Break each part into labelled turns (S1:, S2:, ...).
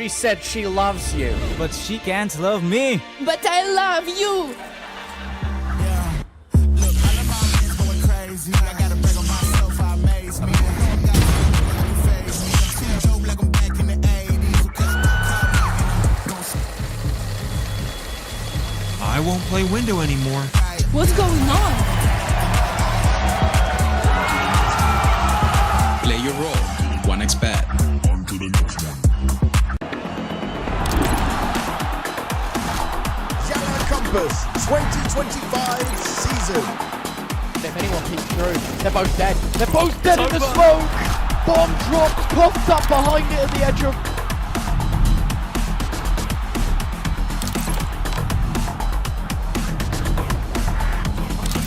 S1: She said she loves you.
S2: But she can't love me.
S3: But I love you.
S4: I won't play window anymore.
S3: What's going on?
S5: Play your role. 1xBet.
S6: On to the next one.
S7: YaLLa Compass 2025 season.
S1: If anyone peeks through, they're both dead. They're both dead in the smoke. Bomb dropped, popped up behind it at the edge of...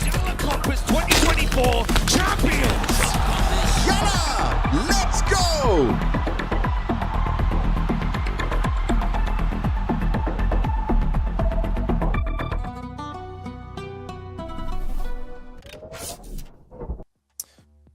S8: YaLLa Compass 2024 champions.
S7: YaLLa, let's go!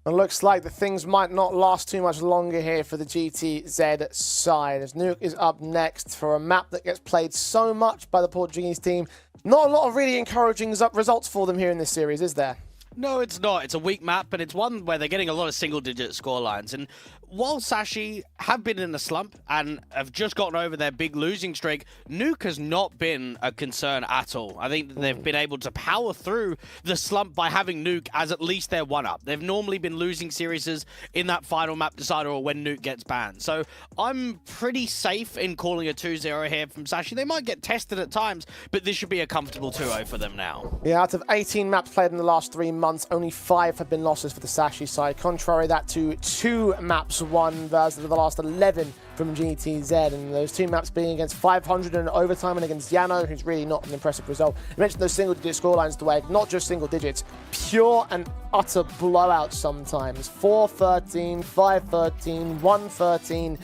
S9: It looks like the things might not last too much longer here for the GTZ side, as Nuke is up next for a map that gets played so much by the Portuguese team. Not a lot of really encouraging results for them here in this series, is there?
S10: No, it's not. It's a weak map, but it's one where they're getting a lot of single-digit scorelines. And while Sashi have been in a slump and have just gotten over their big losing streak, Nuke has not been a concern at all. I think they've been able to power through the slump by having Nuke as at least their one-up. They've normally been losing series in that final map decider or when Nuke gets banned. So I'm pretty safe in calling a 2-0 here from Sashi. They might get tested at times, but this should be a comfortable 2-0 for them now.
S9: Yeah, out of 18 maps played in the last 3 months, only 5 have been losses for the Sashi side. Contrary that to 2 maps won versus the last 11 from GTZ, and those 2 maps being against 500 in overtime and against YaLLa, who's really not an impressive result. You mentioned those single-digit scorelines, Dwayne, not just single digits, pure and utter blowouts sometimes. 4-13, 5-13, 1-13.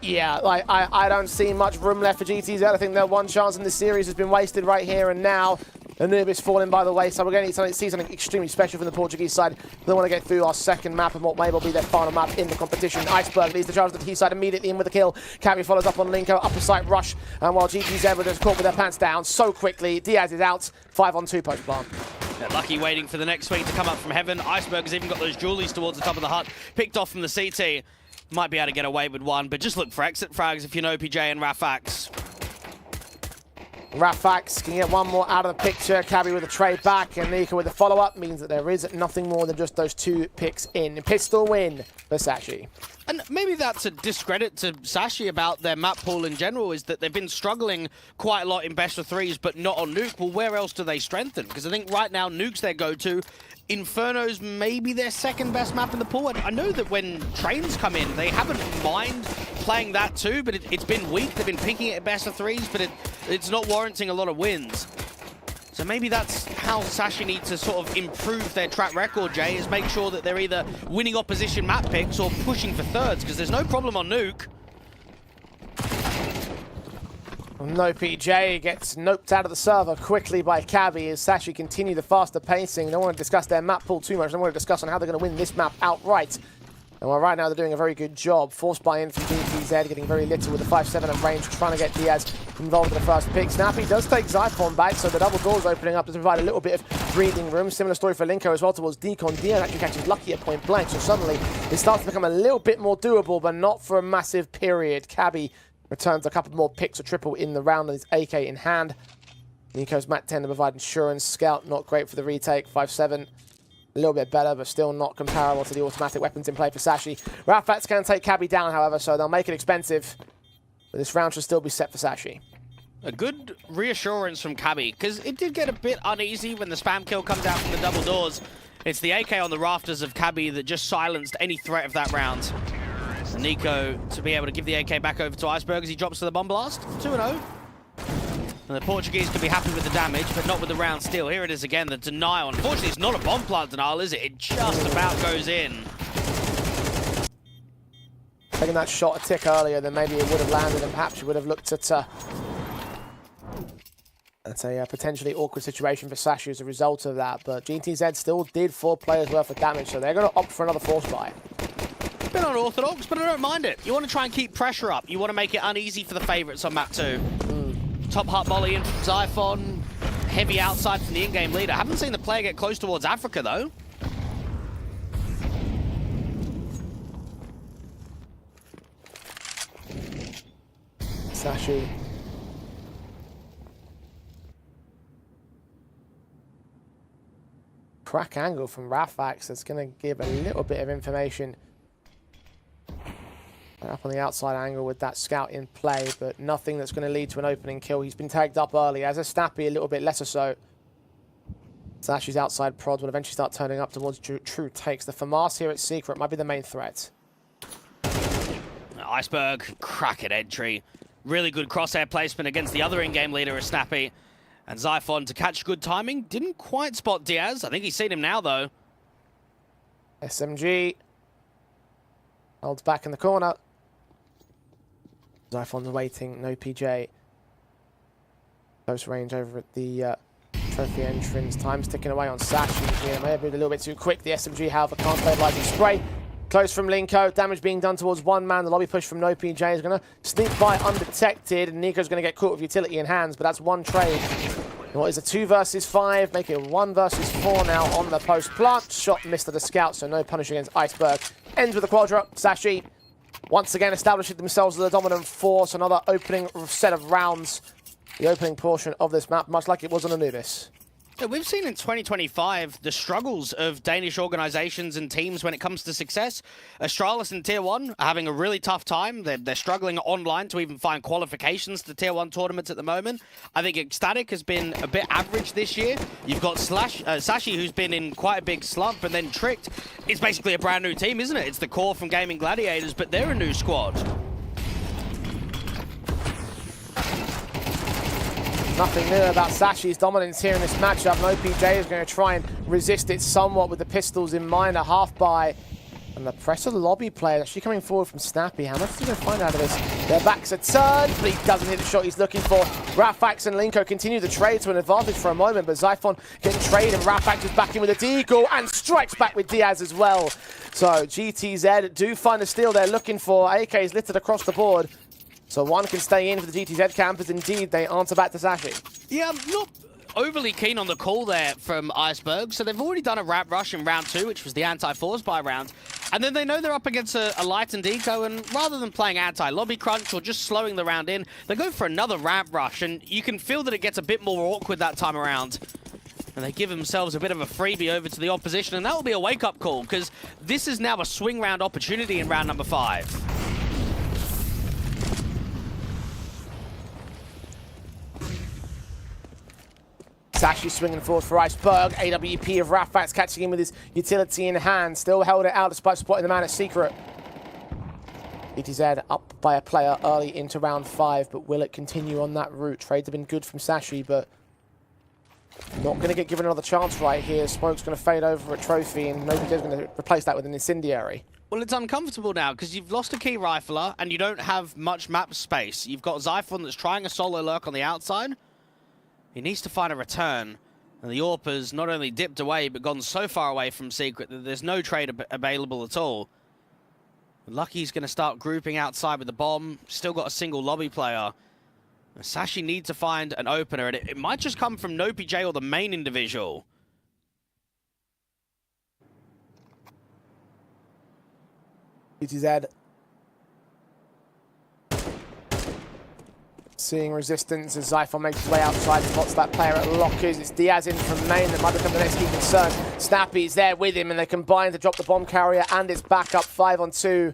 S9: Yeah, like I don't see much room left for GTZ. I think their one chance in this series has been wasted right here and now. Anubis falling by the wayside. We're going to see something extremely special from the Portuguese side. They want to get through our second map and what may well be their final map in the competition. Iceberg leads the charge to the T side immediately in with a kill. Cabby follows up on Linko, upper side rush. And while GTZ were just caught with their pants down so quickly, Diaz is out. 5-on-2 post plant.
S10: Yeah, Lucky waiting for the next swing to come up from heaven. Iceberg has even got those jewelies towards the top of the hut. Picked off from the CT. Might be able to get away with one, but just look for exit frags if you know PJ and Rafax.
S9: Rafax can get one more out of the picture. Cabby with a trade back and Nika with a follow-up means that there is nothing more than just those 2 picks in. Pistol win for Sashi.
S10: And maybe that's a discredit to Sashi about their map pool in general, is that they've been struggling quite a lot in best of 3s, but not on Nuke. Well, where else do they strengthen? Because I think right now Nuke's their go-to. Inferno's maybe their second best map in the pool. And I know that when trains come in, they haven't mind playing that too, but it's been weak. They've been picking it at best of 3s, but it's not warranting a lot of wins. So maybe that's how Sashi needs to sort of improve their track record, Jay, is make sure that they're either winning opposition map picks or pushing for thirds, because there's no problem on Nuke.
S9: No PJ gets noped out of the server quickly by Cabby as Sashi continue the faster pacing. They don't want to discuss their map pool too much. They want to discuss on how they're going to win this map outright. And well, right now they're doing a very good job. Forced buy-in from GTZ, getting very little with the 5-7 at range, trying to get Diaz involved in the first pick. Snappy does take Zyphon back, so the double doors opening up to provide a little bit of breathing room. Similar story for Linko as well towards Deacon. Diaz actually catches Lucky at point blank, so suddenly it starts to become a little bit more doable, but not for a massive period. Cabby returns a couple more picks, a triple in the round, and his AK in hand. Nico's Mat 10 to provide insurance. Scout, not great for the retake. 5-7, a little bit better, but still not comparable to the automatic weapons in play for Sashi. Rafats can take Cabby down, however, so they'll make it expensive. But this round should still be set for Sashi.
S10: A good reassurance from Cabby, because it did get a bit uneasy when the spam kill comes out from the double doors. It's the AK on the rafters of Cabby that just silenced any threat of that round. Nico to be able to give the AK back over to Iceberg as he drops to the bomb blast. 2-0. And the Portuguese can be happy with the damage, but not with the round steal. Here it is again, the denial. Unfortunately, it's not a bomb plant denial, is it? It just about goes in.
S9: Taking that shot a tick earlier, then maybe it would have landed, and perhaps you would have looked at that's a potentially awkward situation for Sashi as a result of that. But GTZ still did 4 players worth of damage, so they're going to opt for another force buy.
S10: bit unorthodox, but I don't mind it. You want to try and keep pressure up. You want to make it uneasy for the favorites on map 2. Top hut volley in from Zyphon. Heavy outside from the in-game leader. Haven't seen the player get close towards Africa, though.
S9: Sashi. Crack angle from Rafax that's going to give a little bit of information. Up on the outside angle with that scout in play, but nothing that's going to lead to an opening kill. He's been tagged up early. As a Snappy, a little bit lesser so. Sashi's outside prods will eventually start turning up towards true takes. The FAMAS here at Secret might be the main threat.
S10: Iceberg, crack at entry. Really good crosshair placement against the other in-game leader, Snappy. And Zyphon, to catch good timing, didn't quite spot Diaz. I think he's seen him now, though.
S9: SMG. Holds back in the corner. Zyphon's waiting, no PJ. Close range over at the trophy entrance. Time's ticking away on Sashi here. May have been a little bit too quick. The SMG, however, can't stabilize his spray. Close from Linko. Damage being done towards one man. The lobby push from no PJ is going to sneak by undetected. And Nico's going to get caught with utility in hands, but that's one trade. And what is a 2 versus 5? Make it 1 versus 4 now on the post plant. Shot missed at the scout, so no punish against Iceberg. Ends with a quadra. Sashi once again establishing themselves as the dominant force. Another opening set of rounds. The opening portion of this map, much like it was on Anubis.
S10: Yeah, we've seen in 2025 the struggles of Danish organizations and teams when it comes to success. Astralis and Tier 1 are having a really tough time. They're struggling online to even find qualifications to Tier 1 tournaments at the moment. I think Ecstatic has been a bit average this year. You've got Sashi, who's been in quite a big slump, and then Tricked. It's basically a brand new team, isn't it? It's the core from Gaming Gladiators, but they're a new squad.
S9: Nothing new about Sashi's dominance here in this matchup. No PJ is going to try and resist it somewhat with the pistols in mind. A half buy. And the press of the lobby player actually coming forward from Snappy. How much is he going to find out of this? Their backs are turned, but he doesn't hit the shot he's looking for. Rafax and Linko continue the trade to an advantage for a moment, but Zyphon getting trade, and Rafax is back in with a deagle and strikes back with Diaz as well. So GTZ do find a steal they're looking for. AK is littered across the board. So one can stay in for the GTZ campers. Indeed, they answer back to Sashi.
S10: Yeah, I'm not overly keen on the call there from Iceberg. So they've already done a wrap rush in round 2, which was the anti-force buy round. And then they know they're up against a light and deco, and rather than playing anti-lobby crunch or just slowing the round in, they go for another wrap rush, and you can feel that it gets a bit more awkward that time around. And they give themselves a bit of a freebie over to the opposition, and that will be a wake-up call, because this is now a swing round opportunity in round number 5.
S9: Sashi swinging forward for Iceberg. AWP of Rafax catching him with his utility in hand. Still held it out despite spotting the man at Secret. ETZ up by a player early into round 5, but will it continue on that route? Trades have been good from Sashi, but not going to get given another chance right here. Smoke's going to fade over a trophy, and nobody's going to replace that with an incendiary.
S10: Well, it's uncomfortable now because you've lost a key rifler and you don't have much map space. You've got Zyphon that's trying a solo lurk on the outside. He needs to find a return. And the AWP's not only dipped away, but gone so far away from Secret that there's no trade available at all. Lucky's going to start grouping outside with the bomb. Still got a single lobby player. Sashi needs to find an opener, and it might just come from NoPJ or the main individual.
S9: ETZ seeing resistance as Zyphon makes his way outside, spots that player at lockers. It's Diaz in from main that might become the next key concern. Snappy's there with him, and they combine to drop the bomb carrier, and it's back up 5-on-2.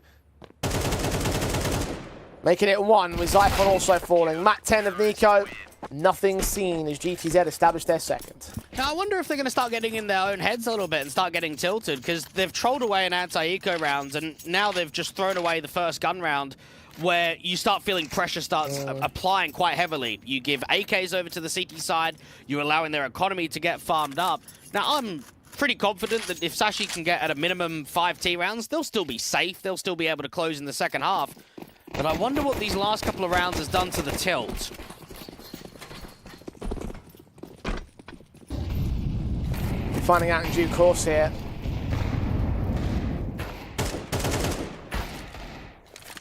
S9: Making it 1 with Zyphon also falling. Mat 10 of Nico. Nothing seen as GTZ established their second.
S10: Now, I wonder if they're going to start getting in their own heads a little bit and start getting tilted, because they've trolled away an anti-eco round, and now they've just thrown away the first gun round, where you start feeling pressure starts applying quite heavily. You give AKs over to the CT side, you're allowing their economy to get farmed up. Now, I'm pretty confident that if Sashi can get at a minimum 5 T rounds, they'll still be safe, they'll still be able to close in the second half. But I wonder what these last couple of rounds has done to the tilt.
S9: Finding out in due course here.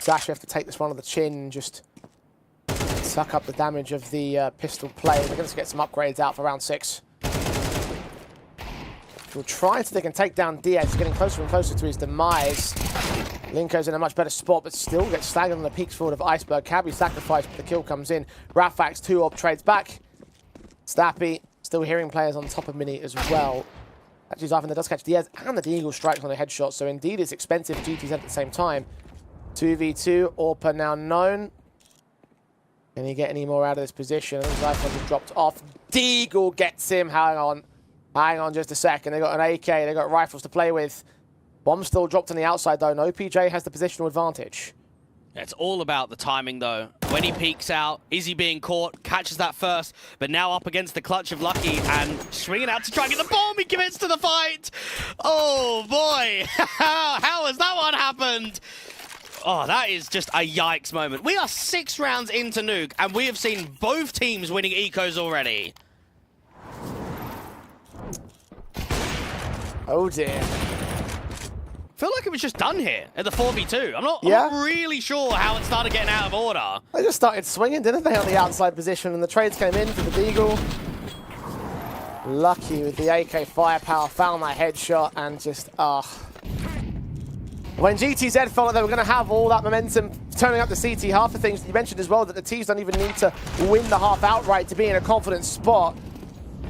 S9: Sashi have to take this one on the chin and just suck up the damage of the pistol play. They're going to get some upgrades out for round 6. We'll try so they can take down Diaz. He's getting closer and closer to his demise. Linko's in a much better spot, but still gets staggered on the peaks forward of Iceberg. Cabby sacrificed, but the kill comes in. Rafax 2-op trades back. Stappy still hearing players on top of Mini as well. Actually, Zyphin does catch Diaz and the Deagle strikes on the headshot, so indeed it's expensive for GTZ at the same time. 2v2, Orpa now known. Can he get any more out of this position? I think Zyphin just dropped off. Deagle gets him. Hang on just a second. They got an AK, they got rifles to play with. Bomb still dropped on the outside though. No PJ has the positional advantage.
S10: It's all about the timing, though. When he peeks out, is he being caught? Catches that first, but now up against the clutch of Lucky and swinging out to try and get the bomb. He commits to the fight. Oh, boy. How has that one happened? Oh, that is just a yikes moment. We are 6 rounds into Nuke, and we have seen both teams winning ecos already.
S9: Oh, dear.
S10: I feel like it was just done here at the 4v2. I'm not really sure how it started getting out of order.
S9: They just started swinging, didn't they, on the outside position, and the trades came in for the Deagle. Lucky with the AK firepower, found that headshot, and just, When GTZ felt like they were going to have all that momentum turning up the CT half of things, you mentioned as well that the Ts don't even need to win the half outright to be in a confident spot.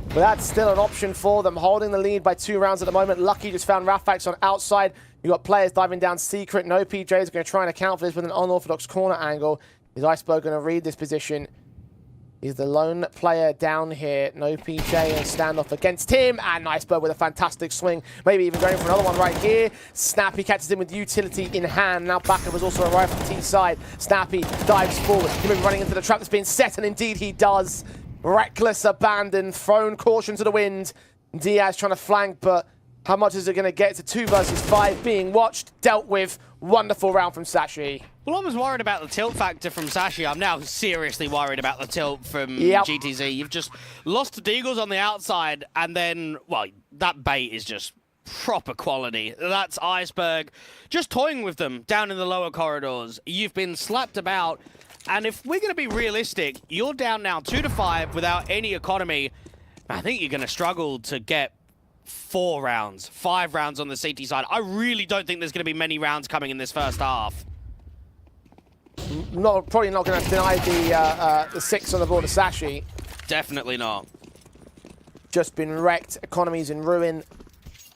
S9: But that's still an option for them, holding the lead by 2 rounds at the moment. Lucky just found Rafax on outside. You've got players diving down secret. No PJ is going to try and account for this with an unorthodox corner angle. Is Iceberg going to read this position? He's the lone player down here. No PJ and standoff against him. And Iceberg with a fantastic swing. Maybe even going for another one right here. Snappy catches him with utility in hand. Now backup was also arrived from T side. Snappy dives forward. He may be running into the trap that's been set, and indeed he does. Reckless abandon, thrown caution to the wind. Diaz trying to flank, but how much is it going to get? To 2 versus 5 being watched, dealt with. Wonderful round from Sashi.
S10: Well, I was worried about the tilt factor from Sashi. I'm now seriously worried about the tilt from GTZ. You've just lost to Deagles on the outside, and then, well, that bait is just proper quality. That's Iceberg just toying with them down in the lower corridors. You've been slapped about, and if we're going to be realistic, you're down now 2-5 without any economy. I think you're going to struggle to get 4 rounds, 5 rounds on the CT side. I really don't think there's going to be many rounds coming in this first half.
S9: Probably not going to deny the 6 on the board of Sashi.
S10: Definitely not.
S9: Just been wrecked. Economy's in ruin.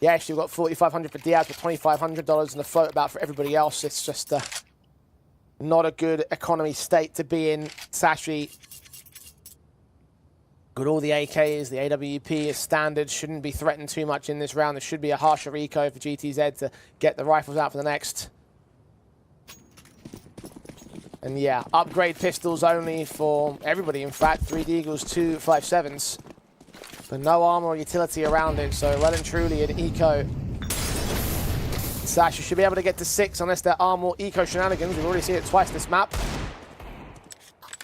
S9: Yeah, she's got $4,500 for Diaz, but $2,500 in the float about for everybody else. It's just not a good economy state to be in. Sashi got all the AKs, the AWP is standard, shouldn't be threatened too much in this round. There should be a harsher eco for GTZ to get the rifles out for the next. And yeah, upgrade pistols only for everybody, in fact. 3 Deagles, 2 5.7s. But no armor or utility around it, so well and truly an eco. Sashi should be able to get to 6 unless they're armor or eco shenanigans. We've already seen it twice this map.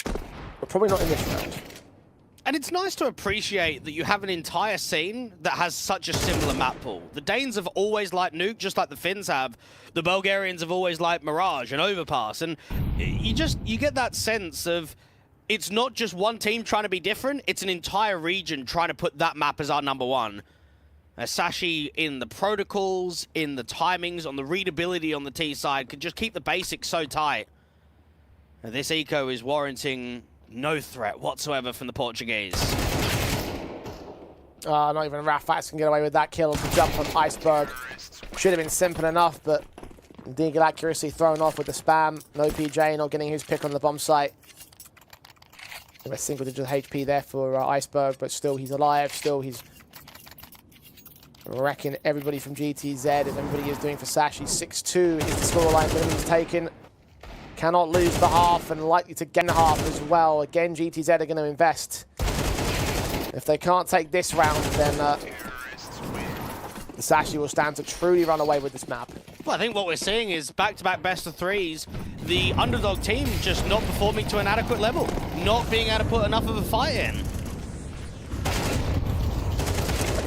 S9: But probably not in this round.
S10: And it's nice to appreciate that you have an entire scene that has such a similar map pool. The Danes have always liked Nuke, just like the Finns have. The Bulgarians have always liked Mirage and Overpass. And you get that sense of it's not just one team trying to be different, it's an entire region trying to put that map as our #1. Sashi in the protocols, in the timings, on the readability on the T side, could just keep the basics so tight. Now, this eco is warranting no threat whatsoever from the Portuguese.
S9: Not even Rafax can get away with that kill. The jump on Iceberg should have been simple enough, but Deagle accuracy thrown off with the spam. No PJ not getting his pick on the bomb site. A single digit HP there for Iceberg, but still he's alive. Still he's wrecking everybody from GTZ, as everybody is doing for Sashi. 6-2 is the scoreline minimum's taken. Cannot lose the half and likely to gain the half as well. Again, GTZ are going to invest. If they can't take this round, then the Sashi will stand to truly run away with this map.
S10: Well, I think what we're seeing is back-to-back best-of-3s. The underdog team just not performing to an adequate level. Not being able to put enough of a fight in.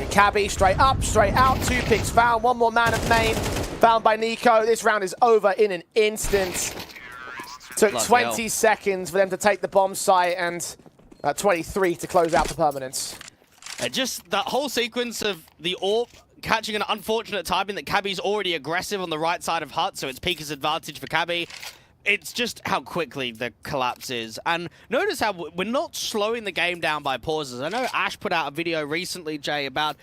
S9: Cabby, straight up, straight out. 2 picks found. 1 more man at main. Found by Nico. This round is over in an instant. Took
S10: Bloody
S9: 20
S10: hell.
S9: seconds for them to take the bomb site and 23 to close out the permanence.
S10: Just that whole sequence of the AWP catching an unfortunate timing that kABI's already aggressive on the right side of Hut, so it's Pika's advantage for kABI. It's just how quickly the collapse is. And notice how we're not slowing the game down by pauses. I know Ash put out a video recently, Jay, about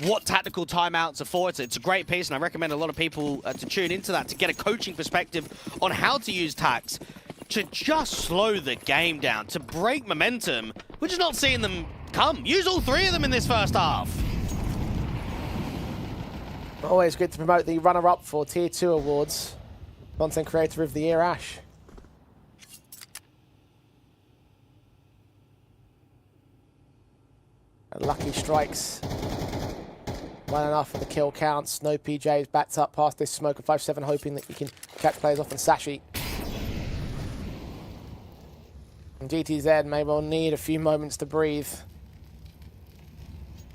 S10: what tactical timeouts are for. It's a great piece, and I recommend a lot of people to tune into that to get a coaching perspective on how to use tacs to just slow the game down, to break momentum. We're just not seeing them come. Use all three of them in this first half.
S9: Always good to promote the runner-up for Tier 2 awards. Content Creator of the Year, Ash. And Lucky strikes well enough for the kill counts. No PJs backed up past this smoke of 5-7, hoping that you can catch players off on Sashi. And GTZ may well need a few moments to breathe.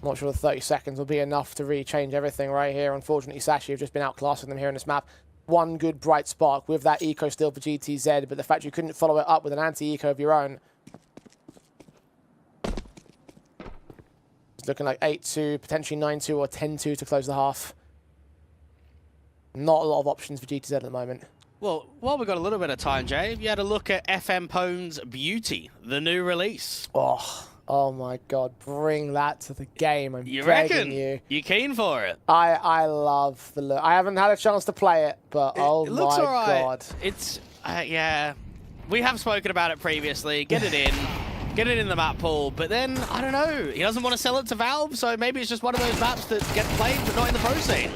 S9: I'm not sure the 30 seconds will be enough to really change everything right here. Unfortunately, Sashi have just been outclassing them here in this map. One good bright spark with that eco still for GTZ, but the fact you couldn't follow it up with an anti-eco of your own. It's looking like 8-2, potentially 9-2 or 10-2 to close the half. Not a lot of options for GTZ at the moment.
S10: Well, while we've got a little bit of time, Jay, you had a look at FM Pone's Beauty, the new release.
S9: Oh my God, bring that to the game. I'm
S10: You
S9: begging
S10: reckon?
S9: you.
S10: You keen for it?
S9: I love the look. I haven't had a chance to play it, but oh
S10: It looks
S9: my
S10: all right.
S9: God.
S10: It's, yeah. We have spoken about it previously. Get it in. Get it in the map pool. But then, I don't know. He doesn't want to sell it to Valve, so maybe it's just one of those maps that get played but not in the pro scene.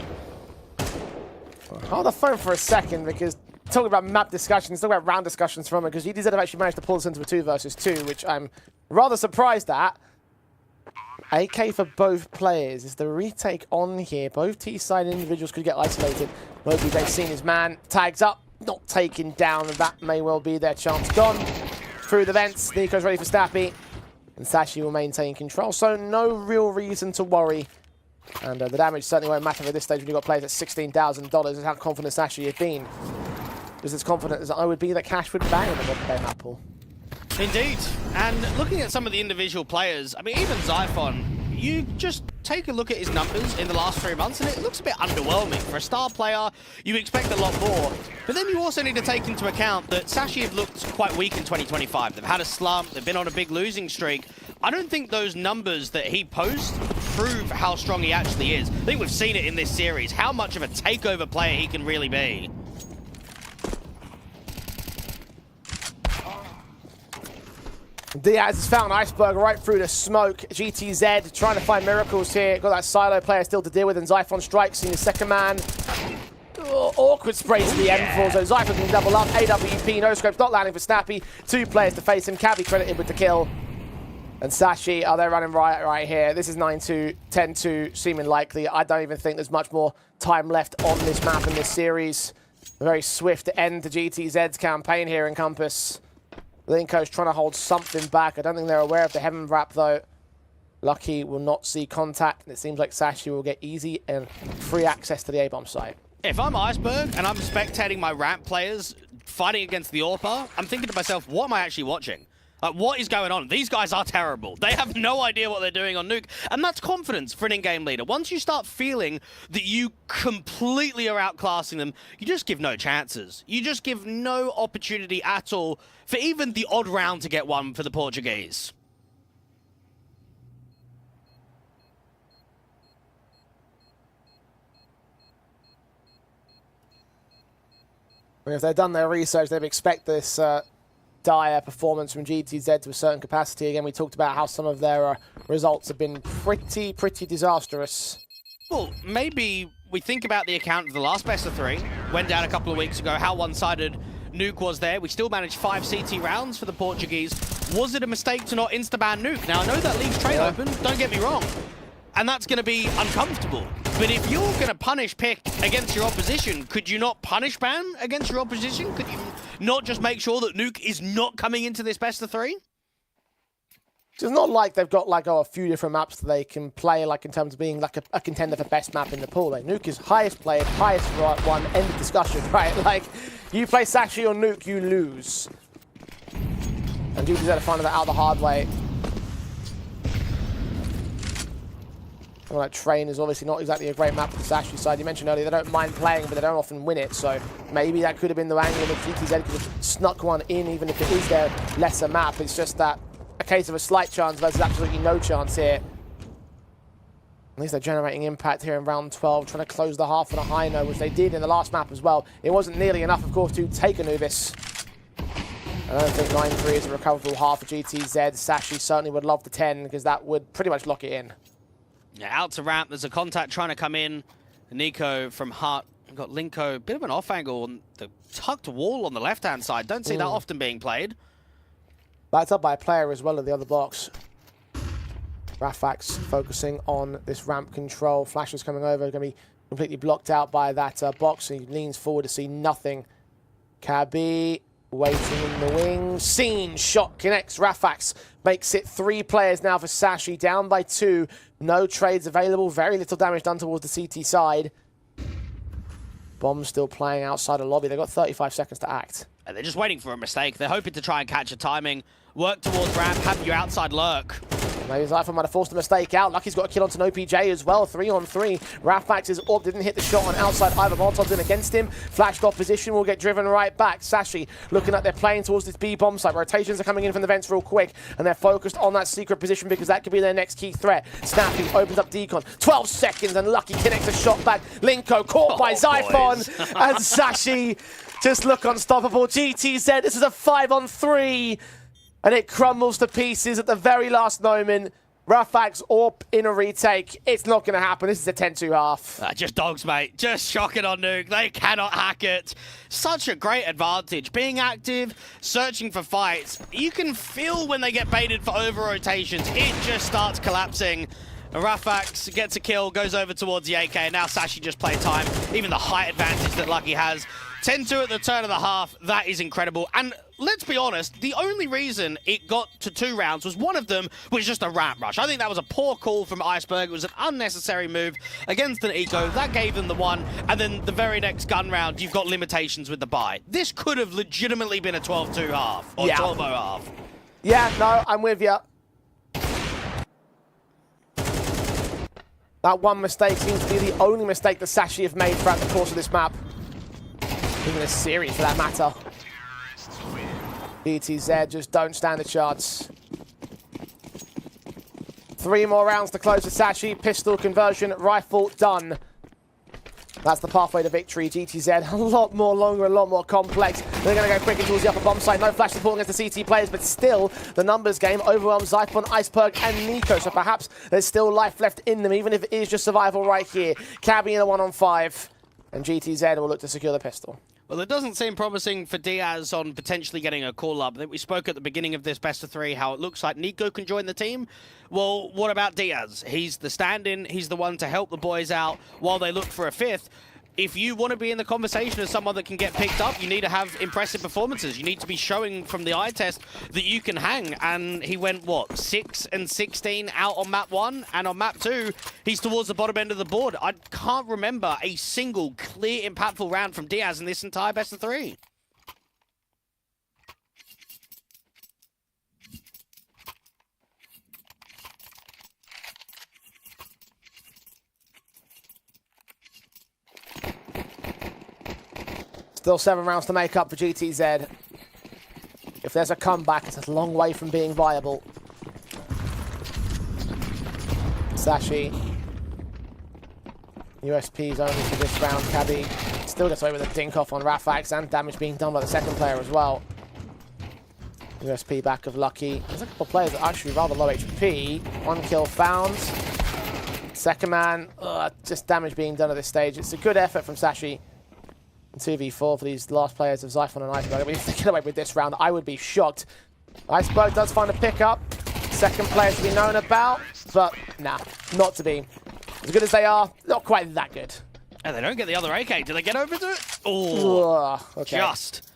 S9: Hold the phone for a second, because talking about map discussions, talking about round discussions from it, because GTZ have actually managed to pull this into a 2 versus 2, which I'm rather surprised at. AK for both players. Is the retake on here? Both T-side individuals could get isolated. Moby, they've seen his man. Tags up, not taken down, and that may well be their chance. Gone through the vents. Nico's ready for Stappy. And Sashi will maintain control, so no real reason to worry. And the damage certainly won't matter at this stage when you've got players at $16,000. Is how confident Sashi has been. Just as confident as I would be that Cash would bang in the modern day map pool.
S10: Indeed. And looking at some of the individual players, I mean, even Zyphon, you just take a look at his numbers in the last 3 months, and it looks a bit underwhelming. For a star player, you expect a lot more. But then you also need to take into account that Sashi have looked quite weak in 2025. They've had a slump, they've been on a big losing streak. I don't think those numbers that he posts prove how strong he actually is. I think we've seen it in this series, how much of a takeover player he can really be.
S9: Diaz has found an iceberg right through the smoke. GTZ trying to find miracles here. Got that silo player still to deal with, and Zyphon strikes in his second man. Awkward spray to the M4, so Zyphon can double up. AWP, no scopes, not landing for Snappy. 2 players to face him. kABI credited with the kill. And Sashi, they're running right here. This is 9-2, 10-2, seeming likely. I don't even think there's much more time left on this map in this series. A very swift end to GTZ's campaign here in Compass. Linko's trying to hold something back. I don't think they're aware of the Heaven Wrap, though. Lucky will not see contact, and it seems like Sashi will get easy and free access to the A-bomb site.
S10: If I'm Iceberg and I'm spectating my ramp players fighting against the AWPer, I'm thinking to myself, what am I actually watching? Like, what is going on? These guys are terrible. They have no idea what they're doing on Nuke. And that's confidence for an in-game leader. Once you start feeling that you completely are outclassing them, you just give no chances. You just give no opportunity at all for even the odd round to get one for the Portuguese.
S9: If they've done their research, they'd expect this dire performance from GTZ to a certain capacity. Again, we talked about how some of their results have been pretty disastrous.
S10: Well, maybe we think about the account of the last best of 3, went down a couple of weeks ago, how one-sided Nuke was there. We still managed 5 CT rounds for the Portuguese. Was it a mistake to not insta-ban Nuke? Now, I know that leaves trade open, don't get me wrong, and that's going to be uncomfortable. But if you're going to punish pick against your opposition, could you not punish ban against your opposition? Could you not just make sure that Nuke is not coming into this best of 3?
S9: It's not like they've got like a few different maps that they can play like in terms of being like a contender for best map in the pool. Like Nuke is highest played, highest one, end of discussion, right? Like you play Sashi or Nuke, you lose. And GTZ are finding that out the hard way. Well, that Train is obviously not exactly a great map for the Sashi side. You mentioned earlier they don't mind playing, but they don't often win it. So maybe that could have been the angle that GTZ could have snuck one in, even if it is their lesser map. It's just that a case of a slight chance versus absolutely no chance here. At least they're generating impact here in round 12, trying to close the half on a high note, which they did in the last map as well. It wasn't nearly enough, of course, to take Anubis. I don't think 9-3 is a recoverable half for GTZ. Sashi certainly would love the 10, because that would pretty much lock it in.
S10: Yeah, out to ramp. There's a contact trying to come in. Nico from Hart got Linko. Bit of an off angle on the tucked wall on the left-hand side. Don't see that often being played.
S9: Lights up by a player as well at the other box. Rafax focusing on this ramp control. Flash is coming over, going to be completely blocked out by that box. He leans forward to see nothing. Cabby waiting in the wings. Scene shot connects. Rafax makes it 3 players now for Sashi, down by 2. No trades available. Very little damage done towards the CT side. Bomb still playing outside of lobby. They've got 35 seconds to act.
S10: And they're just waiting for a mistake. They're hoping to try and catch a timing. Work towards ramp, have your outside lurk.
S9: Maybe Zyphon might have forced a mistake out. Lucky's got a kill onto an OPJ as well. 3-on-3. Rafax is up, didn't hit the shot on outside either. Molotov's in against him. Flashed off position, will get driven right back. Sashi looking like they're playing towards this B bomb site. Rotations are coming in from the vents real quick, and they're focused on that secret position because that could be their next key threat. Snappy opens up Decon. 12 seconds, and Lucky connects a shot back. Linko caught by Zyphon, and Sashi just look unstoppable. GTZ, this is a 5-on-3. And it crumbles to pieces at the very last moment. Rafax AWP in a retake. It's not going to happen. This is a 10-2 half.
S10: Just dogs, mate. Just shocking on Nuke. They cannot hack it. Such a great advantage. Being active, searching for fights. You can feel when they get baited for over-rotations. It just starts collapsing. Rafax gets a kill, goes over towards the AK. Now Sashi just play time. Even the height advantage that Lucky has. 10-2 at the turn of the half. That is incredible. And let's be honest, the only reason it got to 2 rounds was one of them was just a ramp rush. I think that was a poor call from Iceberg. It was an unnecessary move against an eco. That gave them the 1. And then the very next gun round, you've got limitations with the buy. This could have legitimately been a 12-2 half. Or 12-0 half.
S9: Yeah, no, I'm with you. That one mistake seems to be the only mistake that Sashi have made throughout the course of this map. Even this series, for that matter. GTZ just don't stand a chance. 3 more rounds to close the Sashi. Pistol conversion, rifle done. That's the pathway to victory. GTZ, a lot more longer, a lot more complex. They're going to go quickly towards the upper bomb site. No flash support against the CT players, but still, the numbers game overwhelms Zyphon, Iceberg, and Nico. So perhaps there's still life left in them, even if it is just survival right here. Cabby in a 1-on-5, and GTZ will look to secure the pistol.
S10: Well, it doesn't seem promising for Diaz on potentially getting a call-up. I think we spoke at the beginning of this best-of-3 how it looks like Nico can join the team. Well, what about Diaz? He's the stand-in. He's the one to help the boys out while they look for a 5th. If you want to be in the conversation as someone that can get picked up, you need to have impressive performances. You need to be showing from the eye test that you can hang. And he went, what, 6-16 out on map 1? And on map 2, he's towards the bottom end of the board. I can't remember a single clear, impactful round from Diaz in this entire best-of-3.
S9: Still 7 rounds to make up for GTZ. If there's a comeback, it's a long way from being viable. Sashi. USP's only for this round. Cabby still gets away with a dink off on Rafax, and damage being done by the second player as well. USP back of Lucky. There's a couple of players that are actually rather low HP. 1 kill found. Second man, just damage being done at this stage. It's a good effort from Sashi. 2v4 for these last players of Zyphon and Iceberg. If they get away with this round, I would be shocked. Iceberg does find a pickup. Second player to be known about, but nah, not to be. As good as they are, not quite that good.
S10: And they don't get the other AK. Do they get over to it? Oh,
S9: okay.
S10: just.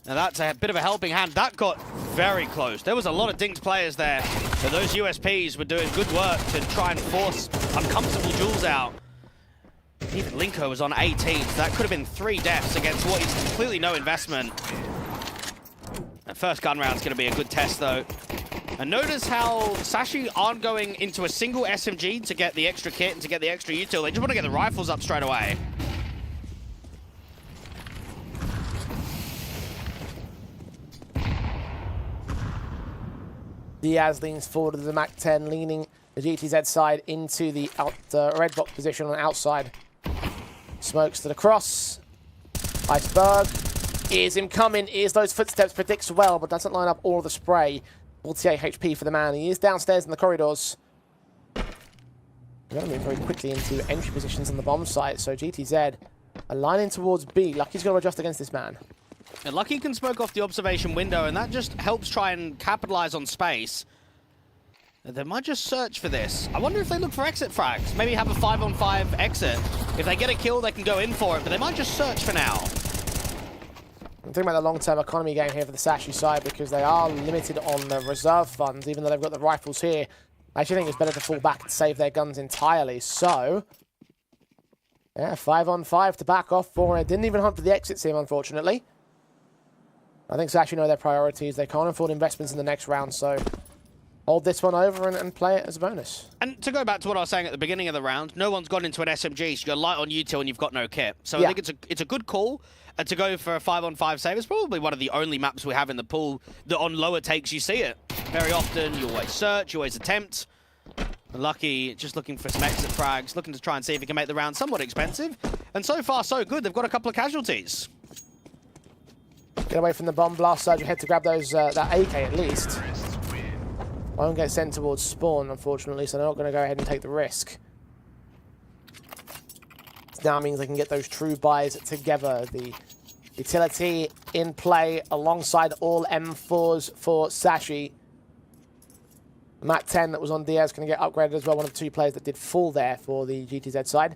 S10: Now that's a bit of a helping hand. That got very close. There was a lot of Dink's players there. So those USPs were doing good work to try and force uncomfortable duels out. Even Linko was on 18, so that could have been 3 deaths against what is completely no investment. That first gun round's going to be a good test, though. And notice how Sashi aren't going into a single SMG to get the extra kit and to get the extra util. They just want to get the rifles up straight away.
S9: Diaz leans forward to the Mac 10, leaning the GTZ side into the red box position on the outside. Smokes to the cross. Iceberg is him coming, is those footsteps, predicts well, but doesn't line up all of the spray. 48 HP for the man. He is downstairs in the corridors. We're going to move very quickly into entry positions on the bomb site, so GTZ are lining towards B. Lucky's going to adjust against this man.
S10: And Lucky can smoke off the observation window, and that just helps try and capitalize on space. They might just search for this. I wonder if they look for exit frags. Maybe have a 5-on-5 exit. If they get a kill, they can go in for it, but they might just search for now.
S9: I'm thinking about the long-term economy game here for the Sashi side because they are limited on the reserve funds, even though they've got the rifles here. I actually think it's better to fall back and save their guns entirely. So, yeah, 5-on-5 to back off for it. Didn't even hunt for the exit sim, unfortunately. I think Sashi know their priorities. They can't afford investments in the next round, so hold this one over and play it as a bonus.
S10: And to go back to what I was saying at the beginning of the round, no one's gone into an SMG, so you're light on util and you've got no kit. So
S9: yeah.
S10: I think it's a good call to go for a 5-on-5 save. It's probably one of the only maps we have in the pool that on lower takes you see it. Very often, you always search, you always attempt. Lucky, just looking for some exit frags, looking to try and see if he can make the round somewhat expensive. And so far, so good. They've got a couple of casualties.
S9: Get away from the bomb blast, Surge ahead to grab those that AK at least. Won't get sent towards spawn, unfortunately, so they're not going to go ahead and take the risk. This now means they can get those true buys together. The utility in play alongside all M4s for Sashi. Mat 10 that was on Diaz going to get upgraded as well. One of the 2 players that did fall there for the GTZ side.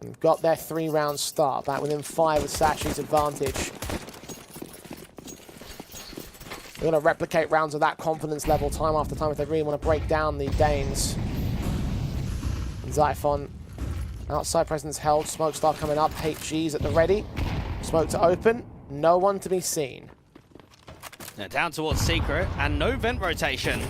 S9: And got their 3-round start. Back within 5 with Sashi's advantage. They're going to replicate rounds of that confidence level time after time if they really want to break down the Danes. And Zyphon, outside presence held. Smokestar coming up. HG's at the ready. Smoke to open. No one to be seen.
S10: Now down towards Secret, and no vent rotation.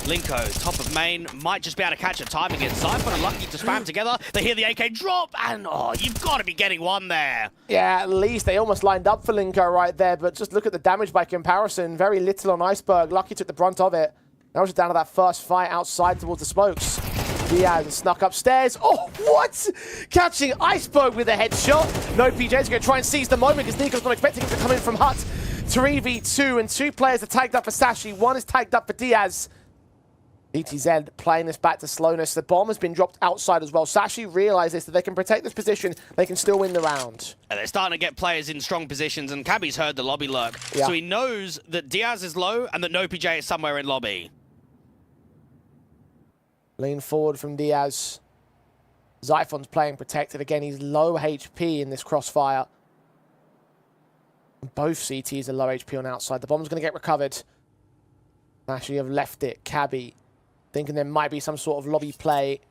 S10: Linko, top of main, might just be able to catch a timing against Zyphon and Lucky to spam together. They hear the AK drop, and oh, you've got to be getting one there.
S9: Yeah, at least they almost lined up for Linko right there, but just look at the damage by comparison. Very little on Iceberg. Lucky took the brunt of it. Now we're just down to that first fight outside towards the smokes. Diaz snuck upstairs. Oh, what? Catching Iceberg with a headshot. No, PJ's going to try and seize the moment because Nico's not expecting him to come in from Hut. 3v2, and 2 players are tagged up for Sashi. 1 is tagged up for Diaz. GTZ playing this back to slowness. The bomb has been dropped outside as well. Sashi realized this, that they can protect this position. They can still win the round.
S10: And they're starting to get players in strong positions, and Cabby's heard the lobby lurk.
S9: Yeah.
S10: So he knows that Diaz is low and that no PJ is somewhere in lobby.
S9: Lean forward from Diaz. Zyphon's playing protected. Again, he's low HP in this crossfire. Both CTs are low HP on outside. The bomb's going to get recovered. Actually, have left it. Cabby thinking there might be some sort of lobby play.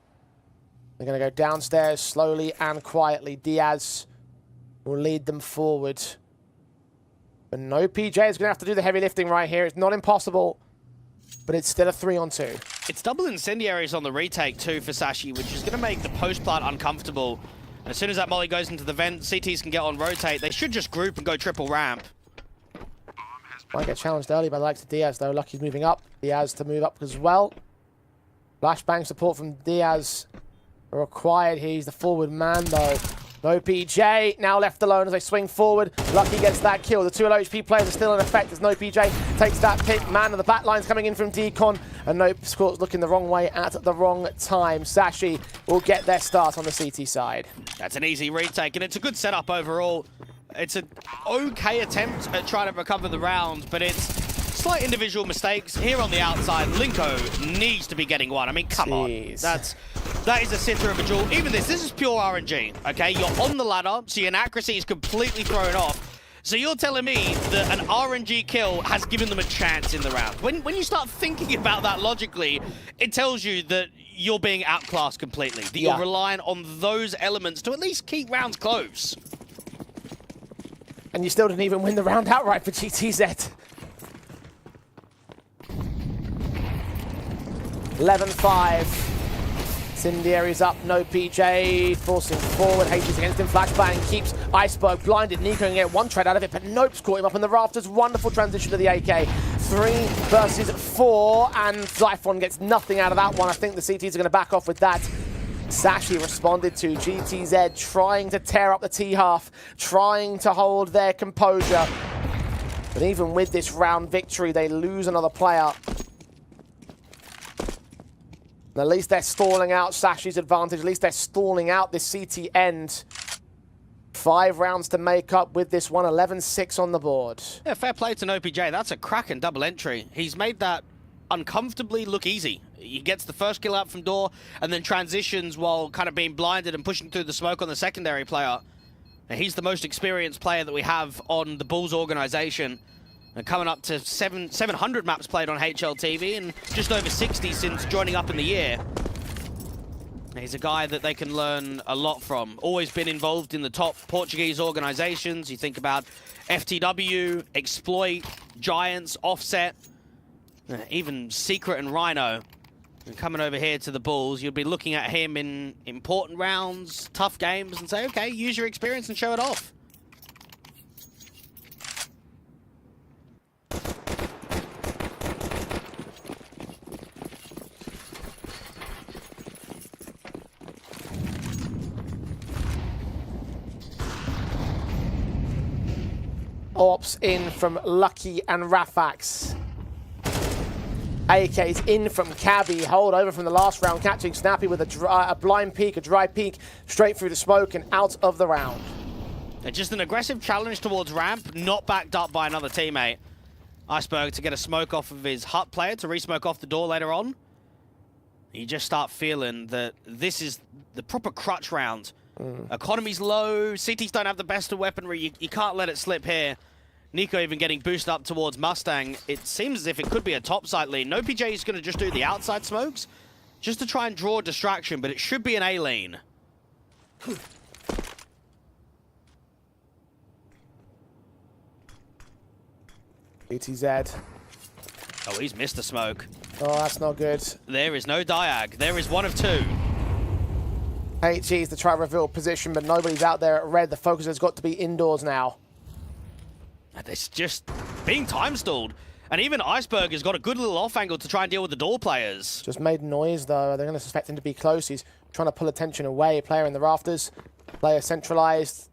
S9: They're going to go downstairs slowly and quietly. Diaz will lead them forward. But no PJ is going to have to do the heavy lifting right here. It's not impossible, but it's still a 3-on-2.
S10: It's double incendiaries on the retake too for Sashi, which is going to make the post plant uncomfortable. As soon as that molly goes into the vent, CTs can get on rotate. They should just group and go triple ramp.
S9: Might get challenged early by the likes of Diaz, though. Lucky's moving up. Diaz to move up as well. Flashbang support from Diaz required here. He's the forward man, though. No PJ. Now left alone as they swing forward. Lucky gets that kill. The 2 low HP players are still in effect as no PJ takes that pick. Man of the back line's coming in from Decon. And no Squirt's looking the wrong way at the wrong time. Sashi will get their start on the CT side.
S10: That's an easy retake, and it's a good setup overall. It's an okay attempt at trying to recover the round, but it's slight individual mistakes here on the outside. Linko needs to be getting one. I mean, come on. That is a sitter of a jewel. Even this is pure RNG, okay? You're on the ladder, so your accuracy is completely thrown off. So you're telling me that an RNG kill has given them a chance in the round. When you start thinking about that logically, it tells you that you're being outclassed completely. That you're relying on those elements to at least keep rounds close.
S9: And you still didn't even win the round outright for GTZ. 11-5. Incendiary's up, no PJ, forcing forward, Hades against him, flashbang, keeps Iceberg blinded, Nico can get one trade out of it, but Nope's caught him up in the rafters, wonderful transition to the AK. 3 versus 4, and Zyphon gets nothing out of that one. I think the CTs are going to back off with that. Sashi responded to GTZ, trying to tear up the T-half, trying to hold their composure. But even with this round victory, they lose another player. At least they're stalling out Sashi's advantage. At least they're stalling out this CT end. 5 rounds to make up with this one. 11-6 on the board.
S10: Yeah, fair play to NoPJ. That's a cracking double entry. He's made that uncomfortably look easy. He gets the first kill out from door and then transitions while kind of being blinded and pushing through the smoke on the secondary player. And he's the most experienced player that we have on the Bulls organization. And coming up to 700 maps played on HLTV and just over 60 since joining up in the year. He's a guy that they can learn a lot from. Always been involved in the top Portuguese organizations. You think about FTW, Exploit, Giants, Offset, even Secret and Rhino. And coming over here to the Bulls, you'll be looking at him in important rounds, tough games, and say, okay, use your experience and show it off.
S9: Ops in from Lucky and Rafax. AK's in from Cabby. Hold over from the last round, catching Snappy with a blind peek, a dry peek, straight through the smoke and out of the round.
S10: And just an aggressive challenge towards ramp, not backed up by another teammate. Iceberg to get a smoke off of his hut player to re-smoke off the door later on. You just start feeling that this is the proper crutch round. Economy's low, CTs don't have the best of weaponry, you can't let it slip here. Nico even getting boosted up towards Mustang. It seems as if it could be a topside lean. NoPJ is going to just do the outside smokes, just to try and draw a distraction, but it should be an A lane.
S9: GTZ.
S10: Oh, he's missed the smoke.
S9: Oh, that's not good.
S10: There is no diag. There is one of 2.
S9: HE's to try to reveal position, but nobody's out there at red. The focus has got to be indoors now.
S10: It's just being time stalled. And even Iceberg has got a good little off angle to try and deal with the door players.
S9: Just made noise, though. They're going to suspect him to be close. He's trying to pull attention away. Player in the rafters. Player centralized.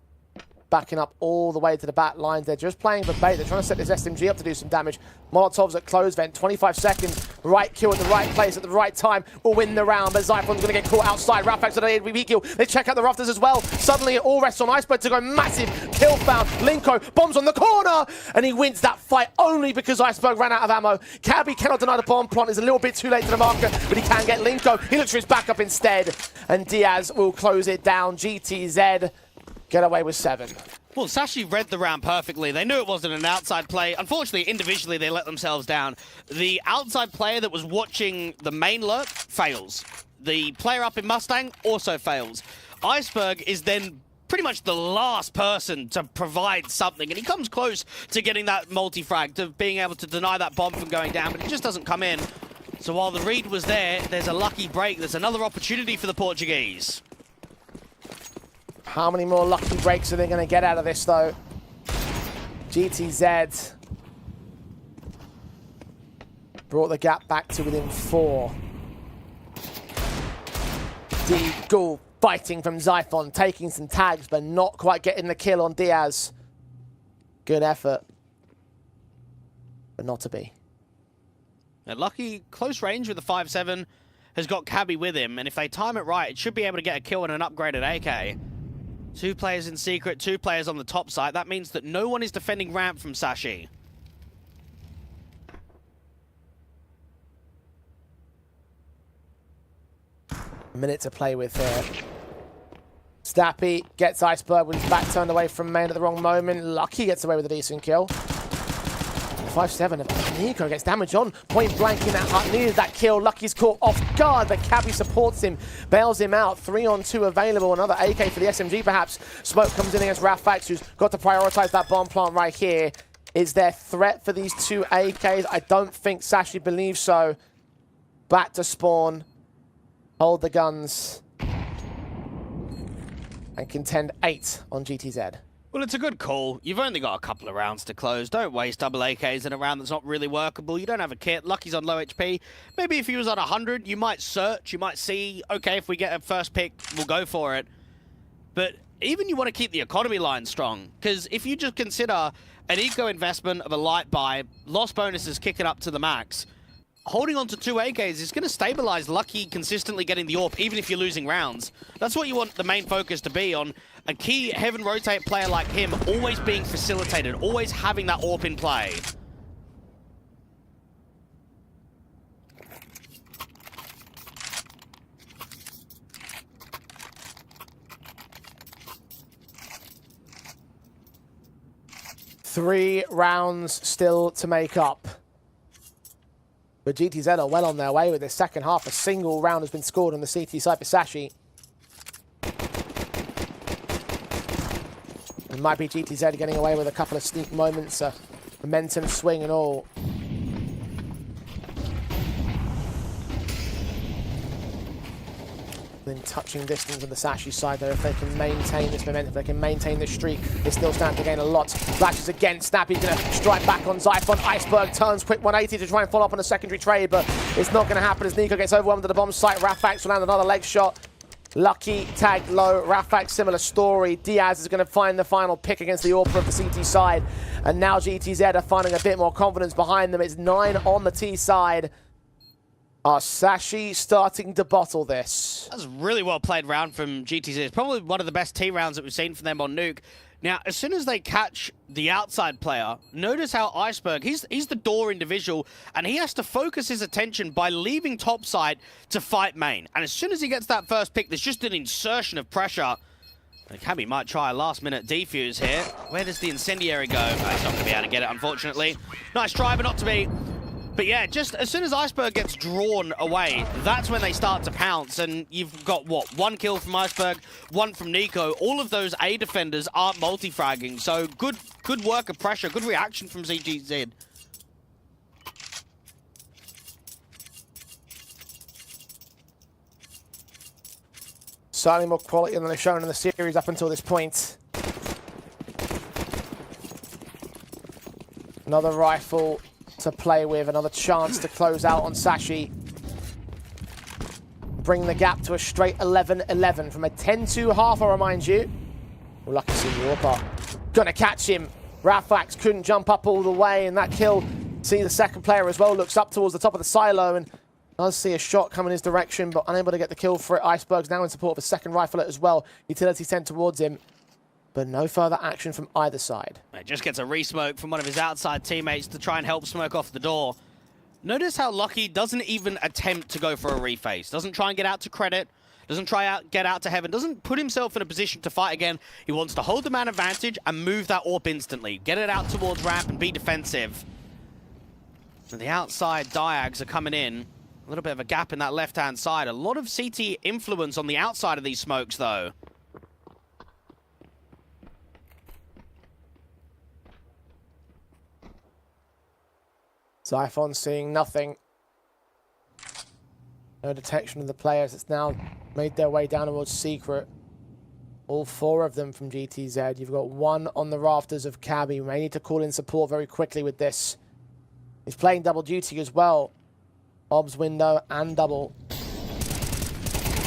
S9: Backing up all the way to the back lines. They're just playing for bait. They're trying to set this SMG up to do some damage. Molotovs at close vent. 25 seconds. Right kill at the right place at the right time will win the round. But Zyphon's going to get caught outside. Rafax at the ADV kill. They check out the rafters as well. Suddenly it all rests on Iceberg to go massive kill found. Linko bombs on the corner. And he wins that fight only because Iceberg ran out of ammo. Cabby cannot deny the bomb plant. Is a little bit too late to the marker. But he can get Linko. He looks for his backup instead. And Diaz will close it down. GTZ get away with 7.
S10: Well, Sashi read the round perfectly. They knew it wasn't an outside play. Unfortunately, individually, they let themselves down. The outside player that was watching the main lurk fails. The player up in Mustang also fails. Iceberg is then pretty much the last person to provide something, and he comes close to getting that multi-frag, to being able to deny that bomb from going down, but it just doesn't come in. So while the read was there's a lucky break. There's another opportunity for the Portuguese.
S9: How many more lucky breaks are they going to get out of this, though? GTZ brought the gap back to within 4. D-Ghoul fighting from Zyphon, taking some tags, but not quite getting the kill on Diaz. Good effort, but not to be.
S10: And Lucky, close range with the 5-7, has got Cabby with him, and if they time it right, it should be able to get a kill and an upgraded AK. 2 players in secret, 2 players on the top side. That means that no one is defending ramp from Sashi.
S9: A minute to play with here. Stappy gets Iceberg with his back turned away from main at the wrong moment. Lucky gets away with a decent kill. 5-7 of Nico gets damage on. Point blank in that hut. Needed that kill. Lucky's caught off guard, but kABi supports him. Bails him out. 3-on-2 available. Another AK for the SMG perhaps. Smoke comes in against Rafax, who's got to prioritize that bomb plant right here. Is there threat for these two AKs? I don't think Sashi believes so. Back to spawn. Hold the guns. And contend 8 on GTZ.
S10: Well, it's a good call. You've only got a couple of rounds to close. Don't waste double AKs in a round that's not really workable. You don't have a kit. Lucky's on low HP. Maybe if he was on 100, you might search. You might see, okay, if we get a first pick, we'll go for it. But even you want to keep the economy line strong. Because if you just consider an eco investment of a light buy, loss bonuses kick it up to the max, holding on to 2 AKs is going to stabilize Lucky consistently getting the AWP, even if you're losing rounds. That's what you want the main focus to be on. A key Heaven Rotate player like him always being facilitated, always having that AWP in play.
S9: Three rounds still to make up. But GTZ are well on their way with this second half. A single round has been scored on the CT side for Sashi. It might be GTZ getting away with a couple of sneak moments, momentum swing and all. Within touching distance on the Sashi side, though, if they can maintain this momentum, if they can maintain this streak, they still stand to gain a lot. Flashes again, Snappy's going to strike back on Zyphon. Iceberg turns quick 180 to try and follow up on a secondary trade, but it's not going to happen as Nico gets overwhelmed at the bomb site. Rafax will land another leg shot. Lucky tagged low. Rafax, similar story. Diaz is going to find the final pick against the AWP of the CT side. And now GTZ are finding a bit more confidence behind them. It's 9 on the T side. Are Sashi starting to bottle this?
S10: That was a really well played round from GTZ. It's probably one of the best T rounds that we've seen from them on Nuke. Now, as soon as they catch the outside player, notice how Iceberg, he's the door individual, and he has to focus his attention by leaving topside to fight main. And as soon as he gets that first pick, there's just an insertion of pressure. And kABi might try a last-minute defuse here. Where does the incendiary go? Oh, he's not going to be able to get it, unfortunately. Nice try, but not to be. But yeah, just as soon as Iceberg gets drawn away, that's when they start to pounce. And you've got, what, 1 kill from Iceberg, 1 from Nico. All of those A defenders aren't multi-fragging. So good work of pressure, good reaction from ZGZ.
S9: Certainly more quality than they've shown in the series up until this point. Another rifle to play with, another chance to close out on Sashi. Bring the gap to a straight 11-11 from a 10-2 half, I remind you. Well, lucky Senior Warper. Gonna catch him. Rafax couldn't jump up all the way, and that kill, see the second player as well, looks up towards the top of the silo and does see a shot come in his direction, but unable to get the kill for it. Iceberg's now in support of a second rifle as well. Utility sent towards him, but no further action from either side.
S10: It just gets a re-smoke from one of his outside teammates to try and help smoke off the door. Notice how Lucky doesn't even attempt to go for a reface. Doesn't try and get out to credit. Doesn't get out to heaven. Doesn't put himself in a position to fight again. He wants to hold the man advantage and move that AWP instantly. Get it out towards ramp and be defensive. And the outside diags are coming in. A little bit of a gap in that left-hand side. A lot of CT influence on the outside of these smokes, though.
S9: Zyphon seeing nothing. No detection of the players. It's now made their way down towards Secret. All 4 of them from GTZ. You've got 1 on the rafters of kABi. We may need to call in support very quickly with this. He's playing double duty as well. Ob's window and double.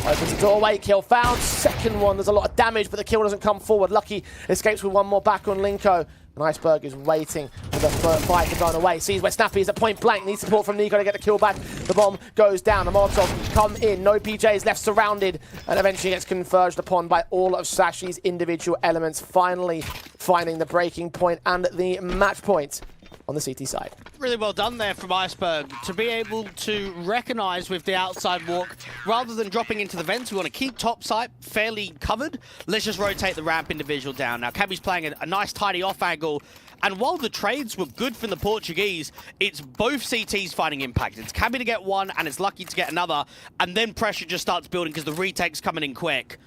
S9: Opens the doorway, kill found. Second one, there's a lot of damage, but the kill doesn't come forward. Lucky escapes with 1 more back on Linko. And Iceberg is waiting for the fight to go away. Sees where Snappy is at point blank. Needs support from Nico to get the kill back. The bomb goes down. The Molotov come in. No PJs left surrounded. And eventually gets converged upon by all of Sashi's individual elements. Finally finding the breaking point and the match point on the CT side.
S10: Really well done there from Iceberg to be able to recognize with the outside walk, rather than dropping into the vents, we want to keep top site fairly covered. Let's just rotate the ramp individual down. Now, Cabby's playing a nice tidy off angle. And while the trades were good from the Portuguese, it's both CTs finding impact. It's Cabby to get one, and it's Lucky to get another. And then pressure just starts building because the retake's coming in quick.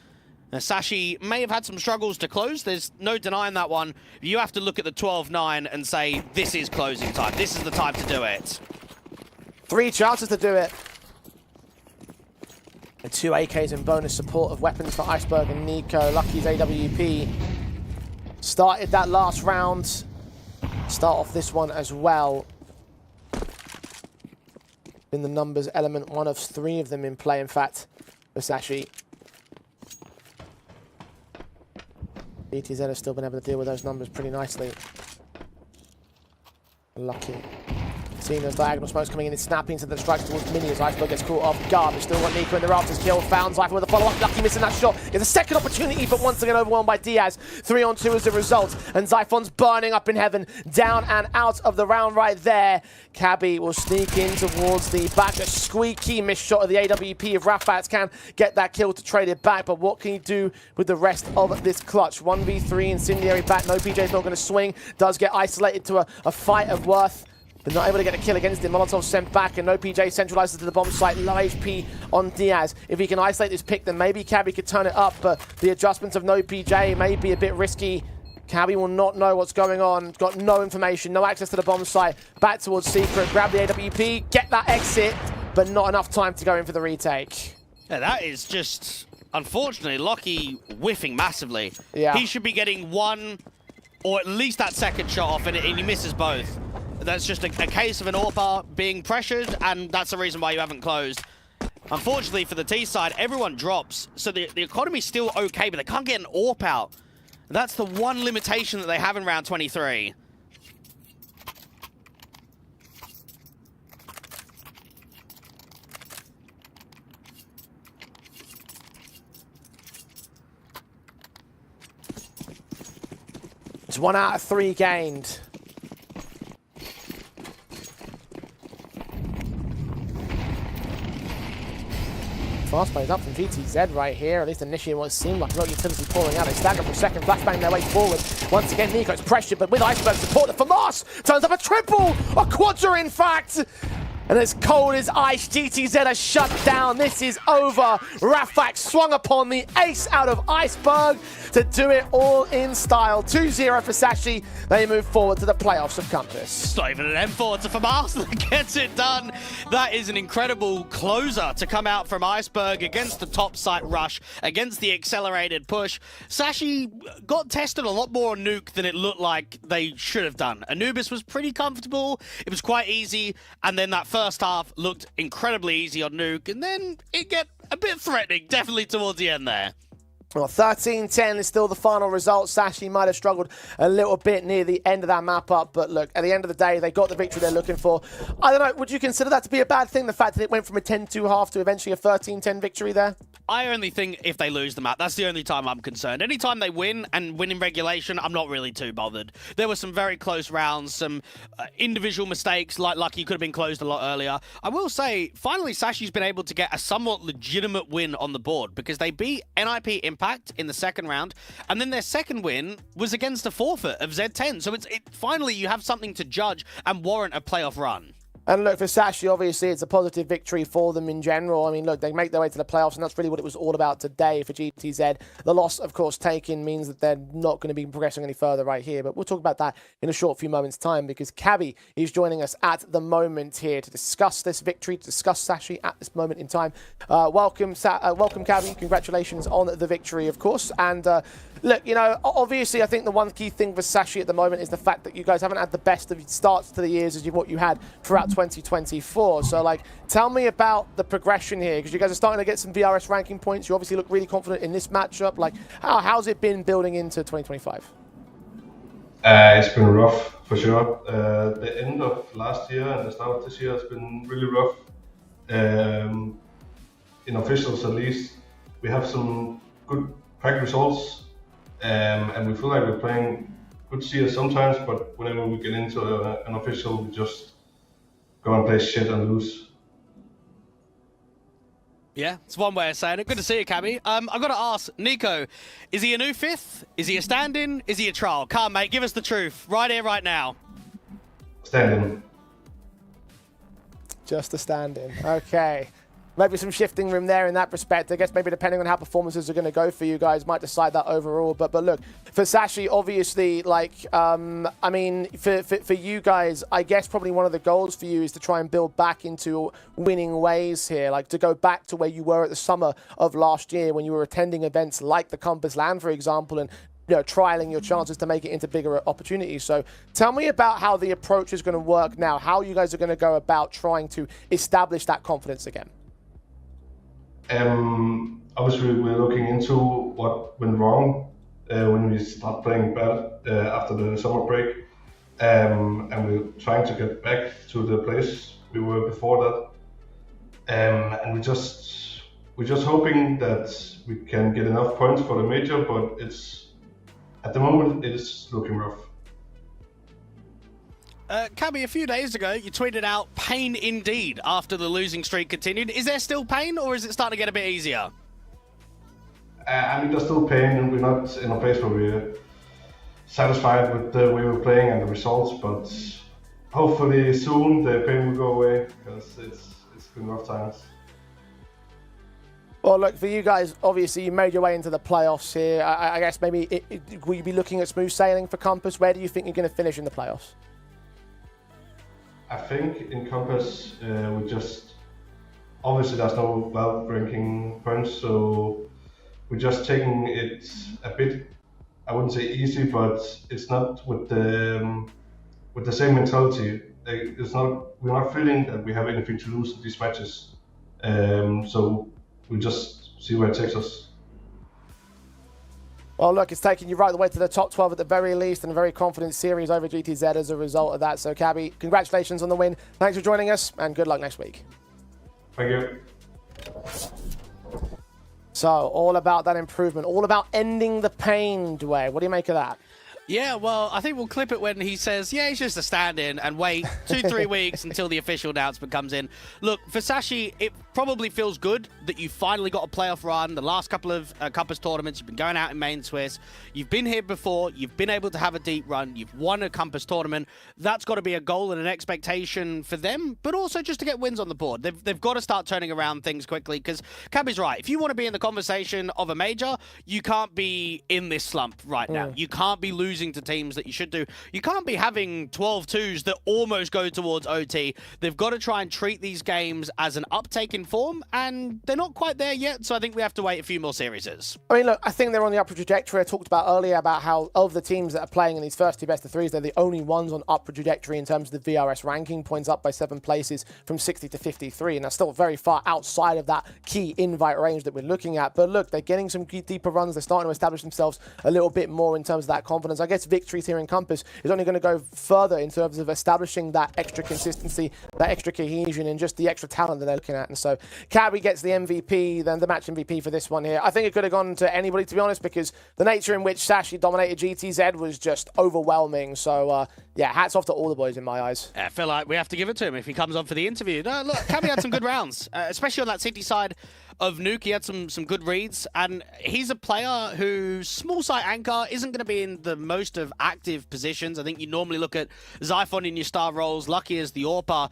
S10: Now, Sashi may have had some struggles to close. There's no denying that one. You have to look at the 12-9 and say, this is closing time. This is the time to do it.
S9: 3 chances to do it. And 2 AKs in bonus support of weapons for Iceberg and Nico. Lucky's AWP started that last round. Start off this one as well. In the numbers element, 1 of 3 of them in play, in fact, for Sashi. BTZ has still been able to deal with those numbers pretty nicely. Lucky. Seeing those diagonal smokes coming in, it's snapping into the strikes towards Mini as Iceberg gets caught off guard. They still want Nico in the rafters. Kill found Zypher with a follow-up. Lucky missing that shot. Gets a second opportunity, but once again overwhelmed by Diaz. 3-on-2 as the result. And Zyphon's burning up in heaven. Down and out of the round right there. Cabby will sneak in towards the back. A squeaky miss shot of the AWP. If Rafats can get that kill to trade it back. But what can he do with the rest of this clutch? 1v3 incendiary back. No, PJ's not going to swing. Does get isolated to a fight of worth. But not able to get a kill against him. Molotov sent back, and no PJ centralizes to the bomb site. Low HP on Diaz. If he can isolate this pick, then maybe Cabby could turn it up, but the adjustments of no PJ may be a bit risky. Cabby will not know what's going on. Got no information, no access to the bomb site. Back towards Secret, grab the AWP, get that exit, but not enough time to go in for the retake.
S10: Yeah, that is just, unfortunately, Lucky whiffing massively.
S9: Yeah.
S10: He should be getting one, or at least that second shot off, and he misses both. That's just a case of an AWP being pressured, and that's the reason why you haven't closed. Unfortunately for the T side, everyone drops, so the economy's still okay, but they can't get an AWP out. That's the one limitation that they have in round 23.
S9: It's 1 out of 3 gained. Fast plays up from GTZ right here, at least initially what it seemed like. Not utility pouring out. They stagger for a second, flashbang their way forward. Once again, Nico's pressured, but with Iceberg support, the FAMAS turns up a triple! A quadra, in fact! And as cold as ice, GTZ are shut down. This is over. Rafak swung upon the ace out of Iceberg to do it all in style. 2-0 for Sashi. They move forward to the playoffs of Compass.
S10: It's not even an M4 to FAMAS that gets it done. That is an incredible closer to come out from Iceberg against the top site rush, against the accelerated push. Sashi got tested a lot more on Nuke than it looked like they should have done. Anubis was pretty comfortable. It was quite easy. And then that first half looked incredibly easy on Nuke, and then it get a bit threatening, definitely towards the end there.
S9: Well, 13-10 is still the final result. Sashi might have struggled a little bit near the end of that map up, but look, at the end of the day, they got the victory they're looking for. I don't know, would you consider that to be a bad thing, the fact that it went from a 10-2 half to eventually a 13-10 victory there?
S10: I only think if they lose the map, that's the only time I'm concerned. Anytime they win, and win in regulation, I'm not really too bothered. There were some very close rounds, some individual mistakes, like Lucky could have been closed a lot earlier. I will say, finally, Sashi's been able to get a somewhat legitimate win on the board, because they beat NIP Impact in the second round, and then their second win was against a forfeit of Z10. So finally you have something to judge and warrant a playoff run.
S9: And look, for Sashi, obviously, it's a positive victory for them in general. I mean, look, they make their way to the playoffs, and that's really what it was all about today for GTZ. The loss, of course, taken means that they're not going to be progressing any further right here, but we'll talk about that in a short few moments' time, because Cabby is joining us at the moment here to discuss this victory, to discuss Sashi at this moment in time. Welcome, Cabby. Congratulations on the victory, of course. And look, you know, obviously, I think the one key thing for Sashi at the moment is the fact that you guys haven't had the best of starts to the years as what you had throughout 2024. So, like, tell me about the progression here, because you guys are starting to get some VRS ranking points. You obviously look really confident in this matchup. Like, how's it been building into 2025?
S6: It's been rough, for sure. The end of last year and the start of this year has been really rough. In officials, at least, we have some good pack results, and we feel like we're playing could see us sometimes, but whenever we get into an official, we just go and play shit and lose.
S10: Yeah, it's one way of saying it. Good to see you, Cabby. I've got to ask, Nico, is he a new fifth? Is he a stand-in? Is he a trial? Come, mate, give us the truth. Right here, right now.
S6: Stand-in.
S9: Just a stand-in. Okay. Maybe some shifting room there in that respect. I guess maybe depending on how performances are going to go for you guys might decide that overall. But look, for Sashi, obviously, like, I mean, for you guys, I guess probably one of the goals for you is to try and build back into winning ways here, like to go back to where you were at the summer of last year when you were attending events like the Compass LAN, for example, and trialing your chances to make it into bigger opportunities. So tell me about how the approach is going to work now, how you guys are going to go about trying to establish that confidence again.
S6: Obviously, we're looking into what went wrong when we start playing bad after the summer break, and we're trying to get back to the place we were before that. And we're just hoping that we can get enough points for the major, but at the moment it is looking rough.
S10: Cabby, a few days ago, you tweeted out pain indeed after the losing streak continued. Is there still pain, or is it starting to get a bit easier?
S6: I mean, there's still pain, and we're not in a place where we're satisfied with the way we're playing and the results, but hopefully soon the pain will go away, because it's been rough times.
S9: Well, look, for you guys, obviously you made your way into the playoffs here. I guess maybe will you be looking at smooth sailing for Compass? Where do you think you're going to finish in the playoffs?
S6: I think in Compass, we just obviously there's no world ranking points, so we're just taking it a bit. I wouldn't say easy, but it's not with the same mentality. We're not feeling that we have anything to lose in these matches, so we just see where it takes us.
S9: Well, look, it's taken you right the way to the top 12 at the very least, and a very confident series over GTZ as a result of that. So, Cabby, congratulations on the win. Thanks for joining us, and good luck next week.
S6: Thank you.
S9: So, all about that improvement, all about ending the pain, Dwayne. What do you make of that?
S10: Yeah, well, I think we'll clip it when he says, yeah, he's just a stand-in, and wait 2-3 weeks until the official announcement comes in. Look, for Sashi, it probably feels good that you finally got a playoff run. The last couple of Compass tournaments, you've been going out in main Swiss. You've been here before. You've been able to have a deep run. You've won a Compass tournament. That's got to be a goal and an expectation for them, but also just to get wins on the board. They've got to start turning around things quickly, because Cabby's right. If you want to be in the conversation of a major, you can't be in this slump right now. You can't be losing to teams that you should do. You can't be having 12-2s that almost go towards OT. They've got to try and treat these games as an uptake in form, and they're not quite there yet, so I think we have to wait a few more series.
S9: I mean, look, I think they're on the upward trajectory. I talked about earlier about how of the teams that are playing in these first two best-of-3s, they're the only ones on upward trajectory in terms of the VRS ranking, points up by 7 places from 60 to 53, and that's still very far outside of that key invite range that we're looking at. But look, they're getting some deeper runs. They're starting to establish themselves a little bit more in terms of that confidence. I guess victories here in Compass is only going to go further in terms of establishing that extra consistency, that extra cohesion, and just the extra talent that they're looking at. And so Cabby gets the MVP, then the match MVP for this one here. I think it could have gone to anybody, to be honest, because the nature in which Sashi dominated GTZ was just overwhelming. So, yeah, hats off to all the boys in my eyes.
S10: I feel like we have to give it to him if he comes on for the interview. No, look, Cabby had some good rounds, especially on that city side of Nuke. He had some good reads, and he's a player whose small site anchor isn't going to be in the most of active positions. I think you normally look at Xiphon in your star roles, Lucky as the AWPer.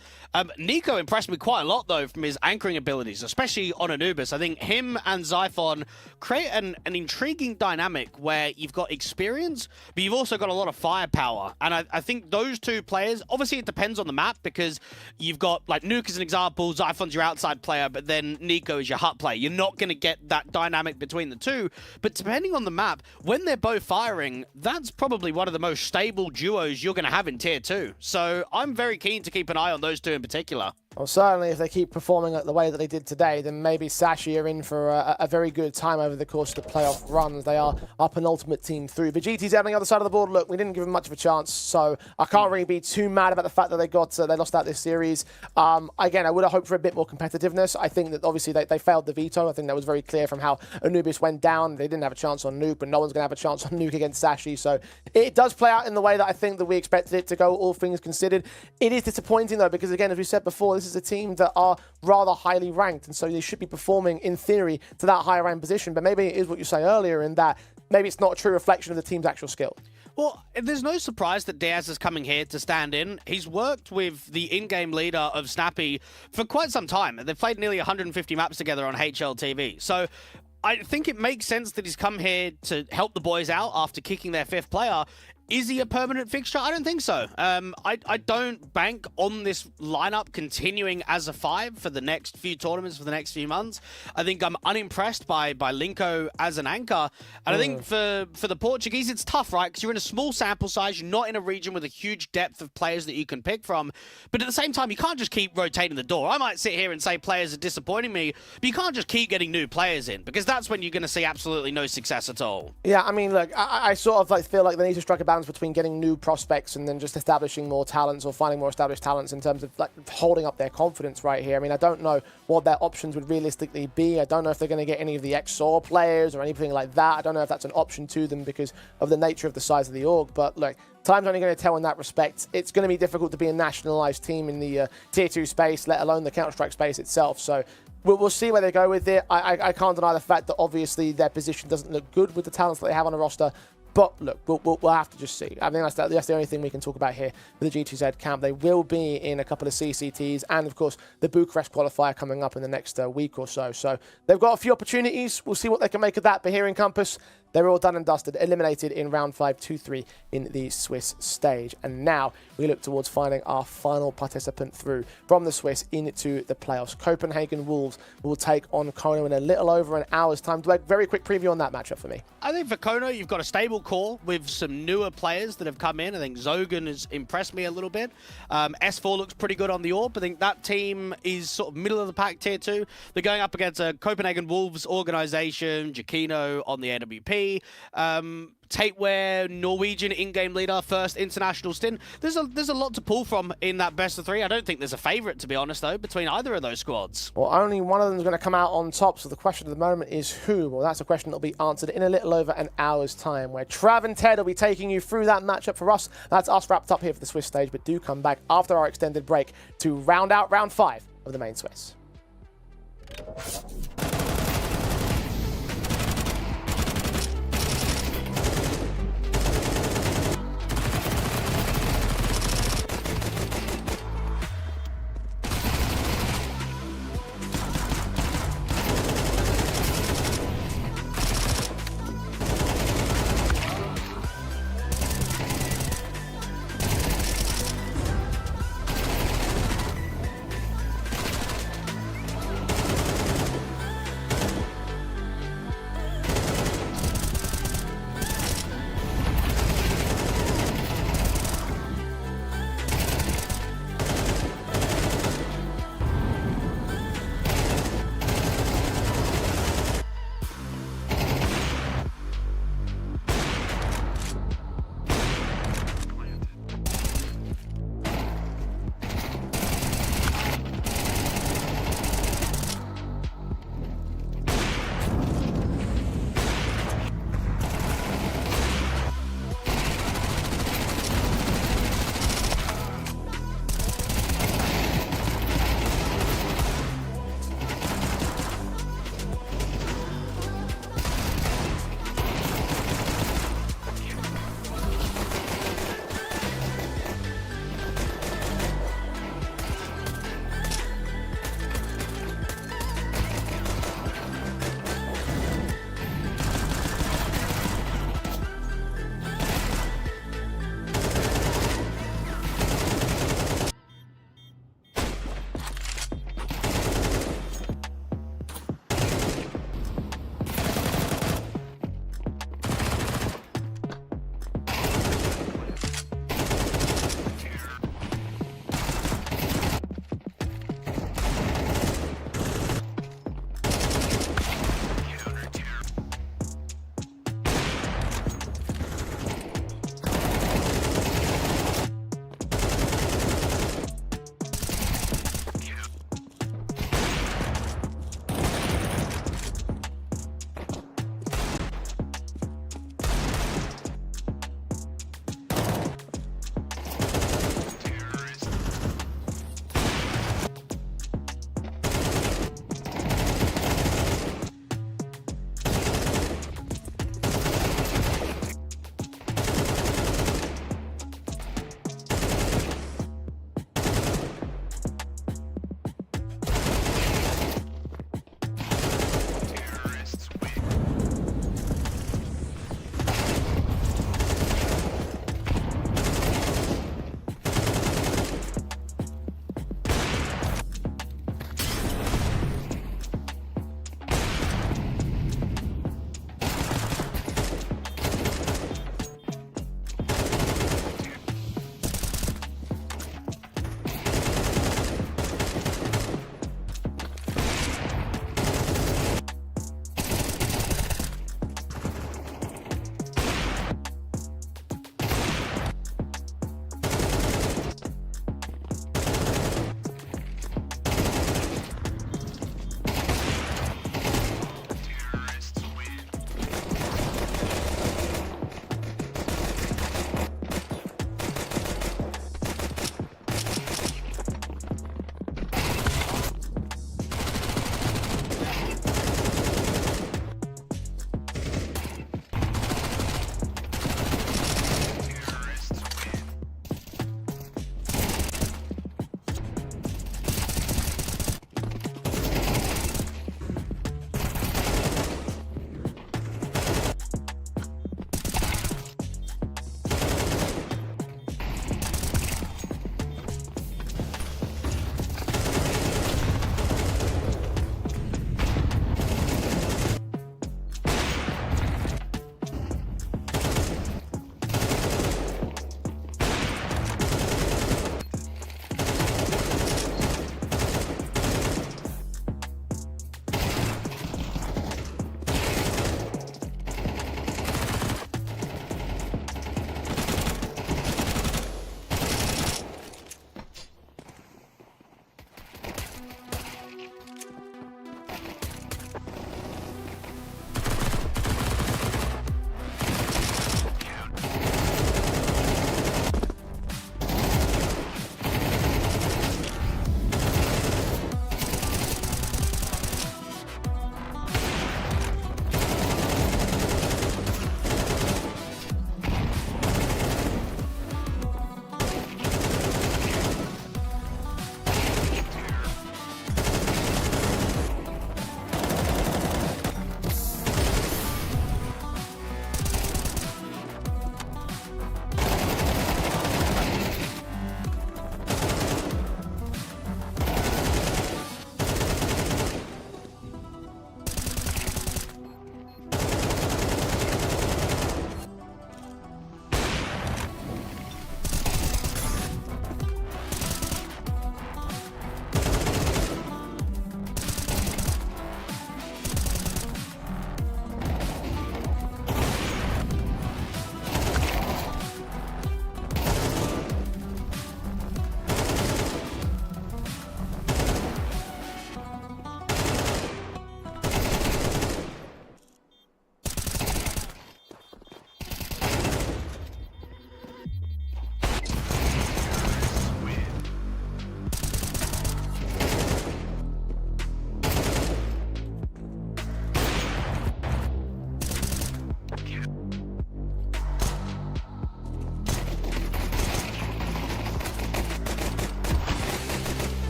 S10: Nico impressed me quite a lot, though, from his anchoring abilities, especially on Anubis. I think him and Xiphon create an intriguing dynamic where you've got experience, but you've also got a lot of firepower. And I think those two players, obviously it depends on the map, because you've got, like, Nuke as an example, Xiphon's your outside player, but then Nico is your hut play. You're not going to get that dynamic between the two, but depending on the map, when they're both firing, that's probably one of the most stable duos you're going to have in Tier 2. So I'm very keen to keep an eye on those two in particular.
S9: Well, certainly if they keep performing the way that they did today, then maybe Sashi are in for a very good time over the course of the playoff runs. They are our penultimate team through. Vegeta's out on the other side of the board. Look, we didn't give them much of a chance, so I can't really be too mad about the fact that they lost out this series. Again, I would have hoped for a bit more competitiveness. I think that obviously they failed the veto. I think that was very clear from how Anubis went down. They didn't have a chance on Nuke, but no one's going to have a chance on Nuke against Sashi. So it does play out in the way that I think that we expected it to go, all things considered. It is disappointing, though, because, again, as we said before, this is a team that are rather highly ranked, and so they should be performing, in theory, to that higher ranked position. But maybe it is what you say earlier, in that maybe it's not a true reflection of the team's actual skill.
S10: Well, there's no surprise that Diaz is coming here to stand in. He's worked with the in-game leader of Snappy for quite some time. They've played nearly 150 maps together on HLTV. So I think it makes sense that he's come here to help the boys out after kicking their 5th player. Is he a permanent fixture? I don't think so. I don't bank on this lineup continuing as a 5 for the next few tournaments, for the next few months. I think I'm unimpressed by Linko as an anchor. And I think for the Portuguese, it's tough, right? Because you're in a small sample size. You're not in a region with a huge depth of players that you can pick from. But at the same time, you can't just keep rotating the door. I might sit here and say players are disappointing me, but you can't just keep getting new players in, because that's when you're going to see absolutely no success at all.
S9: Yeah, I mean, look, I sort of feel like they need to strike a balance between getting new prospects and then just establishing more talents, or finding more established talents in terms of holding up their confidence right here. I mean, I don't know what their options would realistically be. I don't know if they're going to get any of the XOR players or anything like that. I don't know if that's an option to them because of the nature of the size of the org. But look, time's only going to tell in that respect. It's going to be difficult to be a nationalized team in the Tier 2 space, let alone the Counter-Strike space itself. So we'll see where they go with it. I can't deny the fact that obviously their position doesn't look good with the talents that they have on the roster. But look, we'll have to just see. I think that's the only thing we can talk about here with the GTZ camp. They will be in a couple of CCTs and, of course, the Bucharest qualifier coming up in the next week or so. So they've got a few opportunities. We'll see what they can make of that. But here in Campus, they're all done and dusted, eliminated in round 5, 2-3 in the Swiss stage. And now we look towards finding our final participant through from the Swiss into the playoffs. Copenhagen Wolves will take on kONO in a little over an hour's time. Do a very quick preview on that matchup for me.
S10: I think for kONO, you've got a stable core with some newer players that have come in. I think Zogan has impressed me a little bit. S4 looks pretty good on the AWP. I think that team is sort of middle of the pack tier 2. They're going up against a Copenhagen Wolves organization, Jakino on the NWP. Tateware, Norwegian in-game leader, first international stint. There's a lot to pull from in that best of 3. I don't think there's a favourite, to be honest, though, between either of those squads.
S9: Well, only one of them is going to come out on top, so the question at the moment is who? Well, that's a question that will be answered in a little over an hour's time, where Trav and Ted will be taking you through that matchup for us. That's us wrapped up here for the Swiss stage, but do come back after our extended break to round out round 5 of the main Swiss.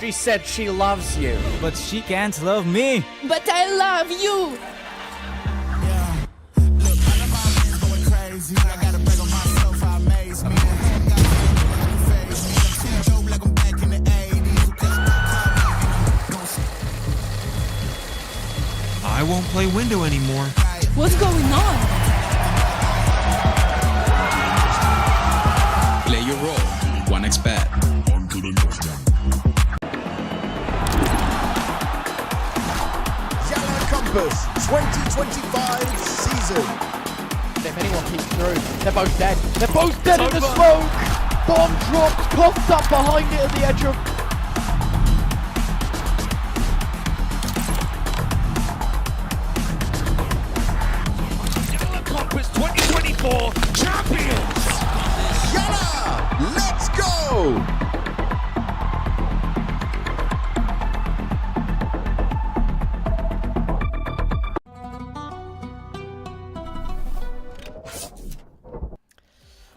S9: She said she loves you.
S2: But she can't love me.
S3: But I love you.
S4: I won't play window anymore.
S3: What's going on?
S5: Play your role. OneXBet.
S7: YaLLa Compass 2025 season.
S1: If anyone peeks through, they're both dead. They're both dead in the smoke. Bomb dropped, coughed up behind it at the edge of.
S8: YaLLa Compass 2024 champions!
S7: YaLLa, let's go!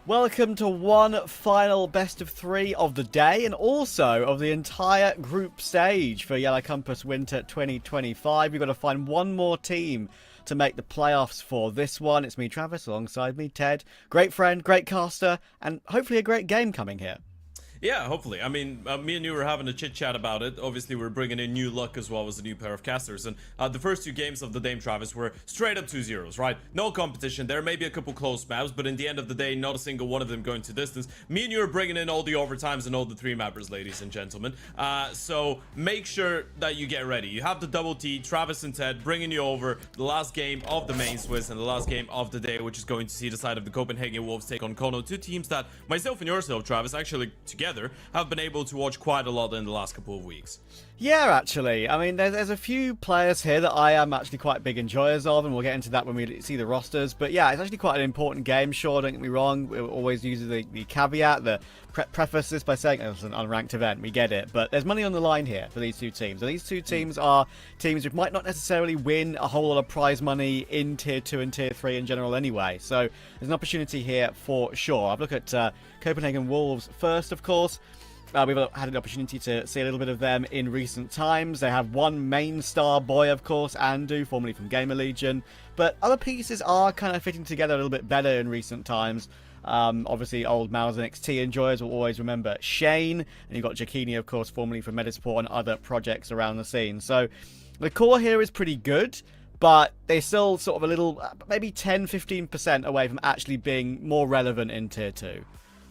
S11: Welcome to one final best of 3 of the day and also of the entire group stage for YaLLa Compass Winter 2025. We've got to find one more team to make the playoffs for this one. It's me, Travis, alongside me, Ted. Great friend, great caster, and hopefully a great game coming here.
S12: Yeah, hopefully. I mean, me and you were having a chit-chat about it. Obviously, we're bringing in new luck as well as a new pair of casters. And the first 2 games of the Dame Travis were straight up 2-0s, right? No competition. There may be a couple close maps, but in the end of the day, not a single one of them going to distance. Me and you are bringing in all the overtimes and all the 3-mappers, ladies and gentlemen. So make sure that you get ready. You have the double T, Travis and Ted, bringing you over the last game of the main Swiss and the last game of the day, which is going to see the side of the Copenhagen Wolves take on kONO. 2 teams that myself and yourself, Travis, actually together have been able to watch quite a lot in the last couple of weeks.
S11: Yeah, actually. I mean, there's a few players here that I am actually quite big enjoyers of, and we'll get into that when we see the rosters. But yeah, it's actually quite an important game, sure, don't get me wrong. We always use the caveat, the preface this by saying it's an unranked event, we get it. But there's money on the line here for these 2 teams. And these 2 teams are teams who might not necessarily win a whole lot of prize money in Tier 2 and Tier 3 in general anyway. So there's an opportunity here for sure. I've looked at Copenhagen Wolves first, of course. We've had an opportunity to see a little bit of them in recent times. They have one main star boy, of course, Andu, formerly from Gamer Legion. But other pieces are kind of fitting together a little bit better in recent times. Obviously, old Mouse and XT enjoyers will always remember Shane. And you've got Jakini, of course, formerly from Metasport and other projects around the scene. So the core here is pretty good, but they're still sort of a little, maybe 10-15% away from actually being more relevant in Tier 2.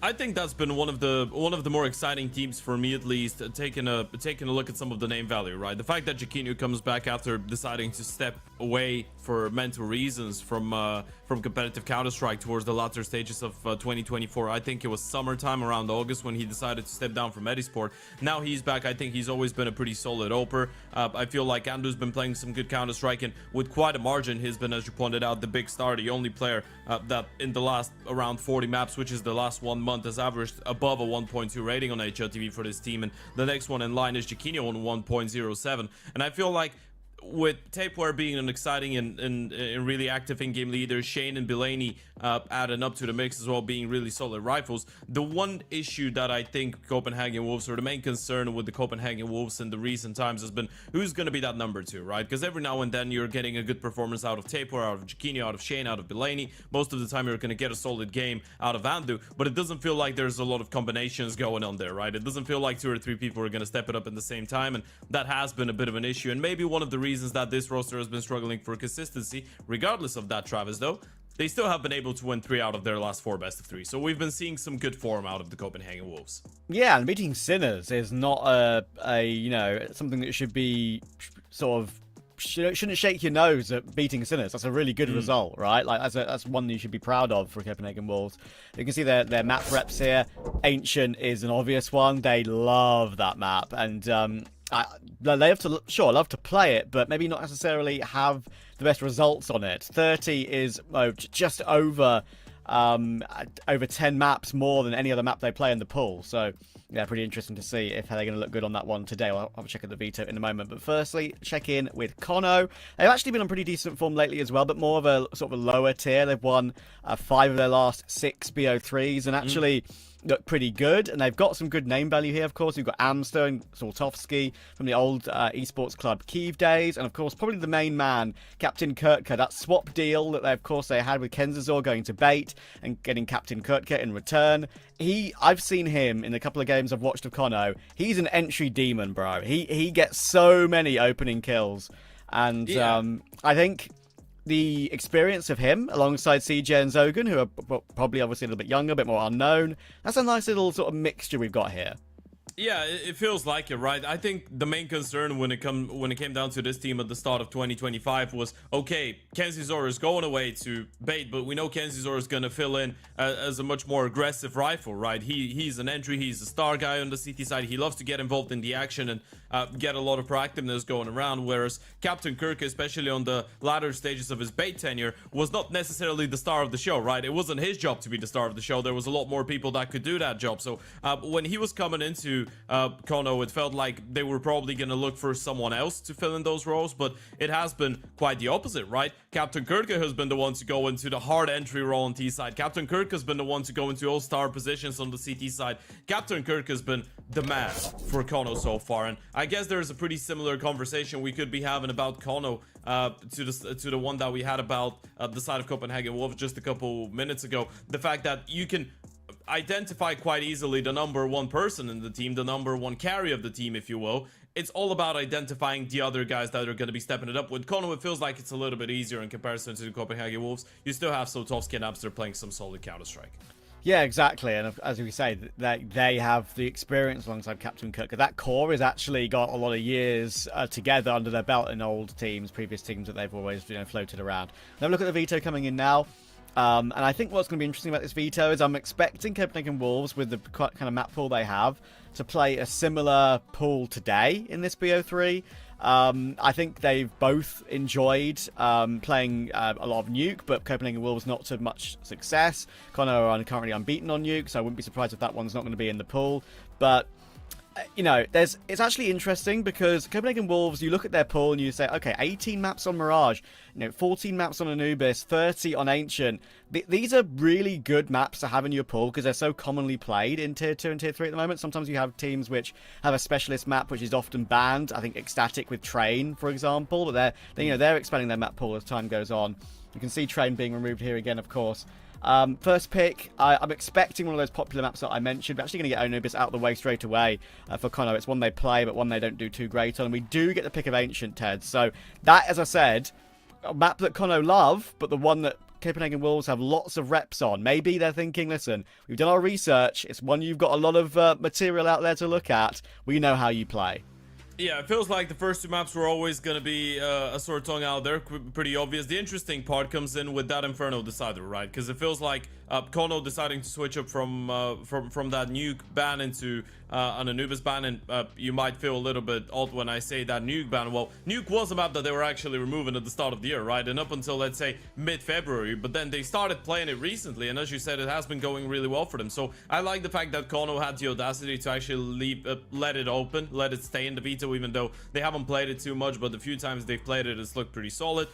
S12: I think that's been one of the more exciting teams for me, at least, taking a look at some of the name value, right? The fact that Jakinu comes back after deciding to step away for mental reasons from competitive Counter-Strike towards the latter stages of 2024. I think it was summertime around August when he decided to step down from Metasport. Now he's back. I think he's always been a pretty solid oper. I feel like Andu's been playing some good Counter-Strike, and with quite a margin, he's been, as you pointed out, the big star, the only player that in the last around 40 maps, which is the last 1 month, has averaged above a 1.2 rating on HLTV for this team. And the next one in line is Jakino on 1.07. And I feel like with Tapeware being an exciting and really active in-game leader, Shane and Delaney adding up to the mix as well, being really solid rifles. The one issue that I think Copenhagen Wolves, or the main concern with the Copenhagen Wolves in the recent times, has been who's going to be that number 2, right? Because every now and then you're getting a good performance out of Tapeware, out of Jakini, out of Shane, out of Delaney. Most of the time you're going to get a solid game out of Andu, but it doesn't feel like there's a lot of combinations going on there, right? It doesn't feel like 2 or 3 people are going to step it up at the same time, and that has been a bit of an issue, and maybe one of the reasons that this roster has been struggling for consistency. Regardless of that, Travis, though, they still have been able to win 3 out of their last 4 best of 3. So we've been seeing some good form out of the Copenhagen Wolves.
S11: Yeah, and beating Sinners is not a something that should be sort of shouldn't shake your nose at beating Sinners. That's a really good result, right? Like that's one that you should be proud of for Copenhagen Wolves. You can see their map reps here. Ancient is an obvious one. They love that map, and they have to love to play it, but maybe not necessarily have the best results on it. 30 is just over 10 maps more than any other map they play in the pool. So yeah, pretty interesting to see if they're going to look good on that one today. I'll have a check at the veto in a moment. But firstly, check in with kONO. They've actually been on pretty decent form lately as well, but more of a sort of a lower tier. They've won 5 of their last 6 BO3s, and actually look pretty good, and they've got some good name value here, of course. You've got Amster and Saltovsky from the old esports club Kyiv days, and of course probably the main man, Captain Kurtka. That swap deal that they had with Kenzazor going to bait and getting Captain Kurtka in return. I've seen him in a couple of games I've watched of kONO. He's an entry demon, bro. He gets so many opening kills, and I think the experience of him alongside CJ and Zogan, who are probably obviously a little bit younger, a bit more unknown, that's a nice little sort of mixture we've got here.
S12: Yeah, it feels like it, right? I think the main concern when it came down to this team at the start of 2025 was, okay, Kenzazor is going away to bait, but we know Kenzazor is going to fill in as a much more aggressive rifle, right? He's an entry, he's a star guy on the CT side, he loves to get involved in the action and get a lot of proactiveness going around, whereas Captain Kirk, especially on the latter stages of his bait tenure, was not necessarily the star of the show, right? It wasn't his job to be the star of the show. There was a lot more people that could do that job. So when he was coming into kONO, it felt like they were probably going to look for someone else to fill in those roles, but it has been quite the opposite, right? Captain Kirk has been the one to go into the hard entry role on T side. Captain Kirk has been the one to go into all-star positions on the CT side. Captain Kirk has been the man for kONO so far, and I guess there's a pretty similar conversation we could be having about kONO to the one that we had about the side of Copenhagen Wolves just a couple minutes ago. The fact that you can identify quite easily the number one person in the team, the number one carry of the team, if you will. It's all about identifying the other guys that are going to be stepping it up. With kONO, it feels like it's a little bit easier in comparison to the Copenhagen Wolves. You still have Sotovsky and Amster playing some solid Counter-Strike.
S11: Yeah, exactly. And as we say, they have the experience alongside Captain Kirk. That core has actually got a lot of years together under their belt in old teams, previous teams that they've always floated around. Now look at the veto coming in now. And I think what's going to be interesting about this veto is I'm expecting Copenhagen Wolves, with the kind of map pool they have, to play a similar pool today in this BO3. I think they've both enjoyed playing a lot of Nuke, but Copenhagen Wolves not so much success. kONO are currently unbeaten on Nuke, so I wouldn't be surprised if that one's not going to be in the pool. But it's actually interesting because Copenhagen Wolves, you look at their pool and you say, okay, 18 maps on Mirage, 14 maps on Anubis, 30 on Ancient. These are really good maps to have in your pool because they're so commonly played in Tier 2 and Tier 3 at the moment. Sometimes you have teams which have a specialist map which is often banned. I think Ecstatic with Train, for example, but they're expanding their map pool as time goes on. You can see Train being removed here again, of course. First pick, I'm expecting one of those popular maps that I mentioned. We're actually going to get Anubis out of the way straight away for kONO. It's one they play, but one they don't do too great on. And we do get the pick of Ancient, Ted. So that, as I said, a map that kONO love, but the one that Copenhagen Wolves have lots of reps on. Maybe they're thinking, listen, we've done our research. It's one you've got a lot of material out there to look at. We know how you play.
S12: Yeah, it feels like the first two maps were always going to be a sore tongue out there, pretty obvious. The interesting part comes in with that Inferno decider, right? Because it feels like kONO deciding to switch up from that Nuke ban into an Anubis ban, and you might feel a little bit odd when I say that Nuke ban. Well, Nuke was a map that they were actually removing at the start of the year, right? And up until, let's say, mid-February, but then they started playing it recently, and as you said, it has been going really well for them. So I like the fact that kONO had the audacity to actually let it open, let it stay in the veto, even though they haven't played it too much, but the few times they've played it, it's looked pretty solid.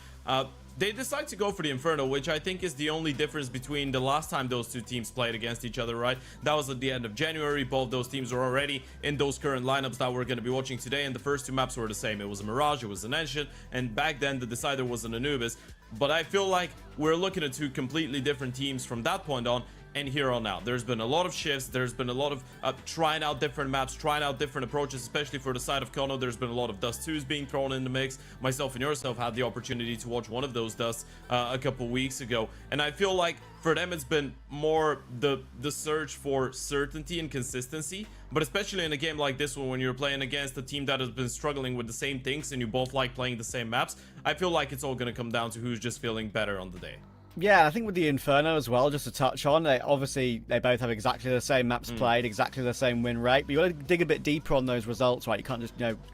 S12: They decide to go for the Inferno, which I think is the only difference between the last time those two teams played against each other, right? That was at the end of January. Both those teams were already in those current lineups that we're going to be watching today, and the first two maps were the same. It was a Mirage, it was an Ancient, and back then the decider was an Anubis. But I feel like we're looking at two completely different teams from that point on. And here on out, there's been a lot of shifts. There's been a lot of trying out different maps, trying out different approaches, especially for the side of kONO. There's been a lot of Dust 2s being thrown in the mix. Myself and yourself had the opportunity to watch one of those Dusts a couple weeks ago, and I feel like for them it's been more the search for certainty and consistency. But especially in a game like this one, when you're playing against a team that has been struggling with the same things and you both like playing the same maps, I feel like it's all going to come down to who's just feeling better on the day.
S11: Yeah, I think with the Inferno as well, just to touch on, they both have exactly the same maps played, exactly the same win rate, but you got to dig a bit deeper on those results, right? You can't just,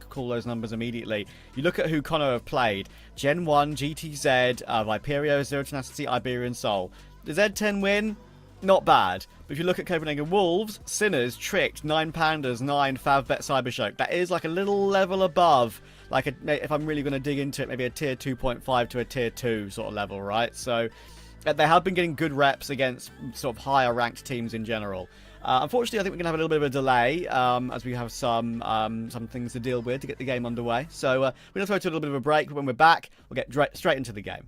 S11: call those numbers immediately. You look at who kONO have played: Gen 1, GTZ, Viperio, Zero Tenacity, Iberian Soul. The Z10 win, not bad. But if you look at Copenhagen Wolves, Sinners, Tricked, 9 Pandas, 9 Favbet Cybershock, that is like a little level above, like if I'm really going to dig into it, maybe a tier 2.5 to a tier 2 sort of level, right? So they have been getting good reps against sort of higher ranked teams in general. Unfortunately, I think we're going to have a little bit of a delay as we have some things to deal with to get the game underway. So we're going to throw to a little bit of a break, but when we're back, we'll get straight into the game.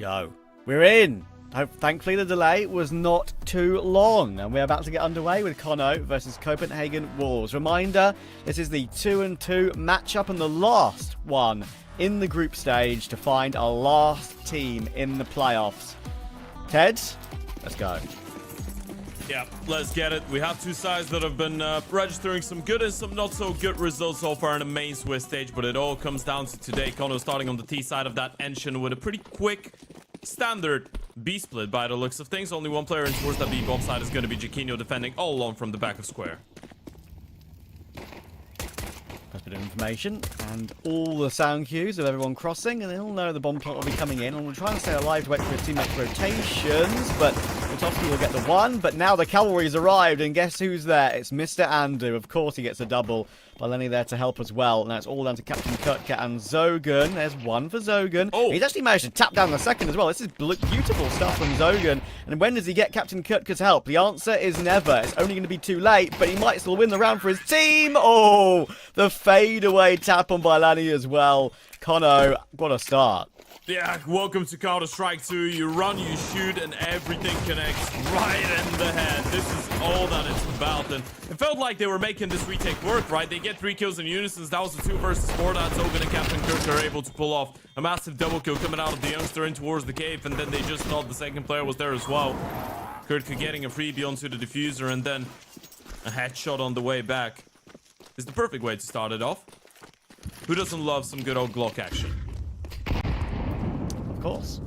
S11: Yo, we're in! Thankfully the delay was not too long, and we're about to get underway with kONO versus Copenhagen Wolves. Reminder, this is the 2-2 matchup and the last one in the group stage to find our last team in the playoffs. Ted, let's go.
S12: Yeah, let's get it. We have two sides that have been registering some good and some not so good results so far in the main Swiss stage, but it all comes down to today. kONO starting on the T side of that engine with a pretty quick standard B split by the looks of things. Only one player in towards that B bomb side is going to be kONO defending all alone from the back of square.
S11: That's a bit of information and all the sound cues of everyone crossing, and they all know the bomb plot will be coming in, and we'll try and stay alive to wait for his teammates' rotations, but Kotowski will get the one, but now the cavalry's arrived, and guess who's there? It's Mr. Andu. Of course he gets a double. Lenny there to help as well. Now it's all down to Captain Kutka and Zogan. There's one for Zogan.
S12: Oh.
S11: He's actually managed to tap down the second as well. This is beautiful stuff from Zogan. And when does he get Captain Kutka's help? The answer is never. It's only going to be too late, but he might still win the round for his team. Oh, the fadeaway tap on Lenny as well. kONO, what a start.
S12: Yeah, welcome to Counter-Strike 2. You run, you shoot, and everything connects right in the head. This is all that it's about. And it felt like they were making this retake work, right? They get 3 kills in unison. That was the 2 versus 4 that Zogan and Captain Kirk are able to pull off. A massive double kill coming out of the youngster in towards the cave, and then they just thought the second player was there as well. Kirk getting a freebie onto the diffuser, and then a headshot on the way back. Is the perfect way to start it off. Who doesn't love some good old Glock action?
S11: Of course.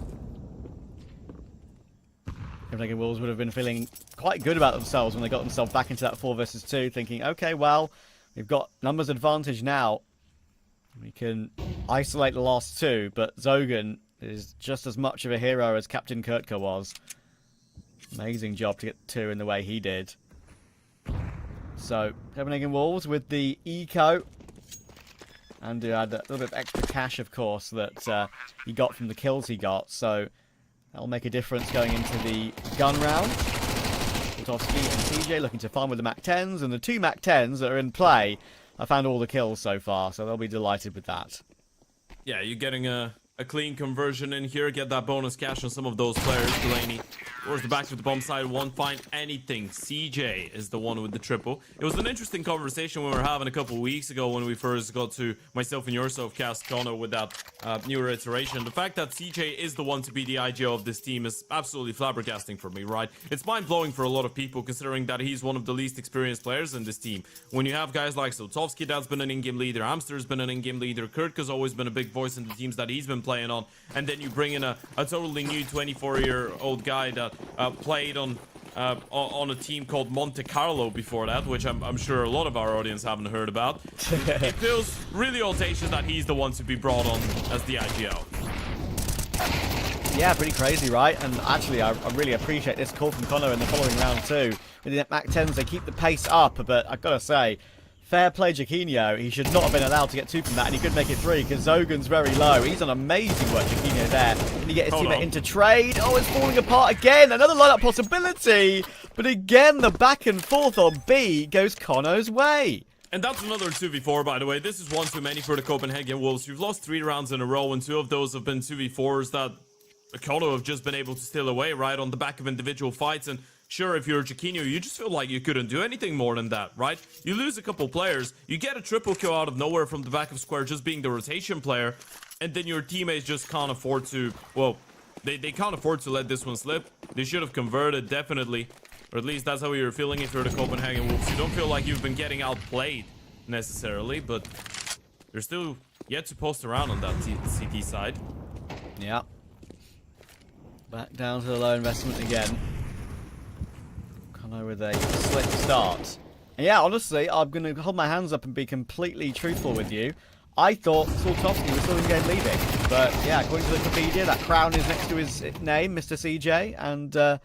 S11: Copenhagen Wolves would have been feeling quite good about themselves when they got themselves back into that 4 versus 2, thinking, okay, well, we've got numbers advantage now. We can isolate the last 2, but Zogan is just as much of a hero as Captain Kurtka was. Amazing job to get 2 in the way he did. So, Copenhagen Wolves with the eco. And he had a little bit of extra cash, of course, that he got from the kills he got. So that'll make a difference going into the gun round. Kotowski and TJ looking to farm with the MAC-10s. And the 2 MAC-10s that are in play have found all the kills so far. So they'll be delighted with that.
S12: Yeah, you're getting a clean conversion in here. Get that bonus cash on some of those players. Delaney towards the back of the bomb side. Won't find anything. CJ is the one with the triple. It was an interesting conversation we were having a couple weeks ago when we first got to myself and yourself cast kONO with that newer iteration. The fact that CJ is the one to be the IGO of this team is absolutely flabbergasting for me, right? It's mind-blowing for a lot of people considering that he's one of the least experienced players in this team. When you have guys like Sotovsky that's been an in-game leader, Amster's been an in-game leader, Kurtka's always been a big voice in the teams that he's been playing on, and then you bring in a totally new 24-year-old guy that played on a team called Monte Carlo before that, which I'm sure a lot of our audience haven't heard about. It feels really audacious that he's the one to be brought on as the IGO.
S11: Yeah, pretty crazy, right? And actually, I really appreciate this call from kONO in the following round too. With the MAC-10s, they keep the pace up, but I've got to say, fair play Jaquinho. He should not have been allowed to get 2 from that, and he could make it 3 because Zogan's very low. He's done amazing work, Jaquinho there. Can he get his teammate into trade? Oh, it's falling apart again. Another lineup possibility. But again, the back and forth on B goes kONO's way.
S12: And that's another 2v4, by the way. This is one too many for the Copenhagen Wolves. You've lost 3 rounds in a row, and 2 of those have been 2v4s that kONO have just been able to steal away, right, on the back of individual fights. And sure, if you're Jaquinho, you just feel like you couldn't do anything more than that, right? You lose a couple players, you get a triple kill out of nowhere from the back of square just being the rotation player, and then your teammates just can't afford to, well, they can't afford to let this one slip. They should have converted, definitely. Or at least that's how you're feeling if you're the Copenhagen Wolves. You don't feel like you've been getting outplayed, necessarily, but they're still yet to post around on that CT side.
S11: Yeah. Back down to the low investment again. kONO with a slick start. And yeah, honestly, I'm going to hold my hands up and be completely truthful with you. I thought Sotovsky was still in game leading. But yeah, according to Wikipedia, that crown is next to his name, Mr. CJ. And if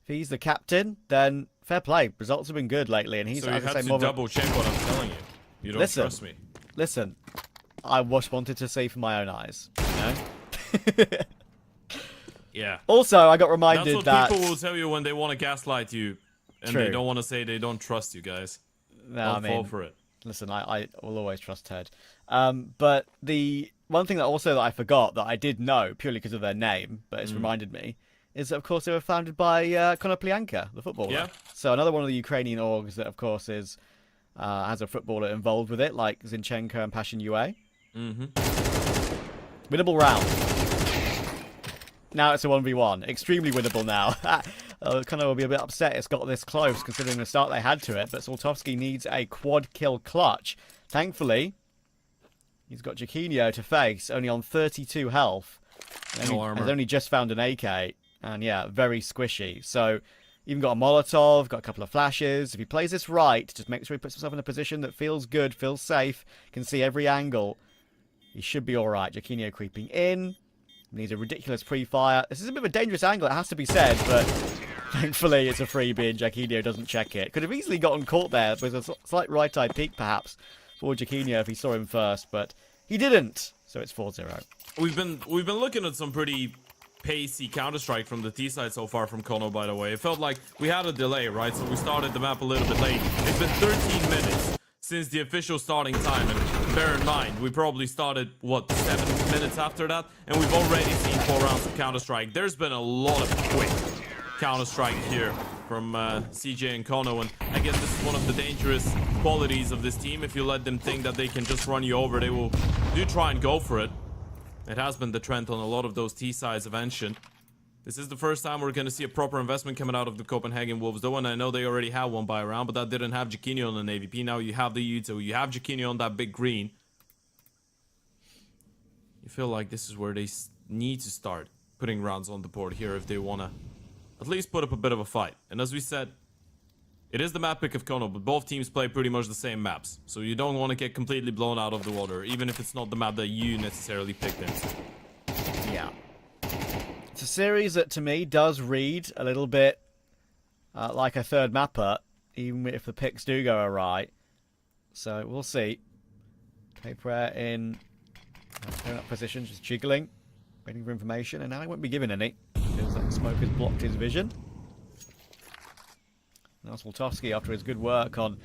S11: he's the captain, then fair play. Results have been good lately. And he's,
S12: so you had to double check what I'm telling you. You don't trust me.
S11: Listen, I just wanted to see for my own eyes. You know?
S12: Yeah.
S11: Also, I got reminded
S12: that's what people will tell you when they want to gaslight you. And
S11: True.
S12: they don't want to say they don't trust you guys.
S11: No,
S12: Don't fall for it.
S11: Listen, I will always trust Ted. But the one thing that I forgot that I did know purely because of their name, but it's reminded me, is that of course they were founded by Konoplyanka, the footballer.
S12: Yeah.
S11: So another one of the Ukrainian orgs that of course is has a footballer involved with it, like Zinchenko and Pashin Yue. Winnable round. Now it's a 1v1. Extremely winnable now. Kano will be a bit upset it's got this close considering the start they had to it, but Soltovsky needs a quad kill clutch. Thankfully, he's got Jaquinho to face, only on 32 health.
S12: No armor.
S11: Has only just found an AK, and yeah, very squishy. So, even got a Molotov, got a couple of flashes. If he plays this right, just make sure he puts himself in a position that feels good, feels safe, can see every angle. He should be alright. Jaquinho creeping in. Needs a ridiculous pre-fire. This is a bit of a dangerous angle, it has to be said, but thankfully it's a freebie and Jaquinho doesn't check it. Could have easily gotten caught there with a slight right-eye peek, perhaps, for Jaquinho if he saw him first, but he didn't. So it's 4-0.
S12: We've been looking at some pretty pacey Counter-Strike from the T side so far from kONO, by the way. It felt like we had a delay, right? So we started the map a little bit late. It's been 13 minutes since the official starting time, and bear in mind, we probably started, what, 7 minutes after that? And we've already seen 4 rounds of Counter-Strike. There's been a lot of quick Counter-Strike here from CJ and kONO, and I guess this is one of the dangerous qualities of this team. If you let them think that they can just run you over, they will try and go for it. It has been the trend on a lot of those T sides I've mentioned. This is the first time we're going to see a proper investment coming out of the Copenhagen Wolves, though, and I know they already had one by round, but that didn't have Jaquinho on an AVP. Now you have the Yuto, you have Jaquinho on that big green. You feel like this is where they need to start putting rounds on the board here if they want to at least put up a bit of a fight. And as we said, it is the map pick of kONO, but both teams play pretty much the same maps. So you don't want to get completely blown out of the water, even if it's not the map that you necessarily picked into.
S11: Yeah. It's a series that, to me, does read a little bit like a third mapper, even if the picks do go awry. So, we'll see. Caper in up position, just jiggling, waiting for information, and now he won't be given any, because that smoke has blocked his vision. Now Soltovsky, after his good work on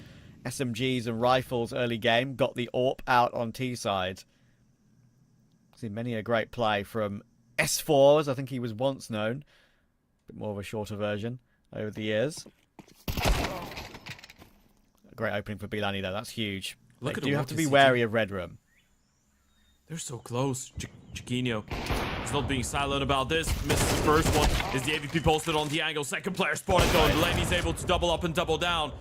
S11: SMGs and rifles early game, got the AWP out on T side. Seen many a great play from S4, as I think he was once known. A bit more of a shorter version over the years. A great opening for Bilani though, that's huge. Look at you have to be wary of Red Room.
S12: They're so close. Jaquinho is not being silent about this. Misses the first one. Is the AVP posted on the angle? Second player spotted though. Delaney's able to double up and double down.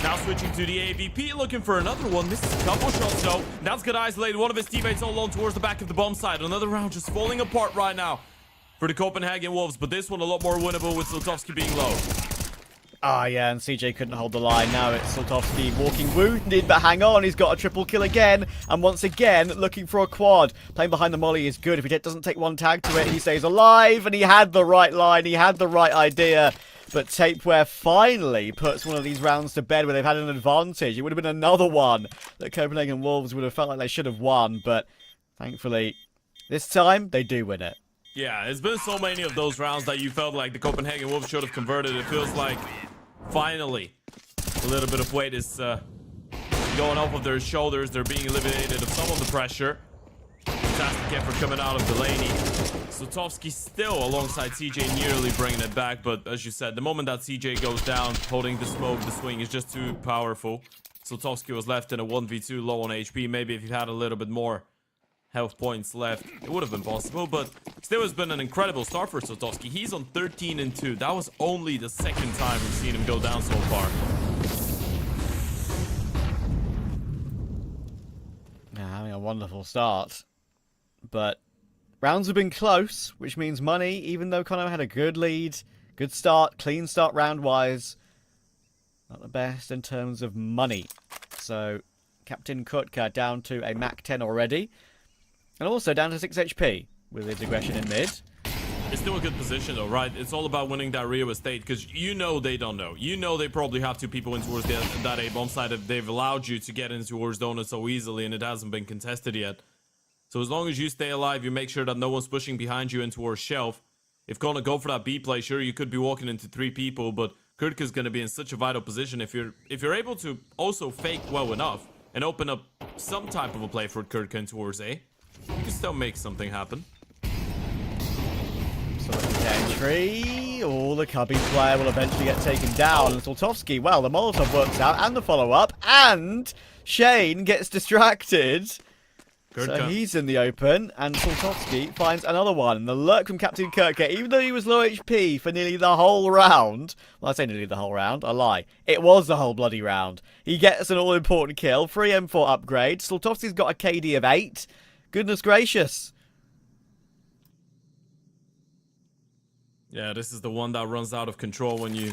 S12: Now switching to the AVP, looking for another one. Misses a couple shots though. That's gonna isolate one of his teammates all alone towards the back of the bomb side. Another round just falling apart right now for the Copenhagen Wolves, but this one a lot more winnable with Soltovsky being low.
S11: Ah, yeah, and CJ couldn't hold the line. Now it's Soltovsky walking wounded, but hang on, he's got a triple kill again. And once again, looking for a quad. Playing behind the molly is good. If he doesn't take one tag to it, he stays alive. And he had the right line. He had the right idea. But Tapeware finally puts one of these rounds to bed where they've had an advantage. It would have been another one that Copenhagen Wolves would have felt like they should have won. But thankfully, this time, they do win it.
S12: Yeah, it's been so many of those rounds that you felt like the Copenhagen Wolves should have converted. It feels like finally a little bit of weight is going off of their shoulders. They're being eliminated of some of the pressure. Fantastic effort coming out of Delaney. Soltovsky still alongside CJ nearly bringing it back, but as you said, the moment that CJ goes down, holding the smoke, the swing is just too powerful. Soltovsky was left in a 1v2 low on HP. Maybe if he had a little bit more health points left, it would have been possible, but still has been an incredible start for Soltovsky. He's on 13-2. That was only the second time we've seen him go down so far.
S11: Yeah, having a wonderful start, but rounds have been close, which means money, even though kONO had a good lead, good start, clean start round-wise, not the best in terms of money. So, Captain Kutka down to a Mach 10 already. And also down to 6 HP with his aggression in mid.
S12: It's still a good position though, right? It's all about winning that Rio estate, because you know they don't know. You know they probably have 2 people in towards that A bomb side if they've allowed you to get in towards Donut so easily and it hasn't been contested yet. So as long as you stay alive, you make sure that no one's pushing behind you in towards Shelf. If gonna go for that B play, sure, you could be walking into 3 people, but Kurtka's gonna be in such a vital position if you're able to also fake well enough and open up some type of a play for Kurtka in towards A. You can still make something happen.
S11: So the entry. Oh, the Cubby player will eventually get taken down. And Soltovsky, well, the Molotov works out and the follow-up. And Shane gets distracted. So he's in the open, and Soltovsky finds another one. And the lurk from Captain Kirka, even though he was low HP for nearly the whole round. Well, I say nearly the whole round. I lie. It was the whole bloody round. He gets an all-important kill. Free M4 upgrade. Soltovsky's got a KD of 8. Goodness gracious.
S12: Yeah, this is the one that runs out of control when you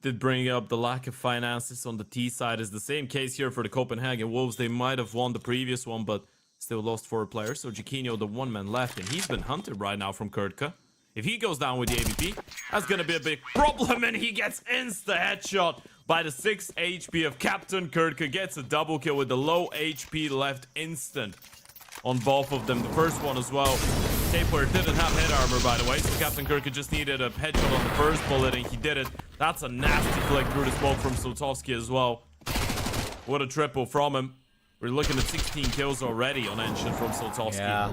S12: did bring up the lack of finances on the T side. Is the same case here for the Copenhagen Wolves. They might have won the previous one, but still lost 4 players. So Jaquinho, the one man left, and he's been hunted right now from Kurtka. If he goes down with the AVP, that's going to be a big problem, and he gets insta headshot by the 6 HP of Captain Kurtka. Gets a double kill with the low HP left instant on both of them. The first one as well. Tapewear didn't have head armor, by the way, so Captain Kurtka just needed a headshot on the first bullet, and he did it. That's a nasty flick through the smoke from Soltovsky as well. What a triple from him. We're looking at 16 kills already on Ancient from Soltovsky.
S11: Yeah.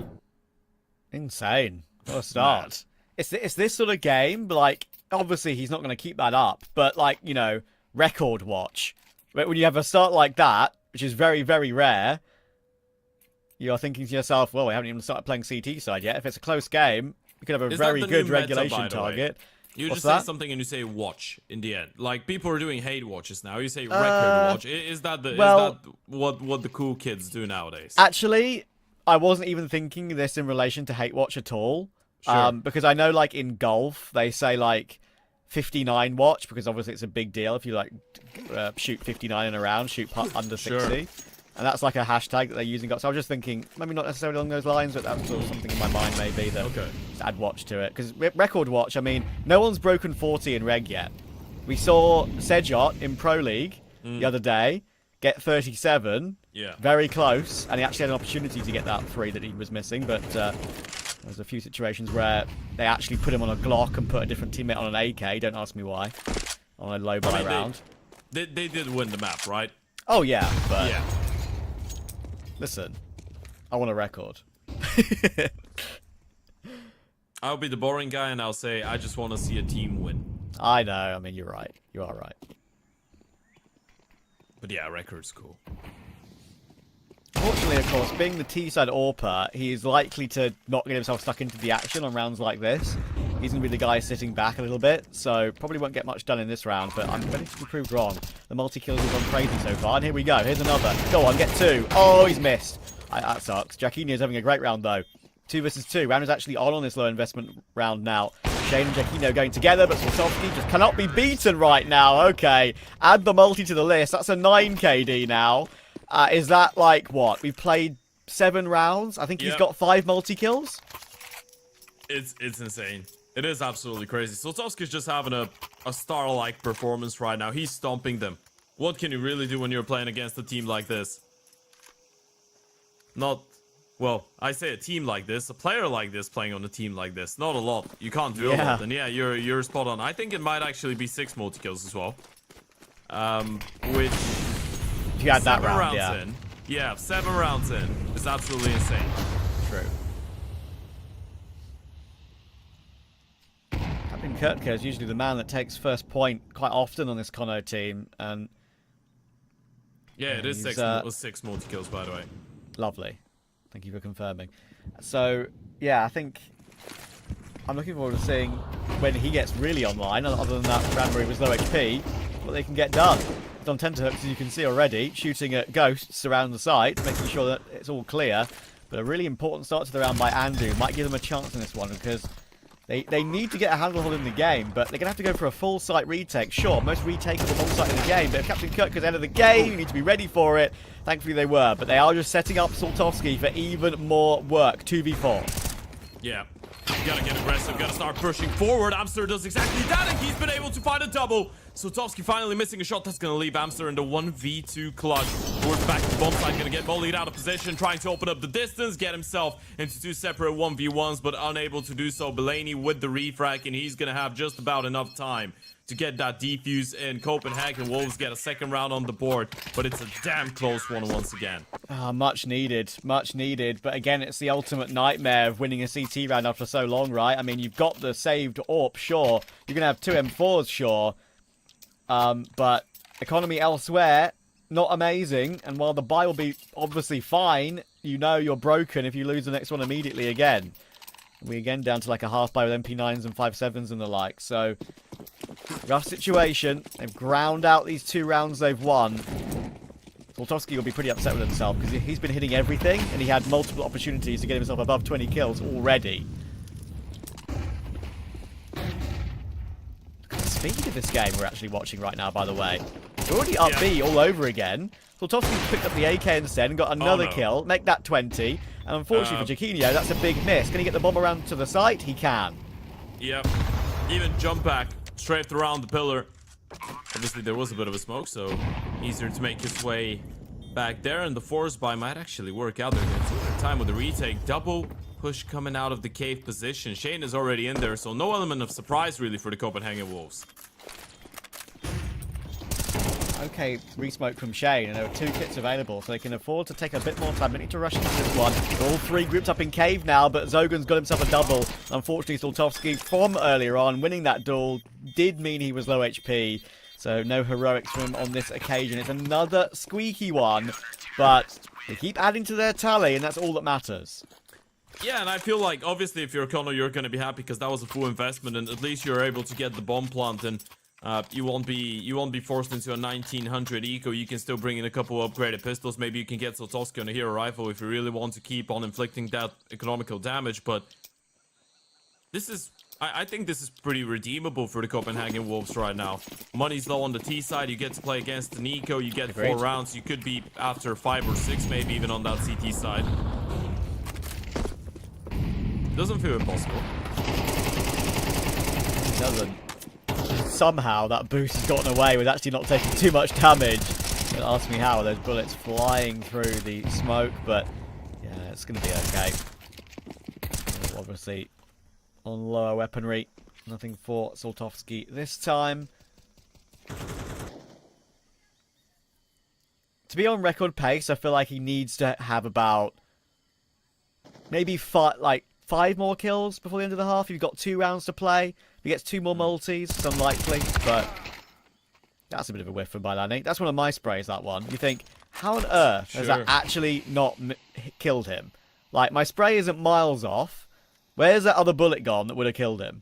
S11: Insane. What a start. It's this sort of game, like, obviously he's not going to keep that up, but, like, you know, record watch. But when you have a start like that, which is very, very rare, you're thinking to yourself, well, we haven't even started playing CT side yet. If it's a close game, you could have a very good regulation target.
S12: You just say something and you say watch in the end. Like, people are doing hate watches now. You say record watch. Is that what the cool kids do nowadays?
S11: Actually, I wasn't even thinking this in relation to hate watch at all.
S12: Sure.
S11: Because I know, like, in golf, they say, like, 59 watch, because obviously it's a big deal if you, like, shoot 59 in a round, shoot putt under 60.
S12: Sure.
S11: And that's like a hashtag that they're using. So I was just thinking, maybe not necessarily along those lines, but that's sort of something in my mind maybe that to add watch to it. Because record watch, I mean, no one's broken 40 in reg yet. We saw Sejot in Pro League the other day get 37.
S12: Yeah.
S11: Very close. And he actually had an opportunity to get that 3 that he was missing. But there's a few situations where they actually put him on a Glock and put a different teammate on an AK. Don't ask me why. On a low buy round.
S12: They did win the map, right?
S11: Oh, yeah. But
S12: yeah.
S11: Listen, I want a record.
S12: I'll be the boring guy and I'll say, I just want to see a team win.
S11: I know, I mean, you're right. You are right.
S12: But yeah, record's cool.
S11: Fortunately, of course, being the T-side AWPer, he's likely to not get himself stuck into the action on rounds like this. He's going to be the guy sitting back a little bit, so probably won't get much done in this round, but I'm ready to be proved wrong. The multi-kills have gone crazy so far, and here we go. Here's another. Go on, get 2. Oh, he's missed. That sucks. Jaquinho's having a great round, though. 2 versus 2. Round is actually on this low investment round now. Shane and Jaquinho going together, but Soltovsky just cannot be beaten right now. Okay, add the multi to the list. That's a 9 KD now. Is that, like, what? We've played 7 rounds? I think he's got 5 multi-kills?
S12: It's insane. It is absolutely crazy. Soltovsky's just having a star-like performance right now. He's stomping them. What can you really do when you're playing against a team like this? Not, well, I say a team like this, a player like this playing on a team like this. Not a lot. You can't do a lot. And yeah, you're spot on. I think it might actually be 6 multi-kills as well. Which...
S11: If you had that round,
S12: in. Yeah, 7 rounds in. It's absolutely insane.
S11: True. Captain Kurtka is usually the man that takes first point quite often on this kONO team, and
S12: yeah, it is 6 multi-kills, by the way.
S11: Lovely. Thank you for confirming. So, yeah, I think I'm looking forward to seeing when he gets really online, other than that round where he was low HP, what they can get done. It's on tenterhooks, as you can see already, shooting at ghosts around the site, making sure that it's all clear. But a really important start to the round by Andu might give them a chance in this one, because they need to get a handlehold in the game, but they're going to have to go for a full site retake. Sure, most retakeable full site in the game, but if Captain Kurtka's out of the game, you need to be ready for it. Thankfully they were, but they are just setting up Soltovsky for even more work. 2v4.
S12: Yeah. You gotta get aggressive, gotta start pushing forward. Amster does exactly that, and he's been able to find a double. Sotovsky finally missing a shot that's going to leave Amster in the 1v2 clutch. Towards back to the bomb side, going to get volleyed out of position, trying to open up the distance, get himself into 2 separate 1v1s, but unable to do so. Belaney with the refrag, and he's going to have just about enough time to get that defuse in. Copenhagen Wolves get a second round on the board, but it's a damn close one once again.
S11: Much needed, much needed. But again, it's the ultimate nightmare of winning a CT round after so long, right? I mean, you've got the saved AWP, sure. You're going to have 2 M4s, sure. But economy elsewhere, not amazing. And while the buy will be obviously fine, you know you're broken if you lose the next one immediately again. We again down to like a half buy with MP9s and 5.7s and the like. So, rough situation. They've ground out these 2 rounds they've won. Zoltowski will be pretty upset with himself because he's been hitting everything and he had multiple opportunities to get himself above 20 kills already. Speed of this game we're actually watching right now, by the way. We're already up B all over again. Zoltowski picked up the AK instead and got another kill. Make that 20. And unfortunately for Jaquinho, that's a big miss. Can he get the bomb around to the site? He can.
S12: Yep. Even jump back, straight around the pillar. Obviously, there was a bit of a smoke, so easier to make his way back there. And the force buy might actually work out. They're going to take their time with the retake. Double push coming out of the cave position. Shane is already in there, so no element of surprise really for the Copenhagen Wolves.
S11: Okay, re-smoke from Shane, and there are 2 kits available, so they can afford to take a bit more time. They need to rush into this one. They're all 3 grouped up in cave now, but Zogan's got himself a double. Unfortunately, Zoltowski from earlier on, winning that duel, did mean he was low HP, so no heroics from him on this occasion. It's another squeaky one, but they keep adding to their tally, and that's all that matters.
S12: Yeah, and I feel like, obviously, if you're kONO, you're going to be happy because that was a full investment, and at least you're able to get the bomb plant, and you won't be forced into a 1900 eco. You can still bring in a couple of upgraded pistols. Maybe you can get Sotovsky on a hero rifle if you really want to keep on inflicting that economical damage. But this is, I think this is pretty redeemable for the Copenhagen Wolves right now. Money's low on the T side. You get to play against an eco. You get 4 rounds. You could be after 5 or 6, maybe even on that CT side. Doesn't feel impossible.
S11: It doesn't. Somehow that boost has gotten away with actually not taking too much damage. Don't ask me how. Those bullets flying through the smoke, but yeah, it's going to be okay. Obviously, on lower weaponry, nothing for Zoltowski this time. To be on record pace, I feel like he needs to have about maybe 5 more kills before the end of the half. You've got 2 rounds to play. If he gets 2 more multis, it's unlikely, but that's a bit of a whiff from Bailani. That's one of my sprays, that one. You think, how on earth has that actually not killed him? Like, my spray isn't miles off. Where's that other bullet gone that would have killed him?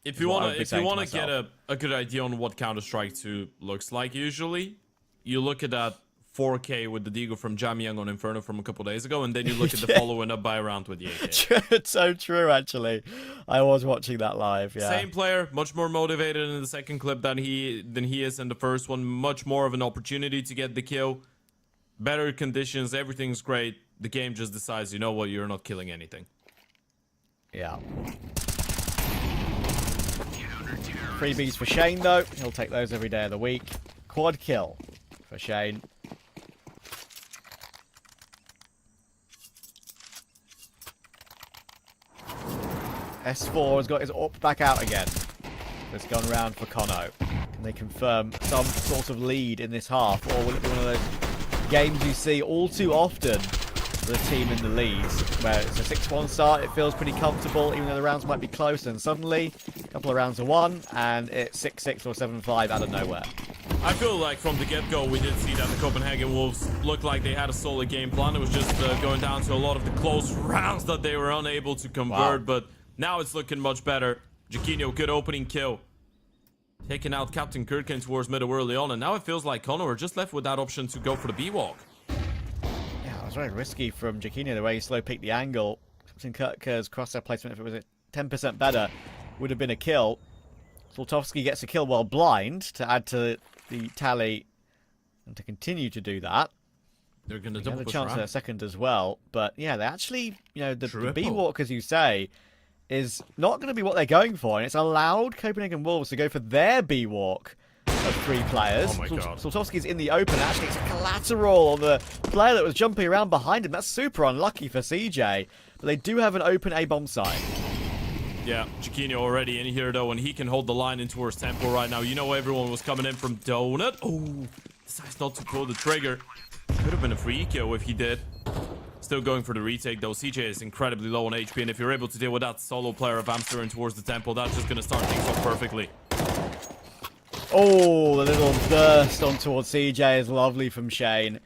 S12: If you want to get a good idea on what Counter-Strike 2 looks like, usually, you look at that 4K with the Deagle from Jamyang on Inferno from a couple days ago, and then you look at the following up by a round with the AK.
S11: It's so true, actually. I was watching that live, yeah.
S12: Same player, much more motivated in the second clip than he is in the first one. Much more of an opportunity to get the kill. Better conditions, everything's great. The game just decides, you know what, you're not killing anything.
S11: Yeah. Freebies for Shane, though. He'll take those every day of the week. Quad kill for Shane. S4 has got his AWP back out again. It's gone round for kONO. Can they confirm some sort of lead in this half? Or will it be one of those games you see all too often for the team in the leads, where it's a 6-1 start, it feels pretty comfortable, even though the rounds might be close, and suddenly a couple of rounds are won, and it's 6-6 or 7-5 out of nowhere.
S12: I feel like from the get-go, we did see that the Copenhagen Wolves looked like they had a solid game plan. It was just going down to a lot of the close rounds that they were unable to convert, but now it's looking much better. Jaquinho, good opening kill. Taking out Captain Kirkin towards middle early on, and now it feels like kONO are just left with that option to go for the B-walk.
S11: Yeah, it was very risky from Jaquinho, the way he slow peeked the angle. Captain Kirker's crosshair placement, if it was 10% better, would have been a kill. Zoltowski gets a kill while blind to add to the tally and to continue to do that.
S12: They're going to
S11: double
S12: push
S11: a chance
S12: around.
S11: at a second as well, but yeah, they actually, you know, the B-walk, as you say, is not going to be what they're going for, and it's allowed Copenhagen Wolves to go for their B-walk of 3 players.
S12: Oh my God.
S11: Saltovski's in the open. Actually, it's collateral on the player that was jumping around behind him. That's super unlucky for CJ. But they do have an open A-bomb side.
S12: Yeah, Chiquinho already in here, though, and he can hold the line in towards Temple right now. You know everyone was coming in from Donut. Oh, decides not to pull the trigger. Could have been a free eco if he did. Still going for the retake, though. CJ is incredibly low on HP, and if you're able to deal with that solo player of Amster in towards the Temple, that's just going to start things off perfectly.
S11: Oh, the little burst on towards CJ is lovely from Shane.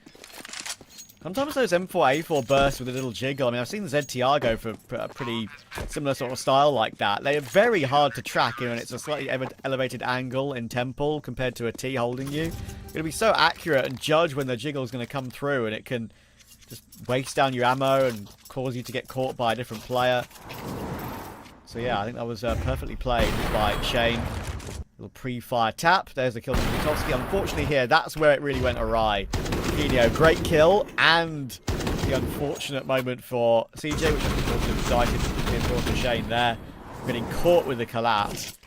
S11: Sometimes those M4A4 bursts with a little jiggle. I mean, I've seen ZTR go for a pretty similar sort of style like that. They are very hard to track, and it's a slightly elevated angle in Temple compared to a T holding you. You're going to be so accurate and judge when the jiggle is going to come through, and it can just waste down your ammo and cause you to get caught by a different player. So yeah, I think that was perfectly played by Shane. Little pre-fire tap. There's the kill from Saltovski. Unfortunately here, that's where it really went awry. Kino, great kill, and the unfortunate moment for CJ, which I think was excited for Shane there. Getting caught with the collapse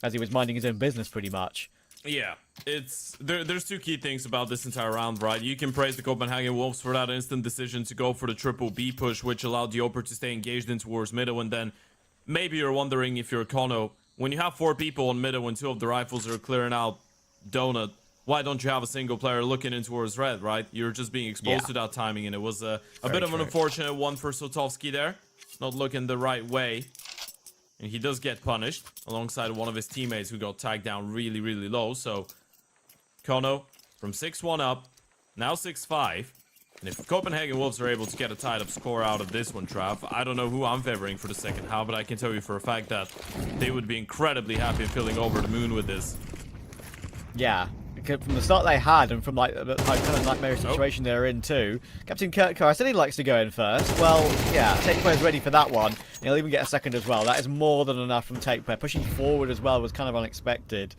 S11: as he was minding his own business pretty much.
S12: Yeah, there's 2 key things about this entire round, right? You can praise the Copenhagen Wolves for that instant decision to go for the triple B push, which allowed the Oper to stay engaged in towards middle, and then maybe you're wondering if you're kONO. When you have 4 people on middle and 2 of the rifles are clearing out Donut, why don't you have a single player looking in towards red, right? You're just being exposed to that timing, and it was a bit of an unfortunate one for Saltovski there. Not looking the right way. And he does get punished alongside one of his teammates who got tagged down really, really low. So, kONO from 6-1 up, now 6-5. And if Copenhagen Wolves are able to get a tied-up score out of this one, Trav, I don't know who I'm favoring for the second half, but I can tell you for a fact that they would be incredibly happy filling over the moon with this.
S11: Yeah, from the start they had, and from like the kind of nightmarish situation they're in too. Captain Kurtko, I said he likes to go in first. Well, yeah, Takeplayer ready for that one. And he'll even get a second as well. That is more than enough from Takeplayer. Pushing forward as well was kind of unexpected.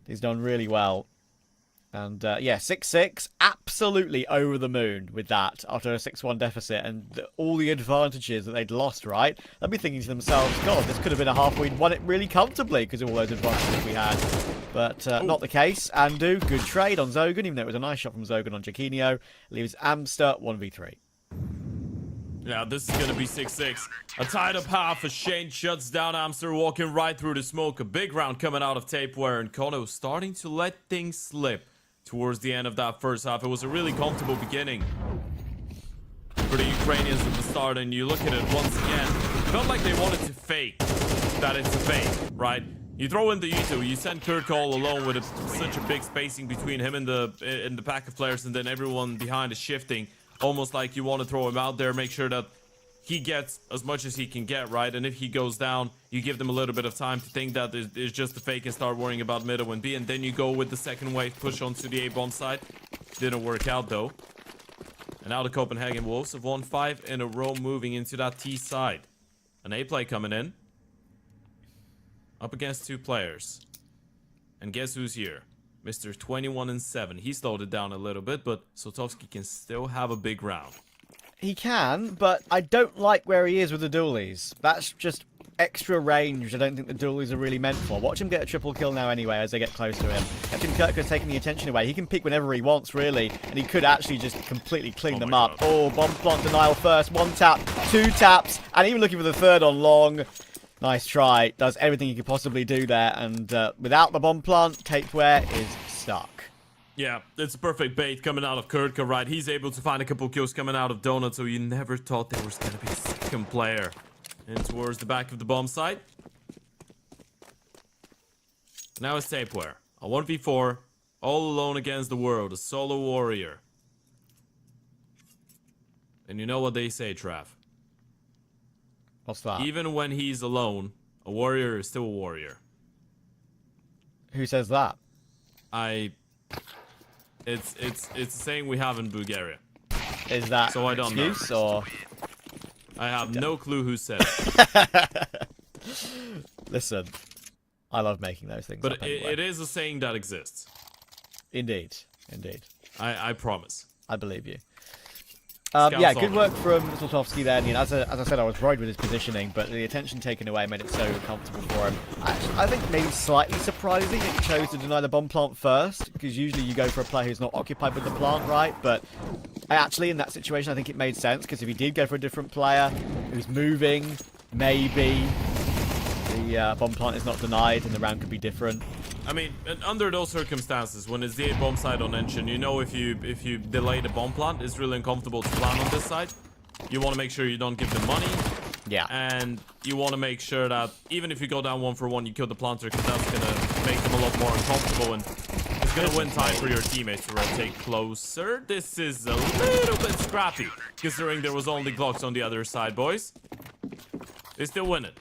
S11: He's done really well. And yeah, 6-6, absolutely over the moon with that after a 6-1 deficit, and all the advantages that they'd lost, right? They'll be thinking to themselves, God, this could have been a half we'd won it really comfortably because of all those advantages we had. But not the case. Andu, good trade on Zogan, even though it was a nice shot from Zogan on Chiquinho. Leaves Amster 1v3.
S12: Yeah, this is going to be 6-6. A tied-up half as Shane shuts down Amster, walking right through the smoke. A big round coming out of Tapeware, and kONO starting to let things slip towards the end of that first half. It was a really comfortable beginning for the Ukrainians at the start, and you look at it once again, it felt like they wanted to fake that it's a fake, right? You throw in the Yuto, you send Kirk all alone with such a big spacing between him and the pack of players, and then everyone behind is shifting, almost like you want to throw him out there, make sure that he gets as much as he can get, right? And if he goes down, you give them a little bit of time to think that it's just a fake and start worrying about middle and B, and then you go with the second wave push onto the A-bomb side. Didn't work out though. And now the Copenhagen Wolves have won 5 in a row, moving into that T side. An A play coming in. Up against 2 players. And guess who's here? Mr. 21-7. He slowed it down a little bit, but Saltovski can still have a big round.
S11: He can, but I don't like where he is with the dualies. That's just extra range I don't think the dualies are really meant for. Watch him get a triple kill now anyway as they get close to him. Captain Kirk's taking the attention away. He can pick whenever he wants, really, and he could actually just completely clean them up. Oh, bomb plant denial first. 1 tap, 2 taps, and even looking for the third on long. Nice try. Does everything he could possibly do there, and without the bomb plant, Tapeware is stuck.
S12: Yeah, it's a perfect bait coming out of Kurtka, right? He's able to find a couple kills coming out of Donut, so you never thought there was going to be a second player. And towards the back of the bomb site. Now it's Tapeware. A 1v4, all alone against the world, a solo warrior. And you know what they say, Trav?
S11: What's that?
S12: Even when he's alone, a warrior is still a warrior.
S11: Who says that?
S12: It's a saying we have in Bulgaria.
S11: Is that
S12: so I don't know.
S11: Excuse or?
S12: I have no clue who said it.
S11: Listen, I love making those things
S12: but
S11: up anyway.
S12: It is a saying that exists.
S11: Indeed, indeed.
S12: I promise.
S11: I believe you. Yeah, good work from Zlotowski there. And, as I said, I was worried with his positioning, but the attention taken away made it so comfortable for him. I think maybe slightly surprising that he chose to deny the bomb plant first, because usually you go for a player who's not occupied with the plant, right? But actually, in that situation, I think it made sense, because if he did go for a different player who's moving, maybe the bomb plant is not denied and the round could be different.
S12: I mean, under those circumstances, when it's the 8 bomb side on Engine, you know if you delay the bomb plant, it's really uncomfortable to plan on this side. You want to make sure you don't give them money.
S11: Yeah.
S12: And you want to make sure that even if you go down 1 for 1, you kill the planter, because that's going to make them a lot more uncomfortable, and it's going to win time for your teammates to rotate closer. This is a little bit scrappy, considering there was only Glocks on the other side, boys. They still win it.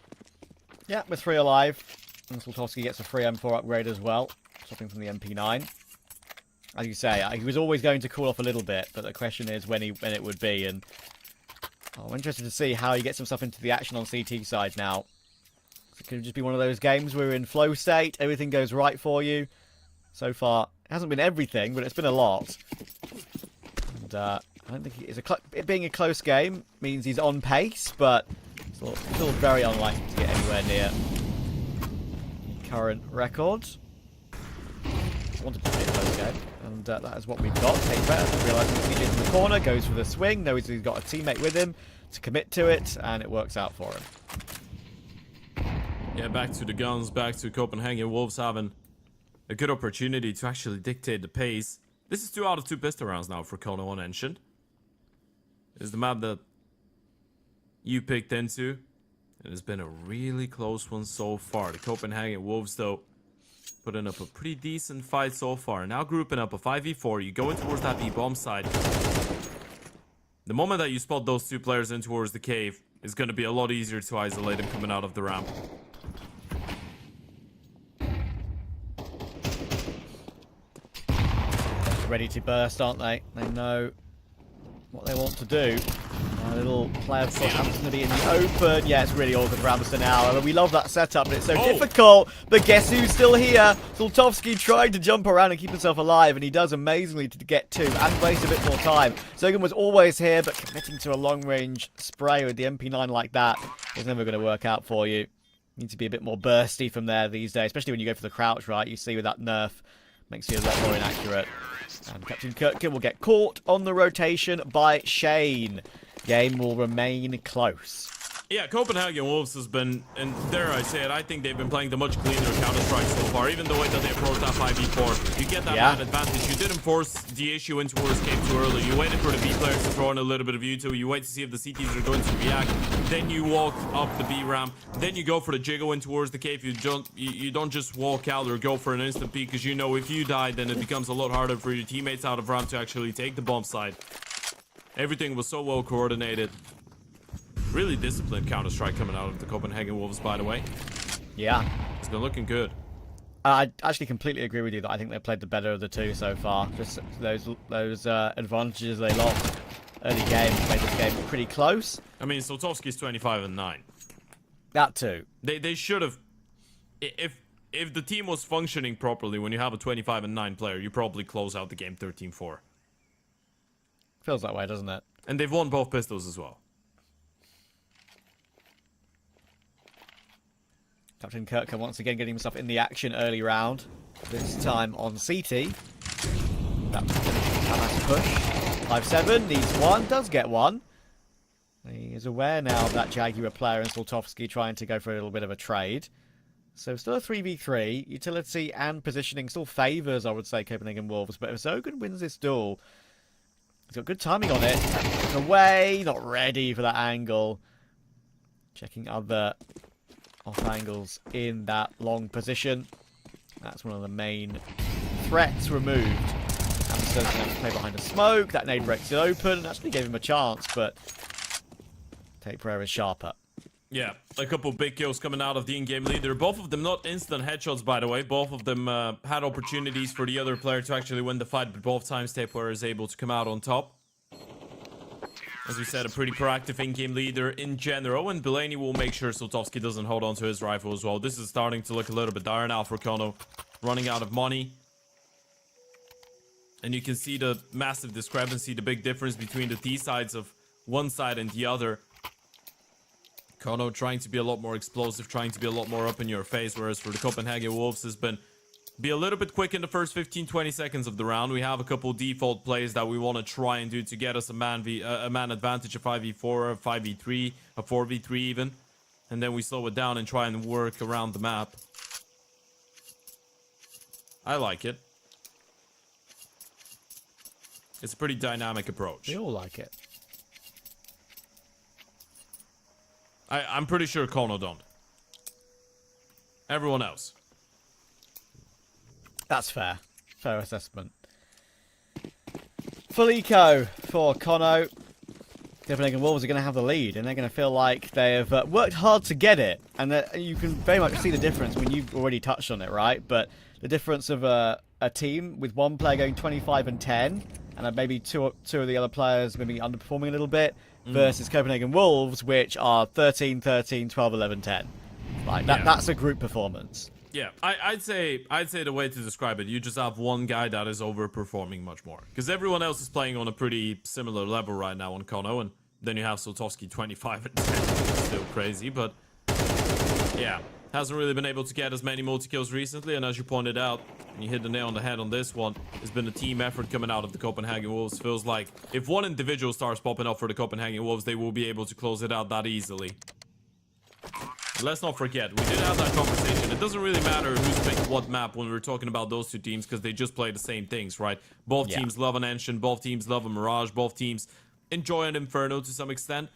S11: Yeah, with 3 alive. And Zlotowski gets a free M4 upgrade as well, something from the MP9. As you say, he was always going to cool off a little bit, but the question is when it would be. And I'm interested to see how he gets himself into the action on CT side now. It could just be one of those games where you're in flow state, everything goes right for you. So far, it hasn't been everything, but it's been a lot. And I don't think it being a close game means he's on pace, but still very unlikely to get anywhere near current record. Wanted to be a close game, and that is what we've got. Take better, realising that CJ's in the corner, goes for the swing, knows he's got a teammate with him to commit to it, and it works out for him.
S12: Yeah, back to the guns, back to Copenhagen Wolves having a good opportunity to actually dictate the pace. This is 2 out of 2 pistol rounds now for kONO on Ancient. This is the map that you picked into. It has been a really close one so far. The Copenhagen Wolves, though, putting up a pretty decent fight so far. Now grouping up a 5v4. You go in towards that B-bomb side. The moment that you spot those 2 players in towards the cave, it's going to be a lot easier to isolate them coming out of the ramp.
S11: Ready to burst, aren't they? They know what they want to do. A little player for Amberson to be in the open. Yeah, it's really awkward for Amberson now. I mean, we love that setup, but it's so difficult. But guess who's still here? Zlotowski tried to jump around and keep himself alive, and he does amazingly to get 2 and waste a bit more time. Zogan was always here, but committing to a long-range spray with the MP9 like that is never going to work out for you. You need to be a bit more bursty from there these days, especially when you go for the crouch, right? You see with that nerf, makes you a lot more inaccurate. And Captain Kirkin will get caught on the rotation by Shane. Game will remain close.
S12: Yeah, Copenhagen Wolves has been, and dare I say it, I think they've been playing the much cleaner Counter-Strike so far. Even the way that they approach that 5v4, you get that man advantage. You didn't force the issue into towards cave too early. You waited for the B players to throw in a little bit of U2. You wait to see if the CTs are going to react. Then you walk up the B ramp. Then you go for the jiggle in towards the cave. You don't just walk out or go for an instant peek, because you know if you die, then it becomes a lot harder for your teammates out of ramp to actually take the bomb side. Everything was so well coordinated. Really disciplined Counter-Strike coming out of the Copenhagen Wolves, by the way.
S11: Yeah.
S12: It's been looking good.
S11: I actually completely agree with you that I think they played the better of the 2 so far. Just those advantages they lost early game made this game pretty close.
S12: I mean, Zlotowski's 25-9.
S11: That too.
S12: They should have... If the team was functioning properly, when you have a 25-9 player, you probably close out the game 13-4.
S11: Feels that way, doesn't it?
S12: And they've won both pistols as well.
S11: Captain Kirker once again getting himself in the action early round. This time on CT. That's a nice push. 5-7, needs 1, does get 1. He is aware now of that Jaguar player and Zlotowski trying to go for a little bit of a trade. So still a 3v3. Utility and positioning still favours, I would say, Copenhagen Wolves. But if Zogan wins this duel, he's got good timing on it. Away, not ready for that angle. Checking other off angles in that long position. That's one of the main threats removed. Amberson has to play behind a smoke. That nade breaks it open. Actually gave him a chance, but Take Prayer is sharper.
S12: Yeah, a couple big kills coming out of the in-game leader. Both of them not instant headshots, by the way. Both of them had opportunities for the other player to actually win the fight, but both times Take Prayer is able to come out on top. As we said, a pretty proactive in-game leader in general, and Delaney will make sure Zlotowski doesn't hold on to his rifle as well. This is starting to look a little bit dire now for kONO. Running out of money. And you can see the massive discrepancy, the big difference between the T sides of one side and the other. kONO trying to be a lot more explosive, trying to be a lot more up in your face, whereas for the Copenhagen Wolves has been be a little bit quick in the first 15-20 seconds of the round. We have a couple default plays that we want to try and do to get us a man advantage, a 5v4, a 5v3, a 4v3 even. And then we slow it down and try and work around the map. I like it. It's a pretty dynamic approach.
S11: We all like it.
S12: I'm pretty sure kONO don't. Everyone else.
S11: That's fair. Fair assessment. Full eco for kONO. Copenhagen Wolves are going to have the lead, and they're going to feel like they have worked hard to get it. And you can very much see the difference when you've already touched on it, right? But the difference of a team with one player going 25 and 10, and maybe two of the other players maybe underperforming a little bit, versus Copenhagen Wolves, which are 13, 13, 12, 11, 10. Like that's a group performance.
S12: Yeah, I'd say the way to describe it, you just have one guy that is overperforming much more. Because everyone else is playing on a pretty similar level right now on kONO, and then you have Soltovsky 25 and 10, still crazy, but yeah, hasn't really been able to get as many multi-kills recently, and as you pointed out, and you hit the nail on the head on this one, it's been a team effort coming out of the Copenhagen Wolves. Feels like if one individual starts popping up for the Copenhagen Wolves, they will be able to close it out that easily. Let's not forget, we did have that conversation. It doesn't really matter who's picked what map when we're talking about those two teams, because they just play the same things, right? Both teams love an Ancient, both teams love a Mirage, both teams enjoy an Inferno to some extent.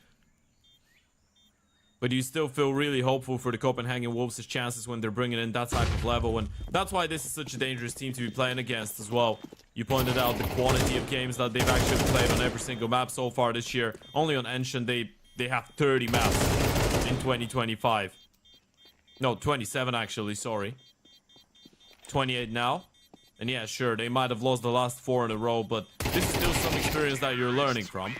S12: But you still feel really hopeful for the Copenhagen Wolves' chances when they're bringing in that type of level, and that's why this is such a dangerous team to be playing against as well. You pointed out the quantity of games that they've actually played on every single map so far this year. Only on Ancient, they have 30 maps in 2025. No, 27 actually, sorry. 28 now. And yeah, sure, they might have lost the last 4 in a row, but this is still some experience that you're learning from.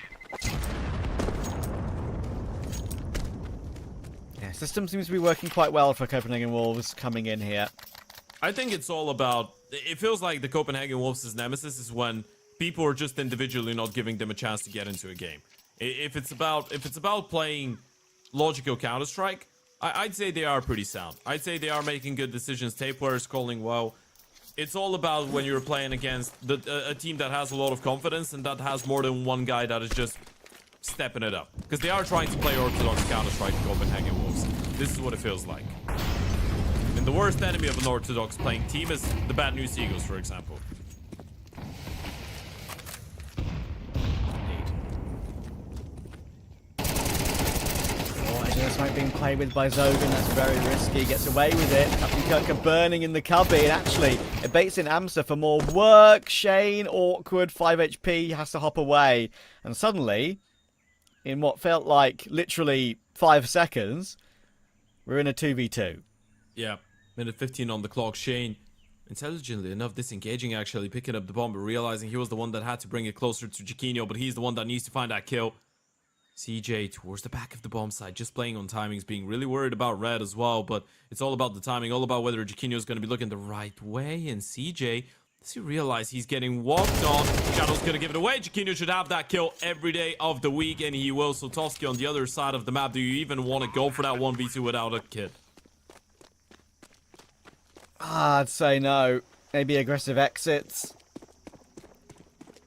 S11: Yeah, system seems to be working quite well for Copenhagen Wolves coming in here.
S12: I think it's all about... It feels like the Copenhagen Wolves' nemesis is when people are just individually not giving them a chance to get into a game. If it's about playing logical Counter-Strike, I'd say they are pretty sound. I'd say they are making good decisions. Tape players calling well. It's all about when you're playing against a team that has a lot of confidence and that has more than one guy that is just stepping it up. Because they are trying to play orthodox Counter-Strike, Copenhagen Wolves. This is what it feels like. And the worst enemy of an orthodox playing team is the Bad News Eagles, for example.
S11: Smoke being played with by Zogan, that's very risky, gets away with it. Captain Kirk burning in the cubby, and actually it baits in Amsa for more work. Shane, awkward, 5 HP, has to hop away. And suddenly, in what felt like literally 5 seconds, we're in a 2v2.
S12: Yeah, minute 15 on the clock. Shane, intelligently enough, disengaging actually, picking up the bomb, but realizing he was the one that had to bring it closer to Jaquinho, but he's the one that needs to find that kill. CJ towards the back of the bomb site, just playing on timings, being really worried about red as well, but it's all about the timing, all about whether Jaquinho is going to be looking the right way, and CJ, does he realize he's getting walked on? Shadow's going to give it away. Jaquinho should have that kill every day of the week, and he will. Soltovsky on the other side of the map. Do you even want to go for that 1v2 without a kid?
S11: I'd say no. Maybe aggressive exits.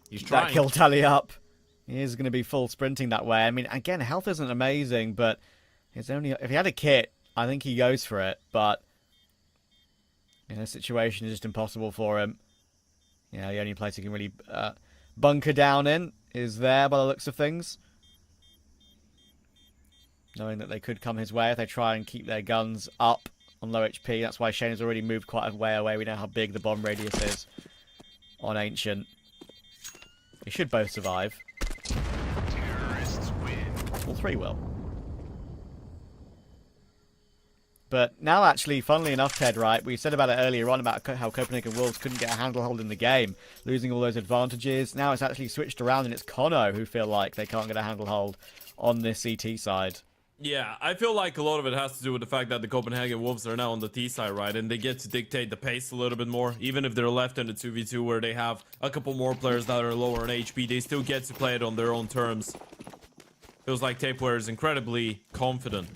S12: He's trying.
S11: That kill tally up. He is going to be full sprinting that way. I mean, again, health isn't amazing, but it's only if he had a kit, I think he goes for it. But in this situation, it's just impossible for him. Yeah, the only place he can really bunker down in is there by the looks of things. Knowing that they could come his way if they try and keep their guns up on low HP. That's why Shane has already moved quite a way away. We know how big the bomb radius is on Ancient. They should both survive. All three will. But now, actually, funnily enough, Ted, right, we said about it earlier on about how Copenhagen Wolves couldn't get a handlehold in the game, losing all those advantages. Now it's actually switched around, and it's kONO who feel like they can't get a handlehold on this CT side.
S12: Yeah, I feel like a lot of it has to do with the fact that the Copenhagen Wolves are now on the T side, right? And they get to dictate the pace a little bit more. Even if they're left in the 2v2 where they have a couple more players that are lower in HP, they still get to play it on their own terms. Feels like Tapeware is incredibly confident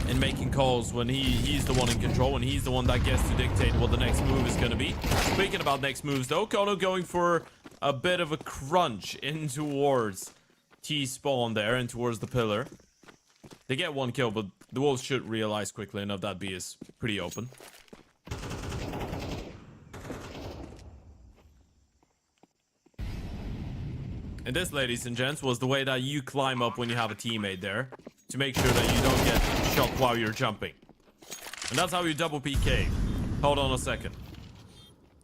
S12: in making calls when he's the one in control and he's the one that gets to dictate what the next move is going to be. Speaking about next moves though, kONO going for a bit of a crunch in towards T-spawn there and towards the pillar. They get one kill, but the Wolves should realize quickly enough that B is pretty open. And this, ladies and gents, was the way that you climb up when you have a teammate there to make sure that you don't get shot while you're jumping. And that's how you double PK. Hold on a second.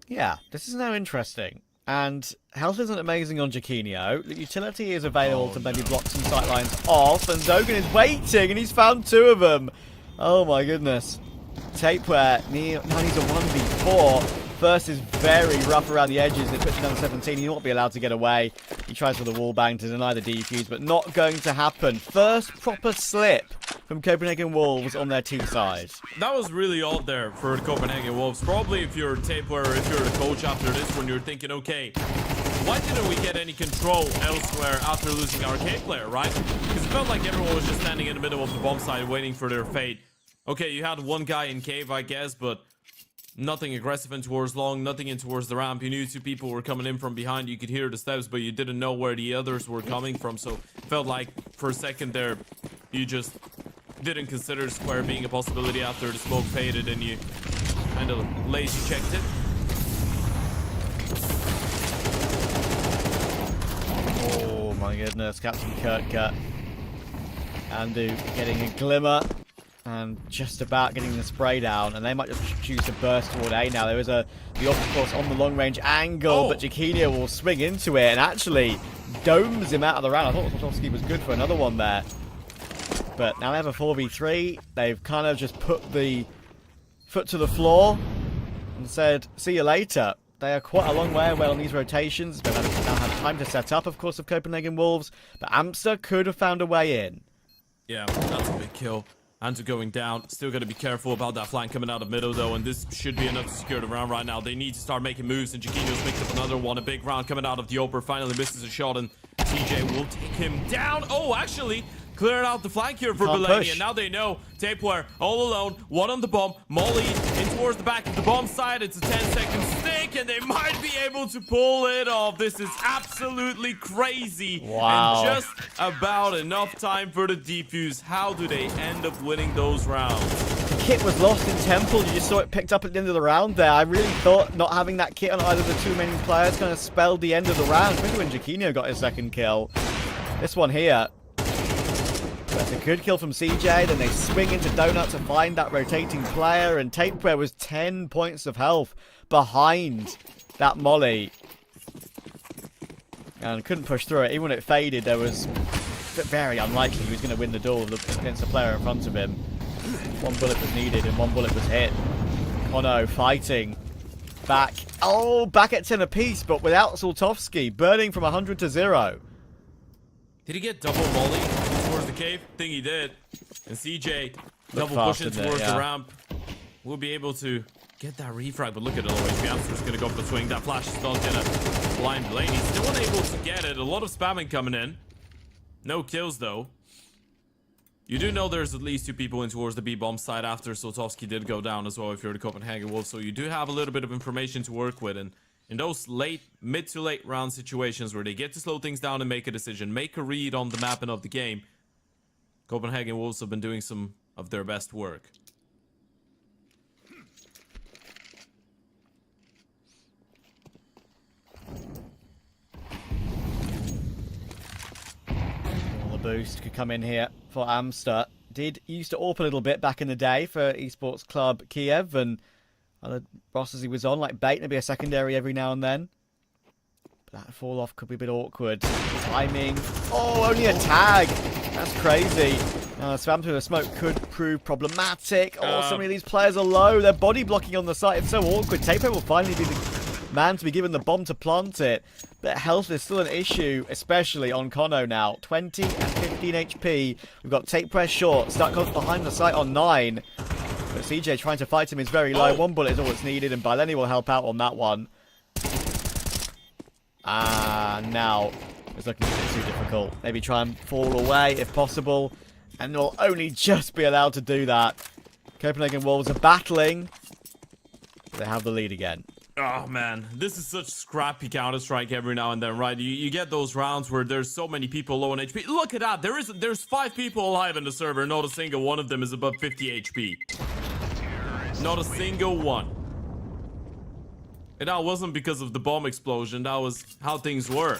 S11: Yeah, this is now interesting. And health isn't amazing on Jaquinho. The utility is available to maybe block some sightlines off. And Zogan is waiting, and he's found 2 of them. Oh my goodness. Tapeware now needs a 1v4. First is very rough around the edges. They push it down to 17. He won't be allowed to get away. He tries for the wall bang to deny the defuse, but not going to happen. First proper slip from Copenhagen Wolves on their T side.
S12: That was really odd there for the Copenhagen Wolves. Probably if you're a Tapeware or if you're the coach after this one, you're thinking, okay, why didn't we get any control elsewhere after losing our K player, right? Because it felt like everyone was just standing in the middle of the bomb site waiting for their fate. Okay, you had one guy in cave, I guess, but nothing aggressive in towards long, nothing in towards the ramp. You knew 2 people were coming in from behind. You could hear the steps, but you didn't know where the others were coming from. So it felt like for a second there, you just didn't consider square being a possibility after the smoke faded and you kind of lazy checked it.
S11: Oh my goodness, Captain Kurtcut. Andu getting a glimmer. And just about getting the spray down, and they might just choose to burst toward A now. There is the of course on the long range angle, but Jaquinho will swing into it and actually domes him out of the round. I thought Slotowski was good for another one there. But now they have a 4v3. They've kind of just put the foot to the floor and said, see you later. They are quite a long way away on these rotations. They've now had time to set up, of course, of Copenhagen Wolves, but Amster could have found a way in.
S12: Yeah, that's a big kill. Antu going down. Still got to be careful about that flank coming out of middle, though, and this should be enough to secure the round right now. They need to start making moves, and Jaquinho's picked up another one. A big round coming out of the Oper. Finally misses a shot, and TJ will take him down. Oh, actually, clearing out the flank here for Belani, and now they know Tapeware all alone, one on the bomb, Molly in towards the back of the bomb side. It's a 10-second stick, and they might be able to pull it off. This is absolutely crazy.
S11: Wow.
S12: And just about enough time for the defuse. How do they end up winning those rounds?
S11: The kit was lost in Temple. You just saw it picked up at the end of the round there. I really thought not having that kit on either of the 2 remaining players kind of spelled the end of the round, especially when Jaquinho got his 2nd kill. This one here, that's a good kill from CJ. Then they swing into Donut to find that rotating player, and Tapeware was 10 points of health behind that molly and couldn't push through it. Even when it faded, there was very unlikely he was going to win the duel against the player in front of him. 1 bullet was needed and 1 bullet was hit. kONO fighting back. Oh, back at 10 apiece, but without Slotowski, burning from 100 to 0.
S12: Did he get double molly towards the cave? I think he did. And CJ double pushing towards the ramp. We'll be able to get that refrag, but look at it always. The Amster's going to go for the swing. That flash is not going to blind Lane. He's still unable to get it. A lot of spamming coming in. No kills, though. You do know there's at least 2 people in towards the B-bomb side after Slotowski did go down as well if you're the Copenhagen Wolves. So you do have a little bit of information to work with. And in those mid to late round situations where they get to slow things down and make a decision, make a read on the mapping of the game, Copenhagen Wolves have been doing some of their best work.
S11: Boost could come in here for Amster. Did used to AWP a little bit back in the day for Esports Club Kiev, and other rosters he was on, like Bait, maybe a secondary every now and then. But that fall off could be a bit awkward. Timing. Oh, only a tag. That's crazy. Spam through the smoke could prove problematic. Oh, so many of these players are low. They're body blocking on the site. It's so awkward. Taper will finally be the man to be given the bomb to plant it. But health is still an issue, especially on kONO now. 20 and 15 HP. We've got Tape Press short. Stuck behind the site on 9. But CJ trying to fight him is very low. 1 bullet is all that's needed, and YaLLa will help out on that one. Now it's looking a bit too difficult. Maybe try and fall away if possible. And they'll only just be allowed to do that. Copenhagen Wolves are battling. They have the lead again.
S12: Oh man, this is such scrappy Counter-Strike every now and then, right? You get those rounds where there's so many people low on HP. Look at that, there's 5 people alive in the server. Not a single one of them is above 50 HP. Not a single one. And that wasn't because of the bomb explosion, that was how things were.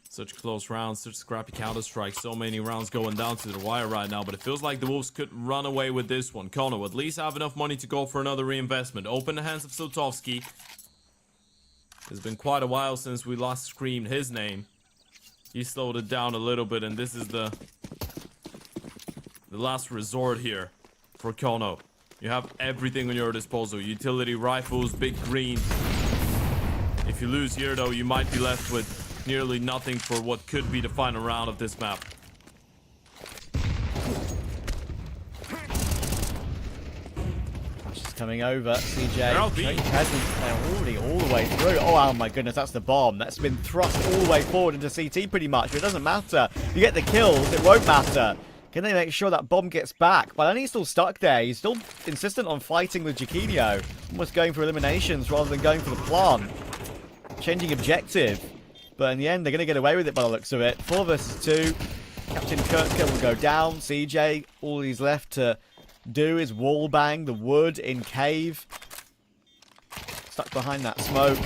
S12: Such close rounds, such scrappy Counter-Strike, so many rounds going down to the wire right now, but it feels like the Wolves could run away with this one. kONO at least have enough money to go for another reinvestment. Open the hands of Sotovsky. It's been quite a while since we last screamed his name. He slowed it down a little bit, and this is the last resort here for kONO. You have everything on your disposal. Utility rifles, big green. If you lose here though, you might be left with nearly nothing for what could be the final round of this map.
S11: Just coming over, CJ.
S12: Presence
S11: already all the way through. Oh my goodness, that's the bomb. That's been thrust all the way forward into CT pretty much, but it doesn't matter. If you get the kills, it won't matter. Can they make sure that bomb gets back? Well, he's still stuck there. He's still insistent on fighting with Jaquinho. Almost going for eliminations rather than going for the plant. Changing objective. But in the end, they're going to get away with it by the looks of it. 4 versus 2. Captain Kurtka will go down. CJ, all he's left to do is wallbang the wood in cave. Stuck behind that smoke.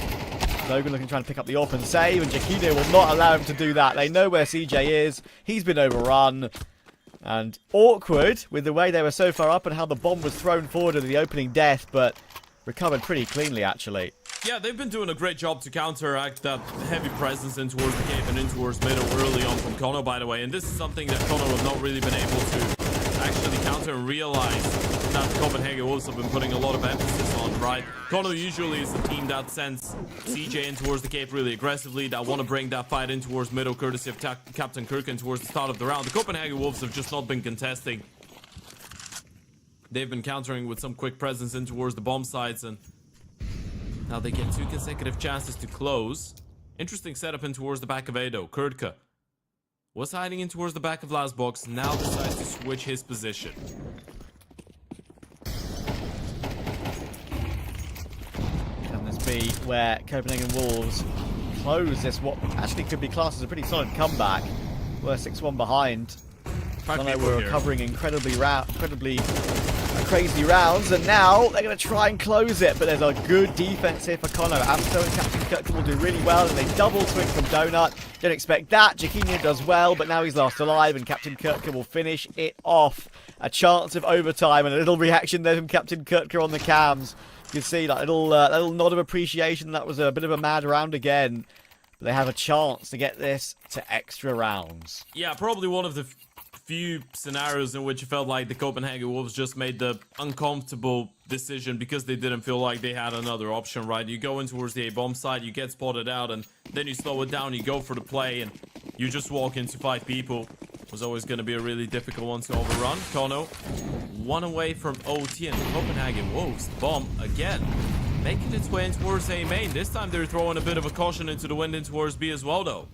S11: Logan looking trying to pick up the AWP and save, and Jaquinho will not allow him to do that. They know where CJ is. He's been overrun. And awkward with the way they were so far up and how the bomb was thrown forward in the opening death, but recovered pretty cleanly, actually.
S12: Yeah, they've been doing a great job to counteract that heavy presence in towards the cave and in towards middle early on from kONO, by the way. And this is something that kONO have not really been able to actually counter and realize that the Copenhagen Wolves have been putting a lot of emphasis on, right? kONO usually is the team that sends CJ in towards the cave really aggressively, that want to bring that fight in towards middle, courtesy of Captain Kirkin towards the start of the round. The Copenhagen Wolves have just not been contesting. They've been countering with some quick presence in towards the bomb sites, and now they get 2 consecutive chances to close. Interesting setup in towards the back of Ado. Kurtka was hiding in towards the back of last box, now decides to switch his position.
S11: Can this be where Copenhagen Wolves close this, what actually could be classed as a pretty solid comeback? We're 6-1 behind. kONO were recovering incredibly crazy rounds, and now they're going to try and close it, but there's a good defense here for kONO. Amso and Captain Kurtka will do really well, and they double swing from Donut. Don't expect that. Jaquinho does well, but now he's last alive, and Captain Kurtka will finish it off. A chance of overtime, and a little reaction there from Captain Kurtka on the cams. You can see that little nod of appreciation. That was a bit of a mad round again. But they have a chance to get this to extra rounds.
S12: Yeah, probably one of the few scenarios in which it felt like the Copenhagen Wolves just made the uncomfortable decision because they didn't feel like they had another option, right? You go in towards the A-bomb side, you get spotted out, and then you slow it down, you go for the play, and you just walk into 5 people. It was always going to be a really difficult one to overrun. kONO, 1 away from OT, and the Copenhagen Wolves bomb again, making its way in towards A main. This time they're throwing a bit of a caution into the wind in towards B as well, though.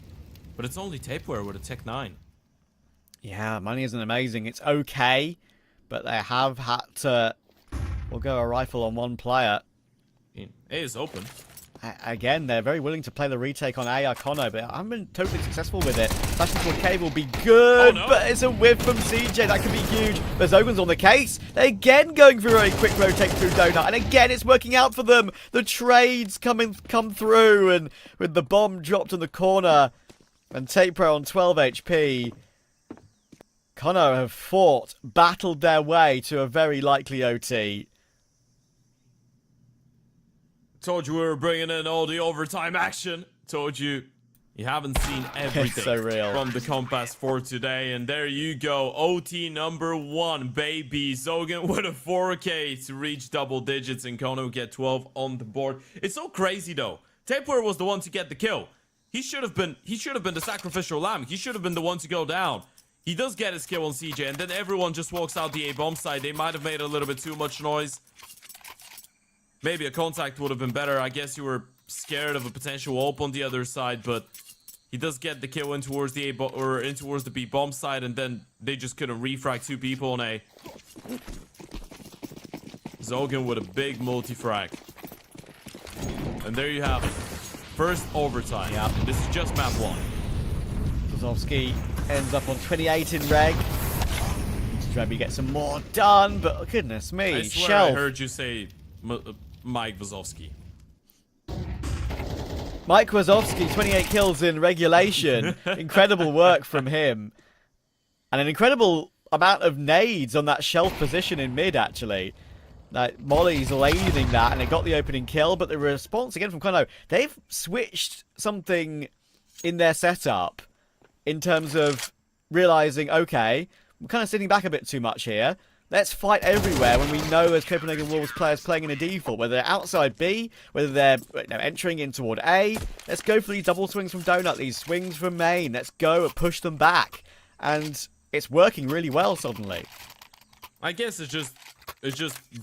S12: But it's only Tapeware with a Tech 9.
S11: Yeah, money isn't amazing. It's okay, but they have had to go a rifle on 1 player.
S12: A is open.
S11: Again, they're very willing to play the retake on A or kONO, but I haven't been totally successful with it. Flashing toward K will be good, but it's a whiff from CJ. That could be huge. But Zogan's on the case. They're again going for a quick rotate through Donut, and again, it's working out for them. The trades come through, and with the bomb dropped in the corner, and Tape Pro on 12 HP. kONO have battled their way to a very likely OT.
S12: Told you we were bringing in all the overtime action. Told you You haven't seen everything
S11: so real.
S12: from the Compass for today. And there you go. OT number 1, baby. Zogan with a 4K to reach double digits, and kONO get 12 on the board. It's so crazy though. Tapware was the one to get the kill. He should have been the sacrificial lamb. He should have been the one to go down. He does get his kill on CJ, and then everyone just walks out the A bomb side. They might have made a little bit too much noise. Maybe a contact would have been better. I guess you were scared of a potential ult on the other side, but he does get the kill in towards the in towards the B bomb side, and then they just couldn't refrag 2 people on A. Zogan with a big multi-frag. And there you have it. First overtime.
S11: Yeah.
S12: And this is just map 1.
S11: Kozovsky ends up on 28 in reg. He's trying to get some more done, but goodness me,
S12: I swear
S11: Shelf.
S12: I heard you say Mike Wazowski.
S11: Mike Wazowski, 28 kills in regulation. Incredible work from him. And an incredible amount of nades on that shelf position in mid, actually. Like, Molly's lading that, and it got the opening kill, but the response again from kONO, they've switched something in their setup in terms of realizing, okay, we're kind of sitting back a bit too much here. Let's fight everywhere when we know as Copenhagen Wolves players playing in a default, whether they're outside B, whether they're entering in toward A. Let's go for these double swings from Donut, these swings from main. Let's go and push them back. And it's working really well suddenly.
S12: I guess it's just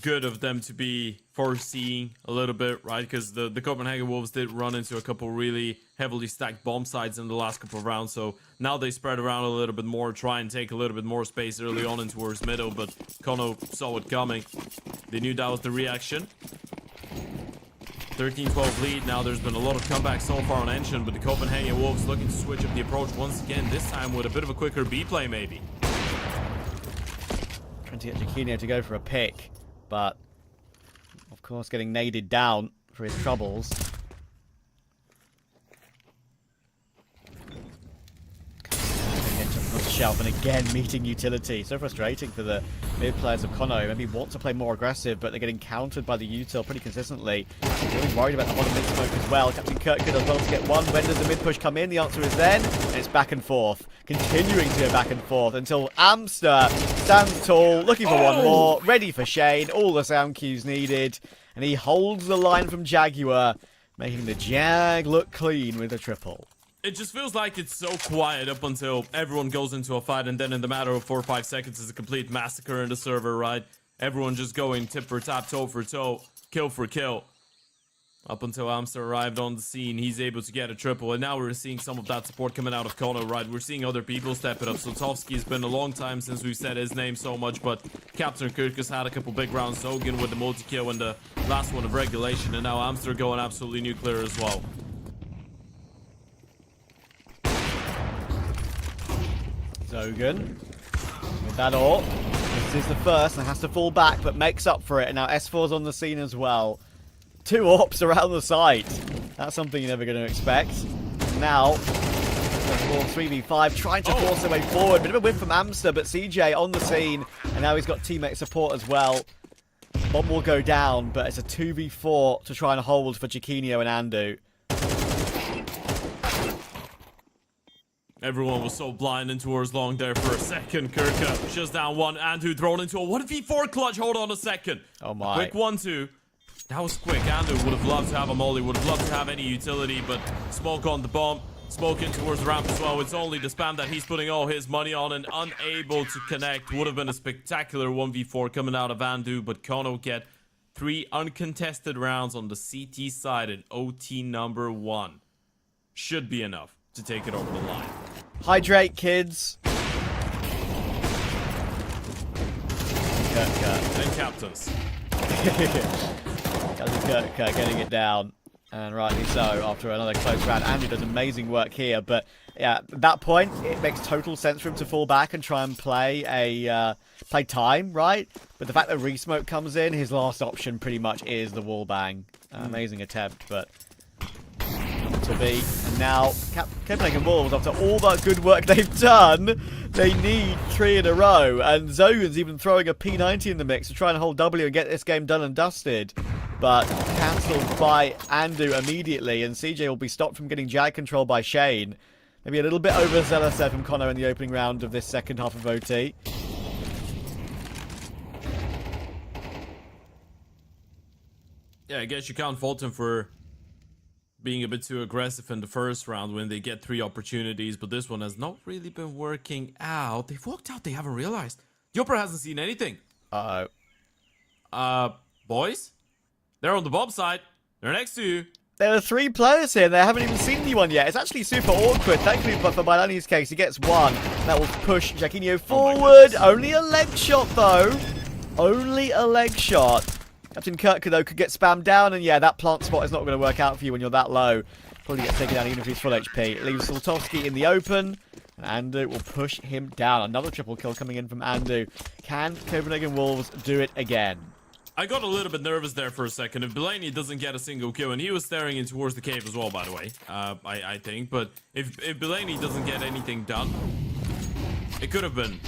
S12: good of them to be foreseeing a little bit, right? Because the Copenhagen Wolves did run into a couple really heavily stacked bomb sites in the last couple of rounds, so now they spread around a little bit more, try and take a little bit more space early on in towards middle, but kONO saw it coming. They knew that was the reaction. 13-12 lead. Now there's been a lot of comebacks so far on Engine, but the Copenhagen Wolves looking to switch up the approach once again, this time with a bit of a quicker B play maybe.
S11: Trying to get Jaquinho to go for a pick, but of course getting naded down for his troubles. On the shelf, and again meeting utility. So frustrating for the mid players of kONO. Maybe want to play more aggressive, but they're getting countered by the util pretty consistently. Really worried about the bottom mid smoke as well. Captain Kirk could as well to get one. When does the mid push come in? The answer is then, and it's back and forth. Continuing to go back and forth until Amster stands tall, looking for one more, ready for Shane, all the sound cues needed, and he holds the line from Jaguar, making the Jag look clean with a triple.
S12: It just feels like it's so quiet up until everyone goes into a fight, and then in the matter of 4 or 5 seconds is a complete massacre in the server, right? Everyone just going tip for tap, toe for toe, kill for kill. Up until Amster arrived on the scene, he's able to get a triple, and now we're seeing some of that support coming out of kONO, right? We're seeing other people step it up. So Tovsky's been a long time since we've said his name so much, but Captain Kirk has had a couple big rounds. Zogan with the multi-kill in the last one of regulation, and now Amster going absolutely nuclear as well.
S11: Zogan with that ult. This is the first and has to fall back, but makes up for it. And now S4's on the scene as well. 2 AWPs around the site. That's something you're never going to expect. Now, 3v5, trying to force their way forward. Bit of a whip from Amster, but CJ on the scene. And now he's got teammate support as well. Bomb will go down, but it's a 2v4 to try and hold for Jaquinho and Andu.
S12: Everyone was so blind in towards long there for a second. Kirka shuts down one. Andu thrown into a 1v4 clutch. Hold on a second.
S11: Oh my.
S12: Quick 1-2. That was quick. Andu would have loved to have a molly, would have loved to have any utility, but smoke on the bomb. Smoke in towards the ramp as well. It's only the spam that he's putting all his money on, and unable to connect. Would have been a spectacular 1v4 coming out of Andu, but kONO get 3 uncontested rounds on the CT side at OT number 1. Should be enough to take it over the line.
S11: Hydrate, kids.
S12: And captains.
S11: Kirk getting it down, and rightly so after another close round. Andy does amazing work here, but yeah, at that point it makes total sense for him to fall back and try and play time, right? But the fact that Resmoke comes in, his last option pretty much is the wall bang. Amazing attempt, but to be. And now Copenhagen Wolves, after all that good work they've done, they need 3 in a row, and Zogan's even throwing a P90 in the mix to try and hold W and get this game done and dusted. but cancelled by Andu immediately, and CJ will be stopped from getting Jag control by Shane. Maybe a little bit overzealous there from kONO in the opening round of this second half of OT.
S12: Yeah, I guess you can't fault him for being a bit too aggressive in the first round when they get 3 opportunities, but this one has not really been working out. They've walked out, they haven't realized. The Opera hasn't seen anything. Boys? They're on the bomb side. They're next to you.
S11: There are 3 players here, and they haven't even seen anyone yet. It's actually super awkward. Thankfully, but for Bailani's case, he gets 1. That will push Jaquinho forward. Only a leg shot, though. Only a leg shot. Captain kOTKa, though, could get spammed down, and yeah, that plant spot is not going to work out for you when you're that low. Probably get taken down even if he's full HP. It leaves Soltovsky in the open, and Andu will push him down. Another triple kill coming in from Andu. Can Copenhagen Wolves do it again?
S12: I got a little bit nervous there for a second. If Delaney doesn't get a single kill, and he was staring in towards the cave as well, by the way, I think. But if Delaney doesn't get anything done, it could have been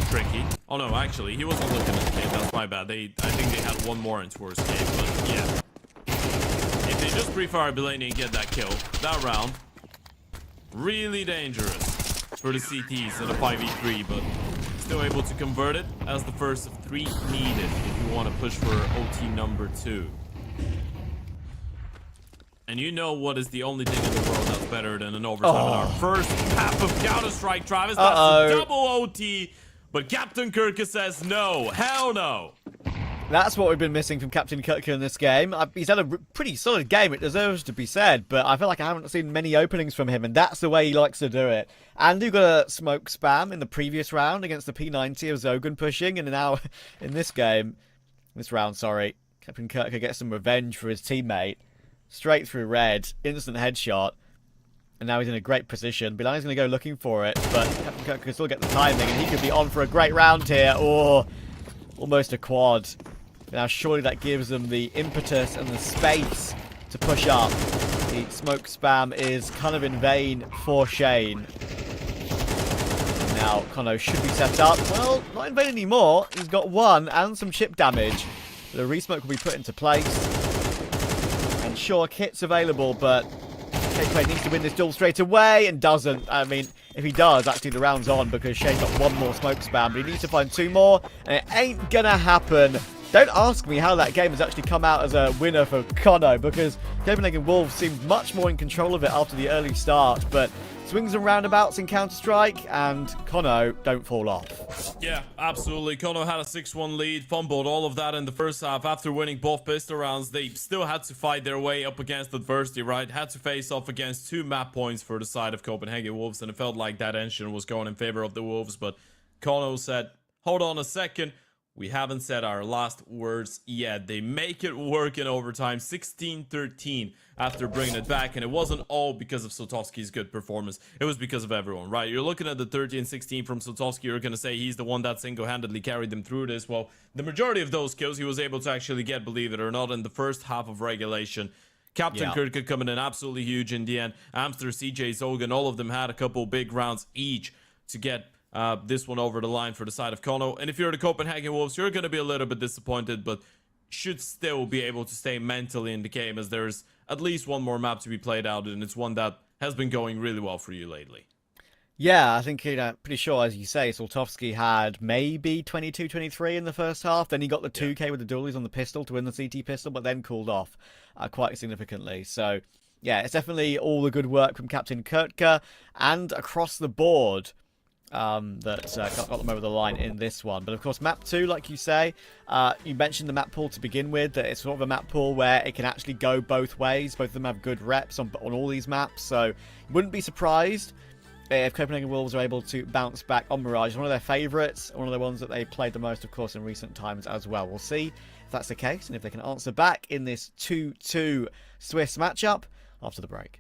S12: tricky. Oh no, actually, he wasn't looking at the cave. That's my bad. I think they had 1 more in towards the cave, but yeah. If they just pre-fire Delaney and get that kill, that round, really dangerous for the CTs in a 5v3, but still able to convert it as the first of 3 needed if you want to push for OT number 2. And you know what is the only thing in the world that's better than an overtime in our first half of Counter-Strike, Travis? That's a double OT, but Captain kOTKa says no. Hell no.
S11: That's what we've been missing from Captain kOTKa in this game. He's had a pretty solid game, it deserves to be said, but I feel like I haven't seen many openings from him, and that's the way he likes to do it. Andu got a smoke spam in the previous round against the P90 of Zogan pushing, and now in this round, Captain kOTKa gets some revenge for his teammate. Straight through red, instant headshot, and now he's in a great position. Bilani's going to go looking for it, but Captain kOTKa can still get the timing, and he could be on for a great round here. Oh, almost a quad. Now surely that gives them the impetus and the space to push up. The smoke spam is kind of in vain for Shane. Now kONO should be set up. Well, not in vain anymore. He's got 1 and some chip damage. The resmoke will be put into place. And sure, kit's available, but kOTKa needs to win this duel straight away and doesn't. I mean, if he does, actually the round's on because Shane's got 1 more smoke spam, but he needs to find 2 more, and it ain't gonna happen. Don't ask me how that game has actually come out as a winner for kONO, because Copenhagen Wolves seemed much more in control of it after the early start, but swings and roundabouts in Counter-Strike, and kONO don't fall off.
S12: Yeah, absolutely. kONO had a 6-1 lead, fumbled all of that in the first half. After winning both pistol rounds, they still had to fight their way up against adversity, right? Had to face off against 2 map points for the side of Copenhagen Wolves, and it felt like that engine was going in favor of the Wolves, but kONO said, hold on a second. We haven't said our last words yet. They make it work in overtime, 16-13 after bringing it back. And it wasn't all because of Soltovsky's good performance. It was because of everyone, right? You're looking at the 30-16 from Soltovsky. You're going to say he's the one that single-handedly carried them through this. Well, the majority of those kills he was able to actually get, believe it or not, in the first half of regulation. Captain kOTKa coming in absolutely huge in the end. Amster, CJ, Zogan, all of them had a couple big rounds each to get this one over the line for the side of kONO. And if you're the Copenhagen Wolves, you're going to be a little bit disappointed, but should still be able to stay mentally in the game, as there's at least 1 more map to be played out, and it's one that has been going really well for you lately.
S11: Yeah, I think, pretty sure, as you say, Soltovsky had maybe 22-23 in the first half. Then he got the 2k with the dualies on the pistol to win the CT pistol, but then cooled off quite significantly. So, yeah, it's definitely all the good work from Captain kOTKa, and across the board that got them over the line in this one. But of course, map 2, like you say, you mentioned the map pool to begin with, that it's sort of a map pool where it can actually go both ways. Both of them have good reps on all these maps, so wouldn't be surprised if Copenhagen Wolves are able to bounce back on Mirage. It's one of their favourites, one of the ones that they played the most, of course, in recent times as well. We'll see if that's the case, and if they can answer back in this 2-2 Swiss matchup after the break.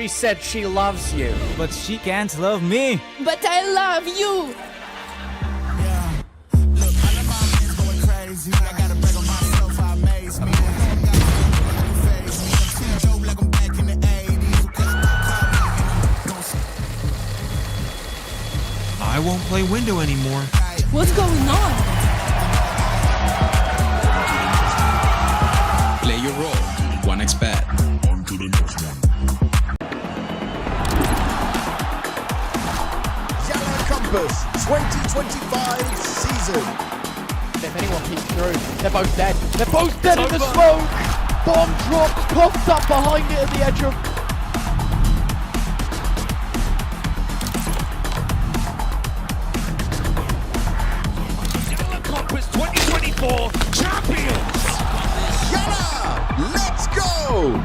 S11: She said she loves you.
S2: But she can't love me.
S3: But I love you.
S4: I won't play window anymore.
S3: What's going on?
S5: Play your role. OneXBet.
S7: On to the next one. YaLLa Compass 2025 season.
S1: If anyone peeks through, they're both dead. They're both dead in the smoke. Bomb drops, coughed up behind it at the edge of.
S8: YaLLa Compass 2024 champions.
S7: YaLLa, let's go!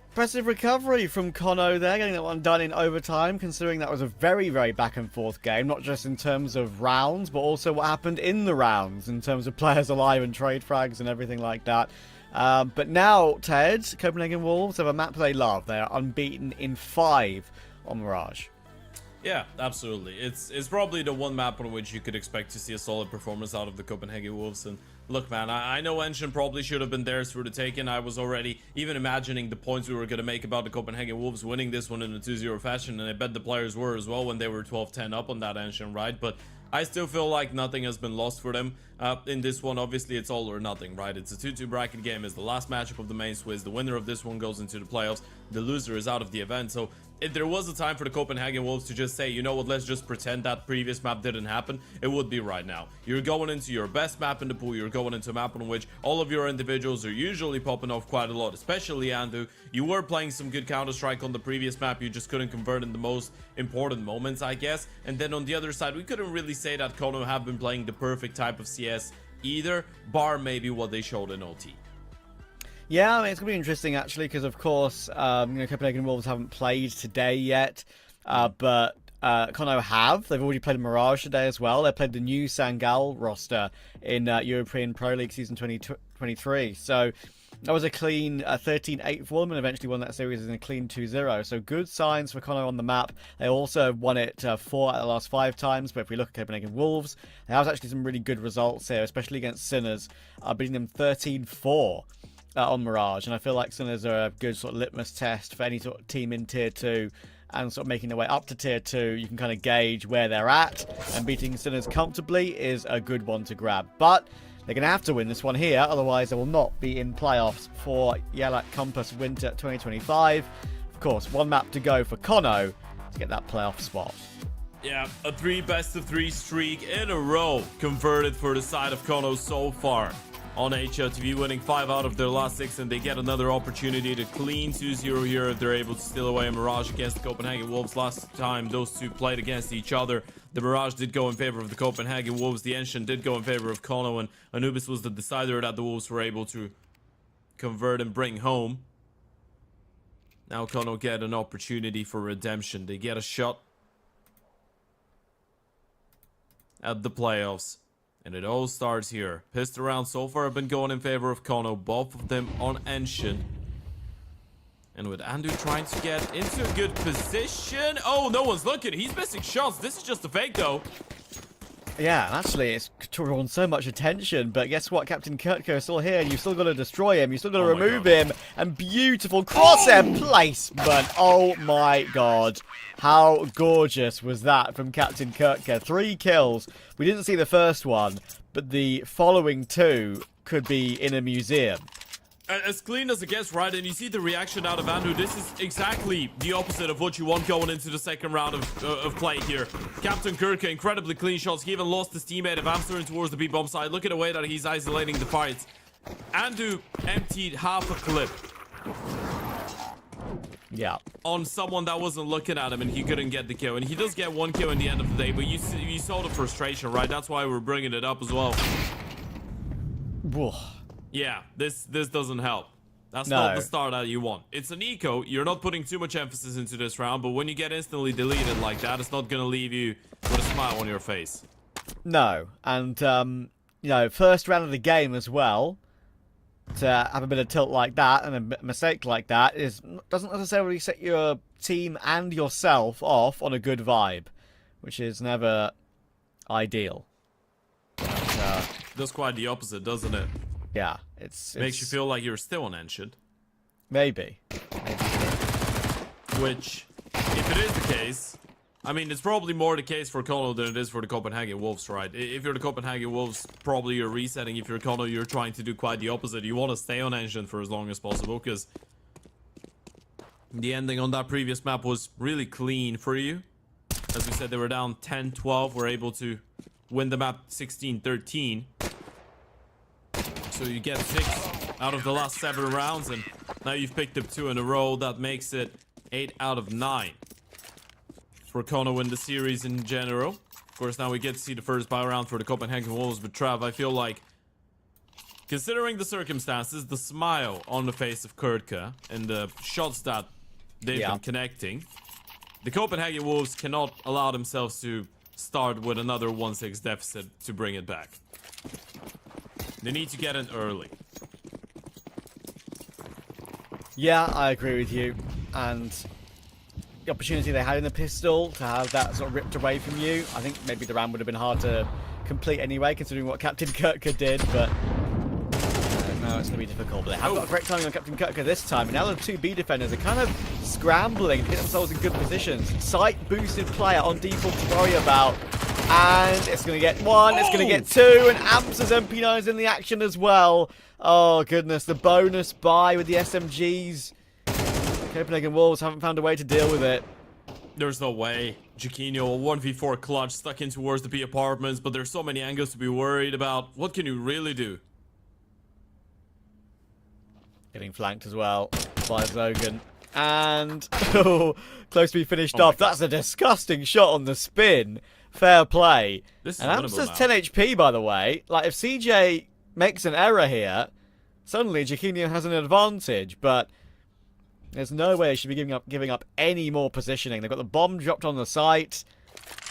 S11: Impressive recovery from kONO there, getting that one done in overtime, considering that was a very, very back and forth game, not just in terms of rounds, but also what happened in the rounds, in terms of players alive and trade frags and everything like that. But now, Ted, Copenhagen Wolves have a map they love. They are unbeaten in 5 on Mirage.
S12: Yeah, absolutely. It's probably the one map on which you could expect to see a solid performance out of the Copenhagen Wolves. And look, man, I know Ensign probably should have been theirs for the taking. I was already even imagining the points we were going to make about the Copenhagen Wolves winning this one in a 2-0 fashion, and I bet the players were as well when they were 12-10 up on that Ensign, right? But I still feel like nothing has been lost for them in this one. Obviously, it's all or nothing, right? It's a 2-2 bracket game. It's the last matchup of the main Swiss. The winner of this one goes into the playoffs. The loser is out of the event. So if there was a time for the Copenhagen Wolves to just say, you know what, let's just pretend that previous map didn't happen, it would be right now. You're going into your best map in the pool. You're going into a map on which all of your individuals are usually popping off quite a lot, especially Andu. You were playing some good Counter-Strike on the previous map. You just couldn't convert in the most important moments, I guess. And then on the other side, we couldn't really say that kONO have been playing the perfect type of CS either, bar maybe what they showed in OT.
S11: Yeah, I mean, it's going to be interesting, actually, because, of course, Copenhagen Wolves haven't played today yet, but kONO have. They've already played Mirage today as well. They played the new Sangal roster in European Pro League Season 2023. So that was a clean 13-8 for them, and eventually won that series in a clean 2-0. So good signs for kONO on the map. They also won it 4 out of the last 5 times, but if we look at Copenhagen Wolves, they have actually some really good results here, especially against Sinners, beating them 13-4. On Mirage, and I feel like Sinners are a good sort of litmus test for any sort of team in Tier 2 and sort of making their way up to Tier 2. You can kind of gauge where they're at, and beating Sinners comfortably is a good one to grab. But they're going to have to win this one here, otherwise they will not be in playoffs for YaLLa Compass Winter 2025. Of course, one map to go for kONO to get that playoff spot.
S12: Yeah, a 3 best-of-3 streak in a row converted for the side of kONO so far. On HLTV, winning 5 out of their last 6, and they get another opportunity to clean 2-0 here if they're able to steal away a Mirage against the Copenhagen Wolves. Last time those two played against each other, the Mirage did go in favor of the Copenhagen Wolves. The Ensign did go in favor of kONO, and Anubis was the decider that the Wolves were able to convert and bring home. Now kONO get an opportunity for redemption. They get a shot at the playoffs. And it all starts here. Pissed around so far have been going in favor of kONO, both of them on Ensign. And with Andu trying to get into a good position. Oh, no one's looking. He's missing shots. This is just a fake, though.
S11: Yeah, actually, it's drawn so much attention, but guess what? Captain Kurtko is still here, and you've still got to destroy him. You've still got to remove him. And beautiful crosshair placement. Oh my god. How gorgeous was that from Captain Kurtko? 3 kills. We didn't see the first one, but the following 2 could be in a museum.
S12: As clean as it gets, right? And you see the reaction out of Andu. This is exactly the opposite of what you want going into the second round of play here. Captain Kurka, incredibly clean shots. He even lost his teammate of Amsterdam towards the B-bomb side. Look at the way that he's isolating the fights. Andu emptied half a clip.
S11: Yeah.
S12: On someone that wasn't looking at him, and he couldn't get the kill. And he does get 1 kill in the end of the day, but you saw the frustration, right? That's why we're bringing it up as well.
S11: Whoa.
S12: Yeah, this doesn't help. That's
S11: No.
S12: not the start that you want. It's an eco. You're not putting too much emphasis into this round, but when you get instantly deleted like that, it's not going to leave you with a smile on your face.
S11: No. And, you know, first round of the game as well, to have a bit of tilt like that and a mistake like that doesn't necessarily set your team and yourself off on a good vibe, which is never ideal. But,
S12: does quite the opposite, doesn't it?
S11: yeah, it's
S12: Makes you feel like you're still on Ancient.
S11: Maybe.
S12: Which, if it is the case, I mean, it's probably more the case for kONO than it is for the Copenhagen Wolves, right? If you're the Copenhagen Wolves, probably you're resetting. If you're kONO, you're trying to do quite the opposite. You want to stay on Ancient for as long as possible, because the ending on that previous map was really clean for you. As we said, they were down 10-12. We're able to win the map 16-13. So you get 6 out of the last 7 rounds, and now you've picked up 2 in a row. That makes it 8 out of 9 for kONO in the series in general. Of course, now we get to see the first buy round for the Copenhagen Wolves, but Trav, I feel like, considering the circumstances, the smile on the face of Kurtka and the shots that they've been connecting, the Copenhagen Wolves cannot allow themselves to start with another 1-6 deficit to bring it back. They need to get in early.
S11: Yeah, I agree with you. And the opportunity they had in the pistol to have that sort of ripped away from you, I think maybe the round would have been hard to complete anyway, considering what Captain Kurtka did, but no, it's going to be difficult. But they have got a great timing on Captain Kurtka this time, and now the 2 B defenders are kind of scrambling to get themselves in good positions. Sight-boosted player on default to worry about, and it's going to get 1, it's going to get 2, and Amsa's MP9 is in the action as well. Oh, goodness, the bonus buy with the SMGs. Copenhagen Wolves haven't found a way to deal with it.
S12: There's no way. Jaquinho, a 1v4 clutch stuck in towards the B apartments, but there's so many angles to be worried about. What can you really do?
S11: Getting flanked as well by Zogan. And close to be finished off. That's a disgusting shot on the spin. Fair play.
S12: This is
S11: and Amsa's 10 HP, by the way. Like, if CJ makes an error here, suddenly Jaquinho has an advantage, but there's no way they should be giving up any more positioning. They've got the bomb dropped on the site.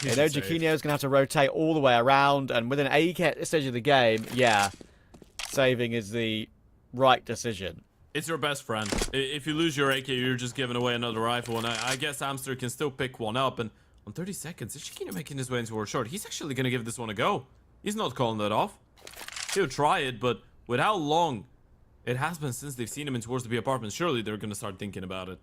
S11: They know Jaquinho's going to have to rotate all the way around, and with an AK at this stage of the game, yeah, saving is the right decision.
S12: It's your best friend. If you lose your AK, you're just giving away another rifle, and I guess Amster can still pick one up, and on 30 seconds, is Jaquinho making his way into our short? He's actually going to give this one a go. He's not calling that off. He'll try it, but with how long it has been since they've seen him in towards the B apartments, surely they're going to start thinking about it.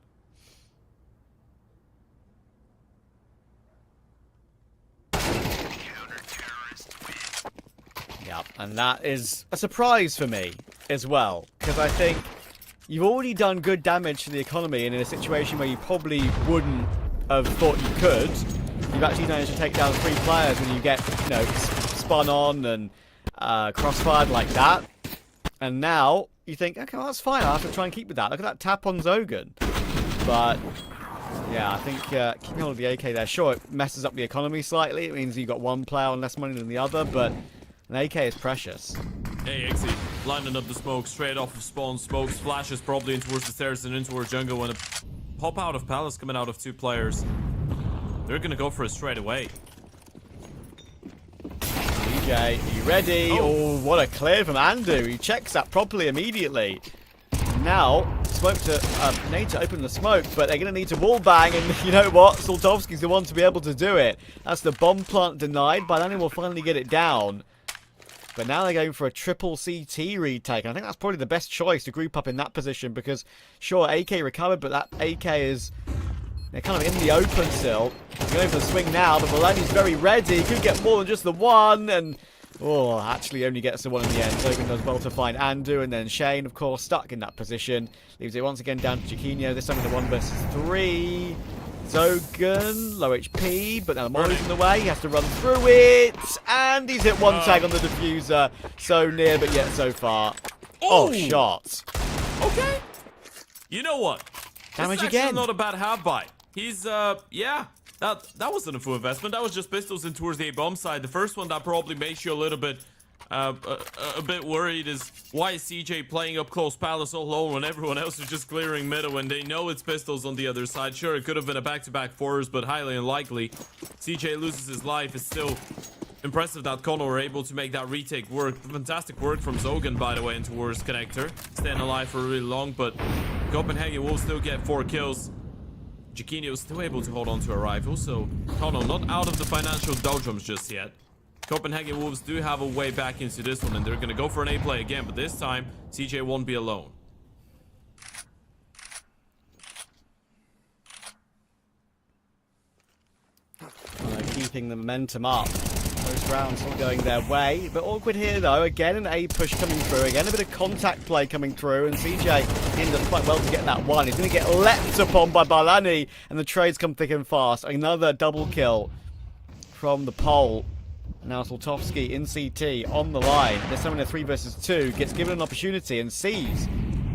S11: Yeah, and that is a surprise for me as well, because I think you've already done good damage to the economy, and in a situation where you probably wouldn't have thought you could, you've actually managed to take down 3 players when you get, you know, spun on and crossfired like that. And now you think, okay, well, that's fine. I'll have to try and keep with that. Look at that tap on Zogan. But yeah, I think keeping hold of the AK there, sure, it messes up the economy slightly. It means you've got one player on less money than the other, but an AK is precious.
S12: Hey, Exy, lining up the smoke straight off of spawn. Smokes, flashes probably in towards the stairs and in towards jungle. When a pop out of Palace coming out of 2 players, they're going to go for it straight away.
S11: DJ, are you ready? Oh, what a clear from Andu. He checks that properly immediately. Now, smoke to need to open the smoke, but they're going to need to wall bang, and you know what? Soltovsky's the one to be able to do it. That's the bomb plant denied, but then we'll finally get it down. But now they're going for a triple CT retake. And I think that's probably the best choice to group up in that position, because sure, AK recovered, but that AK is, they're kind of in the open still. He's going for the swing now, but Maloney's very ready. He could get more than just the one, and oh, actually only gets the one in the end. Zogan does well to find Andu, and then Shane, of course, stuck in that position. Leaves it once again down to Jaquinho, this time in the 1 versus 3. Zogan, low HP, but now the Molly's in the way. He has to run through it, and he's hit 1 tag on the diffuser. So near, but yet so far. Oh, shot.
S12: Okay. You know what?
S11: Damage
S12: this is
S11: again.
S12: actually not a bad half-buy. He's, yeah. That wasn't a full investment. That was just pistols in towards the A-bomb side. The first one, that probably makes you a little bit a bit worried is why is CJ playing up close palace all alone when everyone else is just clearing middle when they know it's pistols on the other side. Sure, it could have been a back-to-back fours, but highly unlikely. CJ loses his life. It's still impressive that kONO were able to make that retake work. Fantastic work from Zogan, by the way, into worst connector. Staying alive for really long, but Copenhagen will still get 4 kills. Jaquinho is still able to hold on to a rifle, so kONO not out of the financial doldrums just yet. Copenhagen Wolves do have a way back into this one, and they're going to go for an A play again, but this time CJ won't be alone.
S11: Keeping the momentum up. Those rounds all going their way, but awkward here though. Again, an A push coming through. Again, a bit of contact play coming through, and CJ ended up quite well to get that one. He's going to get leapt upon by Balani, and the trades come thick and fast. Another double kill from the pole. Now Soltovsky in CT on the line. This time in a 3 versus 2, gets given an opportunity and sees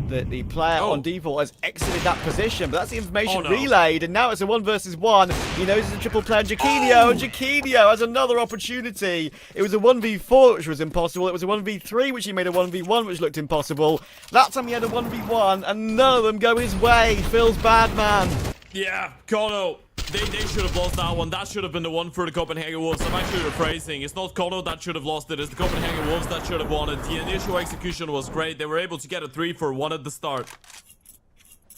S11: that the player on default has exited that position, but that's the information relayed, and now it's a 1 versus 1. He knows it's a triple player, and Jaquinho, and Jaquinho has another opportunity. It was a 1v4, which was impossible. It was a 1v3, which he made a 1v1, which looked impossible. That time he had a 1v1, and none of them go his way. Feels bad, man.
S12: Yeah, kONO. They should have lost that one. That should have been the one for the Copenhagen Wolves. I'm actually rephrasing. It's not kONO that should have lost it. It's the Copenhagen Wolves that should have won it. The initial execution was great. They were able to get a 3 for 1 at the start.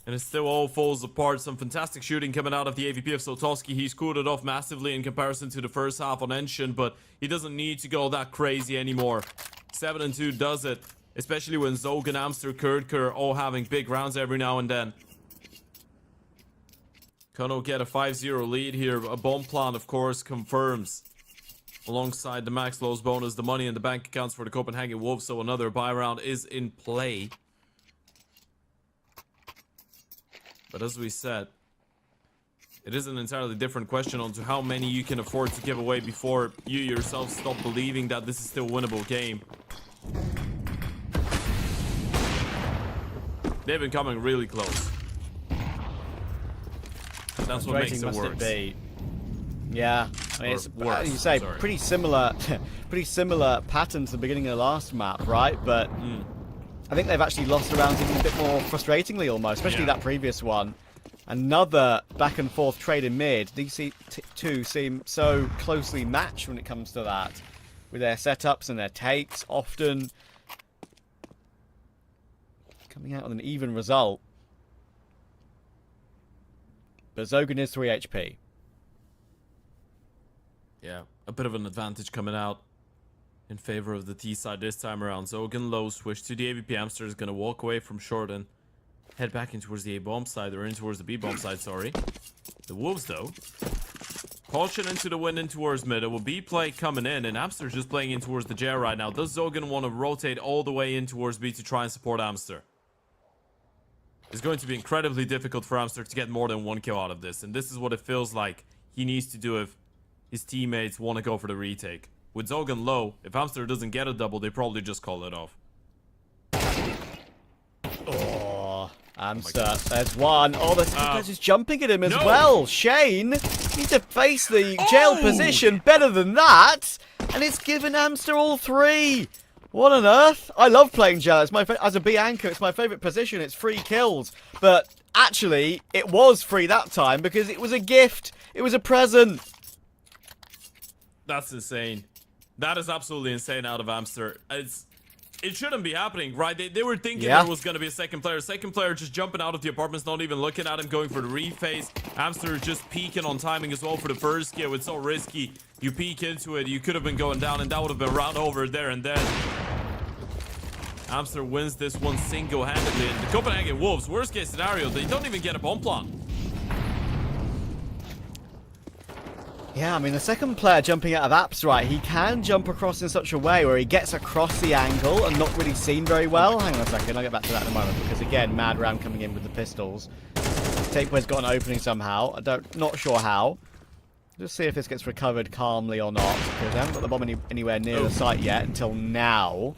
S12: And it still all falls apart. Some fantastic shooting coming out of the AVP of Soltovsky. He's cooled it off massively in comparison to the first half on Enshin, but he doesn't need to go that crazy anymore. 7-2 does it. Especially when Zogan, Amster, Kurtker are all having big rounds every now and then. kONO get a 5-0 lead here. A bomb plant, of course, confirms. Alongside the max lows bonus, the money in the bank accounts for the Copenhagen Wolves, so another buy round is in play. But as we said, it is an entirely different question on to how many you can afford to give away before you yourself stop believing that this is still a winnable game. They've been coming really close. That's what makes it worse.
S11: Yeah, I mean, it's as you say, pretty similar pattern to the beginning of the last map, right? But I think they've actually lost the rounds even a bit more frustratingly, almost, especially that previous one. Another back and forth trade in mid. These two seem so closely matched when it comes to that, with their setups and their takes, often coming out with an even result. But Zogan is 3 HP.
S12: Yeah, a bit of an advantage coming out in favor of the T side this time around. Zogan low switch to the AVP. Amster is going to walk away from short and head back in towards the A bomb side, or in towards the B bomb side, sorry. The Wolves, though, caution into the wind in towards mid. It will be play coming in, and Amster just playing in towards the J right now. Does Zogan want to rotate all the way in towards B to try and support Amster? It's going to be incredibly difficult for Amster to get more than 1 kill out of this, and this is what it feels like he needs to do if his teammates want to go for the retake. With Zogan low, if Amster doesn't get a double, they probably just call it off.
S11: Oh, Amster, there's one. Oh, the CPH is jumping at him as well. Shane needs to face the jail position better than that, and it's given Amster all 3. What on earth? I love playing jail. It's my as a B anchor, it's my favourite position. It's 3 kills. But actually, it was free that time because it was a gift. It was a present.
S12: That's insane. That is absolutely insane out of Amster. It shouldn't be happening, right? They were thinking there was going to be a second player. Second player just jumping out of the apartments, not even looking at him, going for the rephase. Amster just peeking on timing as well for the first kill. It's so risky. You peek into it, you could have been going down, and that would have been round over there and then. Amster wins this one single-handedly. And the Copenhagen Wolves, worst case scenario, they don't even get a bomb plant.
S11: Yeah, I mean, the second player jumping out of apps, right, he can jump across in such a way where he gets across the angle and not really seen very well. Hang on a second, I'll get back to that in a moment, because again, mad round coming in with the pistols. Tapeway's got an opening somehow. Not sure how. Just see if this gets recovered calmly or not, because I haven't got the bomb anywhere near the site yet until now.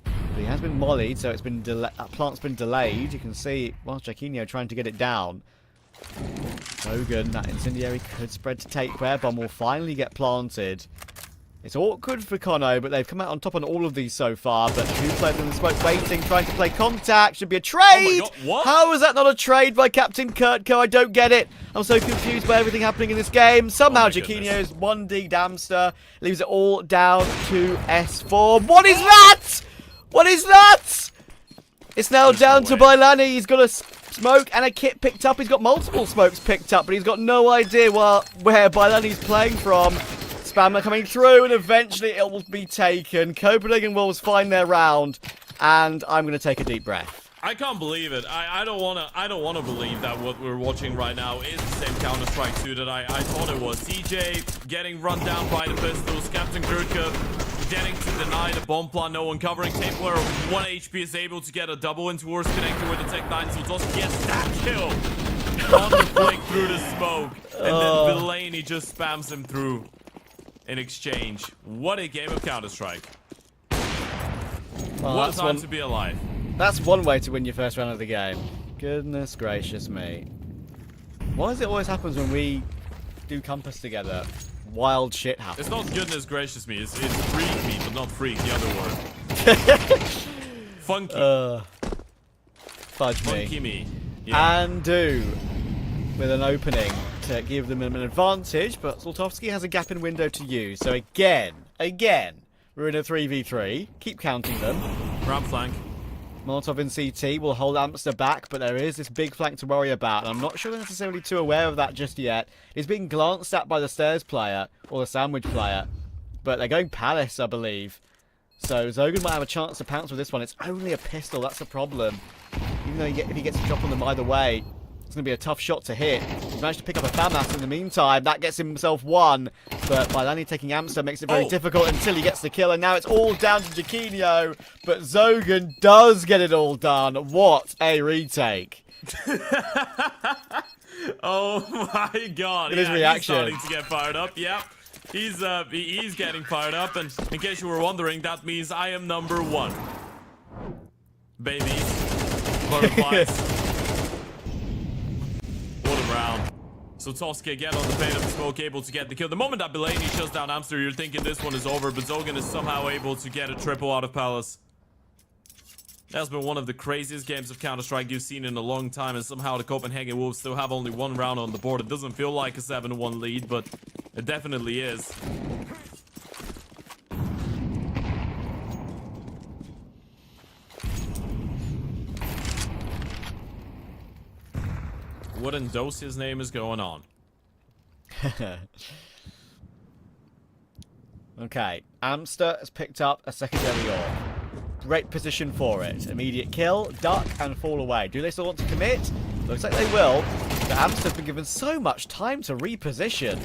S11: But he has been mollied, so it's been plant's been delayed. You can see whilst Jaquinho trying to get it down. Zogan, that incendiary could spread to Tapeway. Bomb will finally get planted. It's awkward for kONO, but they've come out on top on all of these so far. But two players in the smoke waiting, trying to play contact. Should be a trade!
S12: Oh my God, what?
S11: How is that not a trade by Captain kurt? I don't get it. I'm so confused by everything happening in this game. Somehow Jaquinho's 1D Damster leaves it all down to S4. What is that? What is that? It's now down to YaLLa. He's got a smoke and a kit picked up. He's got multiple smokes picked up, but he's got no idea where YaLLa's playing from. Spammer coming through, and eventually it will be taken. Copenhagen Wolves find their round, and I'm going to take a deep breath.
S12: I can't believe it. I don't wanna believe that what we're watching right now is the same Counter-Strike 2 that I thought it was. CJ getting run down by the pistols. Captain Kurtka getting to deny the bomb plant. No one covering. Tapeler 1 HP is able to get a double into worst connector with the Tech 9. So Toski gets that kill on the flick through the smoke, and then Villainy just spams him through in exchange. What a game of Counter-Strike.
S11: Well,
S12: what a time to be alive.
S11: That's one way to win your first round of the game. Goodness gracious me. Why does it always happen when we do Compass together? Wild shit happens.
S12: It's not goodness gracious me. It's freak me, but not freak, the other word. Funky.
S11: Fudge me.
S12: Funky me. Yeah.
S11: And do with an opening to give them an advantage, but Soltovsky has a gap in window to use. So again, we're in a 3v3. Keep counting them.
S12: Ramp flank.
S11: Molotov in CT will hold Amster back, but there is this big flank to worry about, and I'm not sure they're necessarily too aware of that just yet. He's being glanced at by the stairs player, or the sandwich player, but they're going Palace, I believe. So Zogan might have a chance to pounce with this one. It's only a pistol, that's the problem. Even though if he gets a drop on them either way, it's going to be a tough shot to hit. He's managed to pick up a FAMAS in the meantime. That gets himself one. But YaLLa taking Amster makes it very difficult until he gets the kill. And now it's all down to Jaquinho. But Zogan does get it all done. What a retake.
S12: Oh my God.
S11: His reaction.
S12: He's starting to get fired up. Yep. He's getting fired up. And in case you were wondering, that means I am number one. Babies. Butterflies. What a round. So Toski again on the fade of the smoke, able to get the kill. The moment that Belaney shuts down Amster, you're thinking this one is over, but Zogan is somehow able to get a triple out of Palace. That's been one of the craziest games of Counter-Strike you've seen in a long time, and somehow the Copenhagen Wolves still have only one round on the board. It doesn't feel like a 7-1 lead, but it definitely is. What in Dosia's name is going on?
S11: Okay, Amster has picked up a secondary orb. Great position for it. Immediate kill, duck, and fall away. Do they still want to commit? Looks like they will. But Amster's been given so much time to reposition.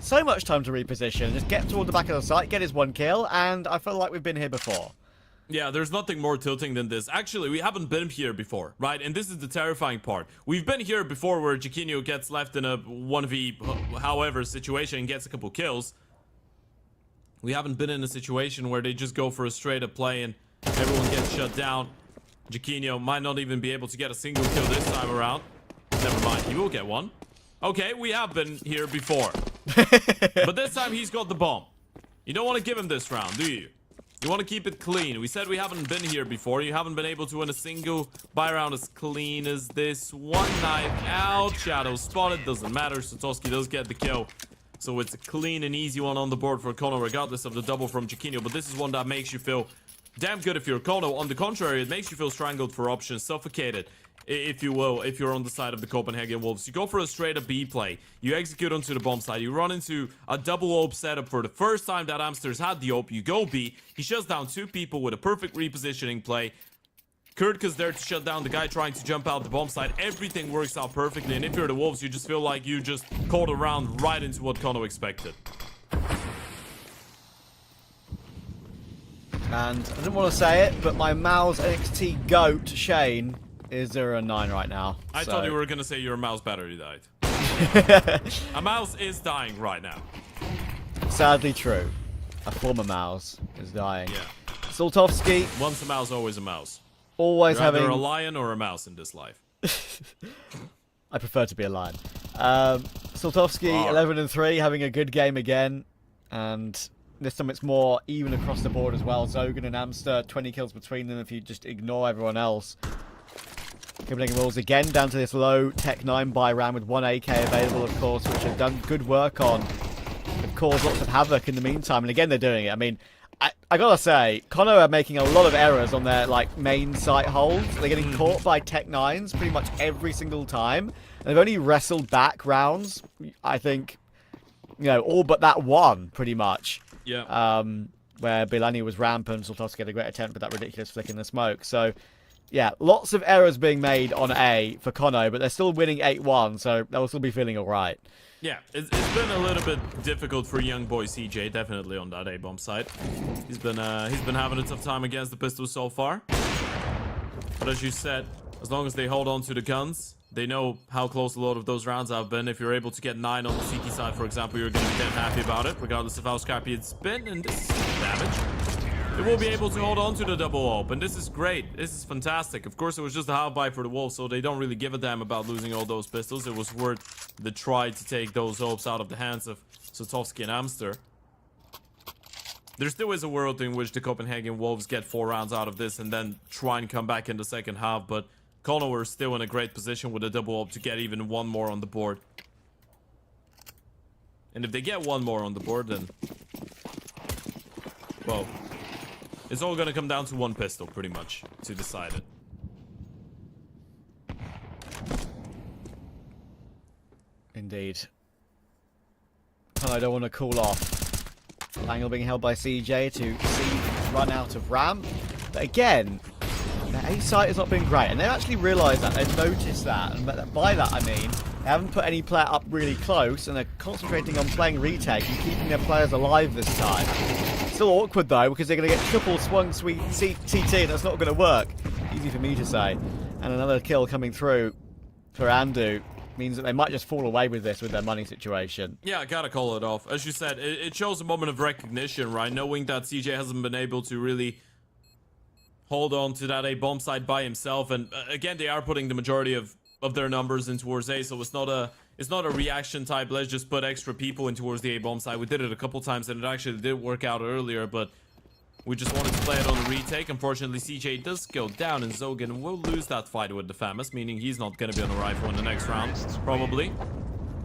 S11: So much time to reposition. Just get toward the back of the site, get his one kill, and I feel like we've been here before.
S12: Yeah, there's nothing more tilting than this. Actually, we haven't been here before, right? And this is the terrifying part. We've been here before where Jaquinho gets left in a 1v however situation and gets a couple kills. We haven't been in a situation where they just go for a straight up play and everyone gets shut down. Jaquinho might not even be able to get a single kill this time around. Never mind, he will get one. Okay, we have been here before. But this time he's got the bomb. You don't want to give him this round, do you? You want to keep it clean. We said we haven't been here before. You haven't been able to win a single buy round as clean as this. One knife out. Shadow spotted. Doesn't matter. Satoshi does get the kill. So it's a clean and easy one on the board for kONO, regardless of the double from Jaquinho. But this is one that makes you feel damn good if you're kONO. On the contrary, it makes you feel strangled for options, suffocated, if you will, if you're on the side of the Copenhagen Wolves. You go for a straight up B play. You execute onto the bomb side. You run into a double OP setup for the first time that Amster's had the OP. You go B. He shuts down two people with a perfect repositioning play. Kurtka's there to shut down the guy trying to jump out the bomb side. Everything works out perfectly. And if you're the Wolves, you just feel like you just called a round right into what kONO expected.
S11: And I didn't want to say it, but my Mal's NXT GOAT, Shane, is 0-9 right now.
S12: I thought you were going to say your mouse battery died. A mouse is dying right now.
S11: Sadly true. A former mouse is dying.
S12: Yeah.
S11: Soltovsky.
S12: Once a mouse, always a mouse.
S11: Always
S12: You're
S11: having...
S12: either a lion or a mouse in this life.
S11: I prefer to be a lion. Soltovsky, 11-3, having a good game again. And This time it's more even across the board as well. Zogan and Amster, 20 kills between them if you just ignore everyone else. Copenhagen Wolves again down to this low Tech 9 buy round with 1 AK available, of course, which they've done good work on. They've caused lots of havoc in the meantime, and again they're doing it. I mean, I gotta say, kONO are making a lot of errors on their main site holds. They're getting caught by Tech 9s pretty much every single time. And they've only wrestled back rounds, I think, all but that one, pretty much.
S12: Yeah.
S11: Where Bilani was rampant, Sultovsky had a great attempt with that ridiculous flick in the smoke. So, yeah, lots of errors being made on A for kONO, but they're still winning 8-1, so they'll still be feeling alright.
S12: Yeah, it's been a little bit difficult for young boy CJ, definitely on that A-bomb side. He's been having a tough time against the pistols so far. But as you said, as long as they hold on to the guns, they know how close a lot of those rounds have been. If you're able to get 9 on the CT side, for example, you're going to be damn happy about it, regardless of how scrappy it's been, and this is damage. They will be able to hold on to the double op, and this is great. This is fantastic. Of course, it was just a half buy for the Wolves, so they don't really give a damn about losing all those pistols. It was worth the try to take those ops out of the hands of Sultovsky and Amster. There still is a world in which the Copenhagen Wolves get 4 rounds out of this and then try and come back in the second half, but kONO are still in a great position with a double op to get even 1 more on the board. And if they get 1 more on the board, then, well, it's all gonna come down to 1 pistol, pretty much, to decide it.
S11: Indeed. I don't want to cool off. Angle being held by CJ to see run out of ramp. But again, their A site has not been great, and they've actually realised that. They've noticed that, and by that I mean they haven't put any player up really close, and they're concentrating on playing retake and keeping their players alive this time. Still awkward though, because they're going to get triple swung CT, and that's not going to work. Easy for me to say. And another kill coming through for Andu means that they might just fall away with this with their money situation.
S12: Yeah, I gotta call it off. As you said, it shows a moment of recognition, right? Knowing that CJ hasn't been able to really hold on to that A-bomb side by himself, and again, they are putting the majority of their numbers in towards A, so it's not a reaction type, let's just put extra people in towards the A-bomb side. We did it a couple times, and it actually did work out earlier, but we just wanted to play it on the retake. Unfortunately, CJ does go down, and Zogan will lose that fight with the Famous, meaning he's not going to be on the rifle in the next round, probably.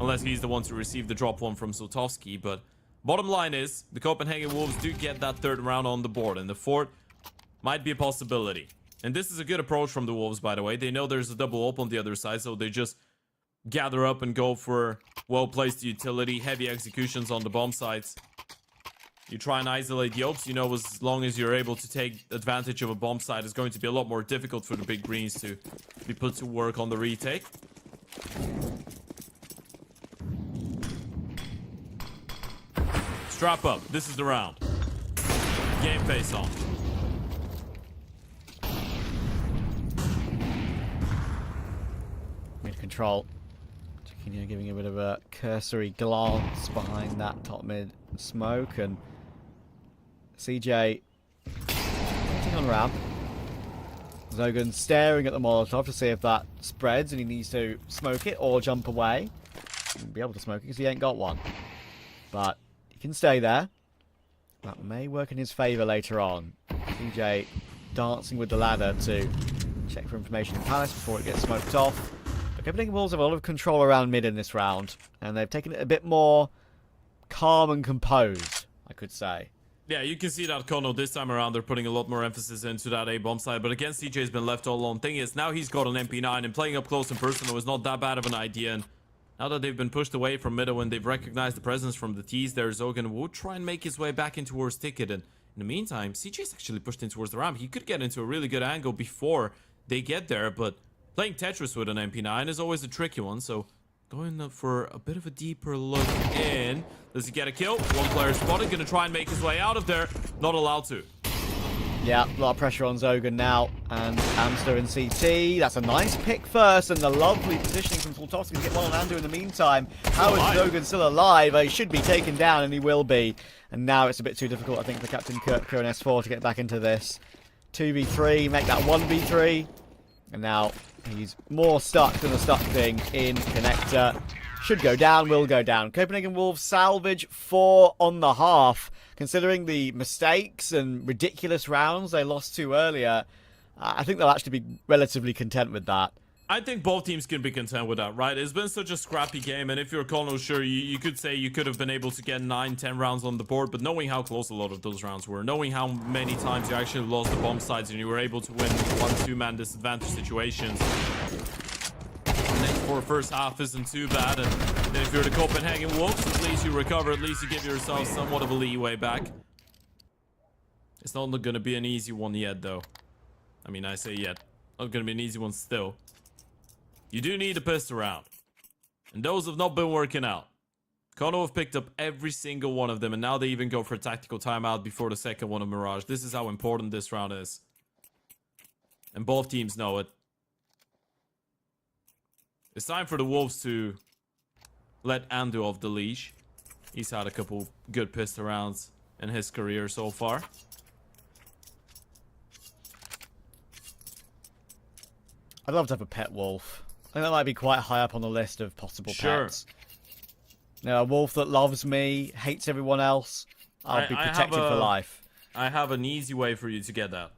S12: Unless he's the one to receive the drop one from Sultovsky. But bottom line is, the Copenhagen Wolves do get that 3rd round on the board, and the 4th might be a possibility. And this is a good approach from the Wolves, by the way. They know there's a double op on the other side, so they just gather up and go for well-placed utility, heavy executions on the bomb sites. You try and isolate the ops, as long as you're able to take advantage of a bomb site, it's going to be a lot more difficult for the big greens to be put to work on the retake. Strap up. This is the round. Game face on.
S11: Mid control. Chiquinho giving a bit of a cursory glance behind that top mid smoke, and CJ getting on ramp. Zogan staring at the Molotov to see if that spreads and he needs to smoke it or jump away. He won't be able to smoke it because he ain't got one. But he can stay there. That may work in his favour later on. CJ dancing with the ladder to check for information in Palace before it gets smoked off. But Copenhagen Wolves have a lot of control around mid in this round, and they've taken it a bit more calm and composed, I could say.
S12: Yeah, you can see that kONO this time around, they're putting a lot more emphasis into that A-bomb side, but again, CJ's been left all alone. Thing is, now he's got an MP9, and playing up close and personal is not that bad of an idea, and now that they've been pushed away from middle and they've recognized the presence from the T's there, Zogan will try and make his way back in towards Ticket, and in the meantime, CJ's actually pushed in towards the ramp. He could get into a really good angle before they get there, but playing Tetris with an MP9 is always a tricky one, so going for a bit of a deeper look in. Does he get a kill? One player spotted, gonna try and make his way out of there. Not allowed to.
S11: Yeah, a lot of pressure on Zogan now, and Amster in CT. That's a nice pick first, and the lovely positioning from Sultovsky to get one on Andu in the meantime. How is Zogan still alive? He should be taken down, and he will be. And now it's a bit too difficult, I think, for Captain Kirk and S4 to get back into this. 2v3, make that 1v3. And now he's more stuck than a stuck thing in Connector. should go down, will go down. Copenhagen Wolves salvage 4 on the half. Considering the mistakes and ridiculous rounds they lost to earlier, I think they'll actually be relatively content with that.
S12: I think both teams can be content with that, right? It's been such a scrappy game, and if you're kONO, sure, you could say you could have been able to get 9-10 rounds on the board, but knowing how close a lot of those rounds were, knowing how many times you actually lost the bomb sites and you were able to win 1-2-man disadvantage situations, for first half isn't too bad. And then if you're the Copenhagen Wolves, at least you recover, at least you give yourself somewhat of a leeway back. It's not going to be an easy one yet, though. I mean, I say yet. Not going to be an easy one still. You do need a pistol round, and those have not been working out. kONO have picked up every single one of them, and now they even go for a tactical timeout before the second one of Mirage. This is how important this round is, and both teams know it. It's time for the Wolves to let Andu off the leash. He's had a couple good pistol rounds in his career so far.
S11: I'd love to have a pet wolf. I think that might be quite high up on the list of possible pets. You know, a wolf that loves me, hates everyone else. I'll be protected for life.
S12: I have an easy way for you to get that.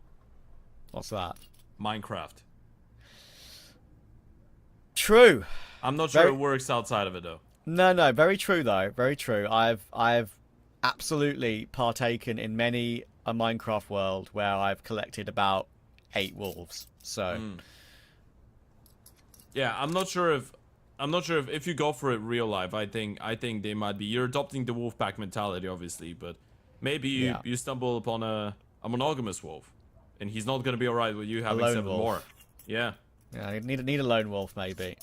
S11: What's that?
S12: Minecraft.
S11: True.
S12: I'm not sure it works outside of it, though.
S11: No, very true, though. Very true. I've absolutely partaken in many a Minecraft world where I've collected about 8 wolves. So...
S12: Yeah, I'm not sure if you go for it real life, I think they might be. You're adopting the wolf pack mentality, obviously, but maybe you stumble upon a monogamous wolf, and he's not gonna be alright with you having 7 more. Yeah.
S11: Yeah, I need a lone wolf maybe.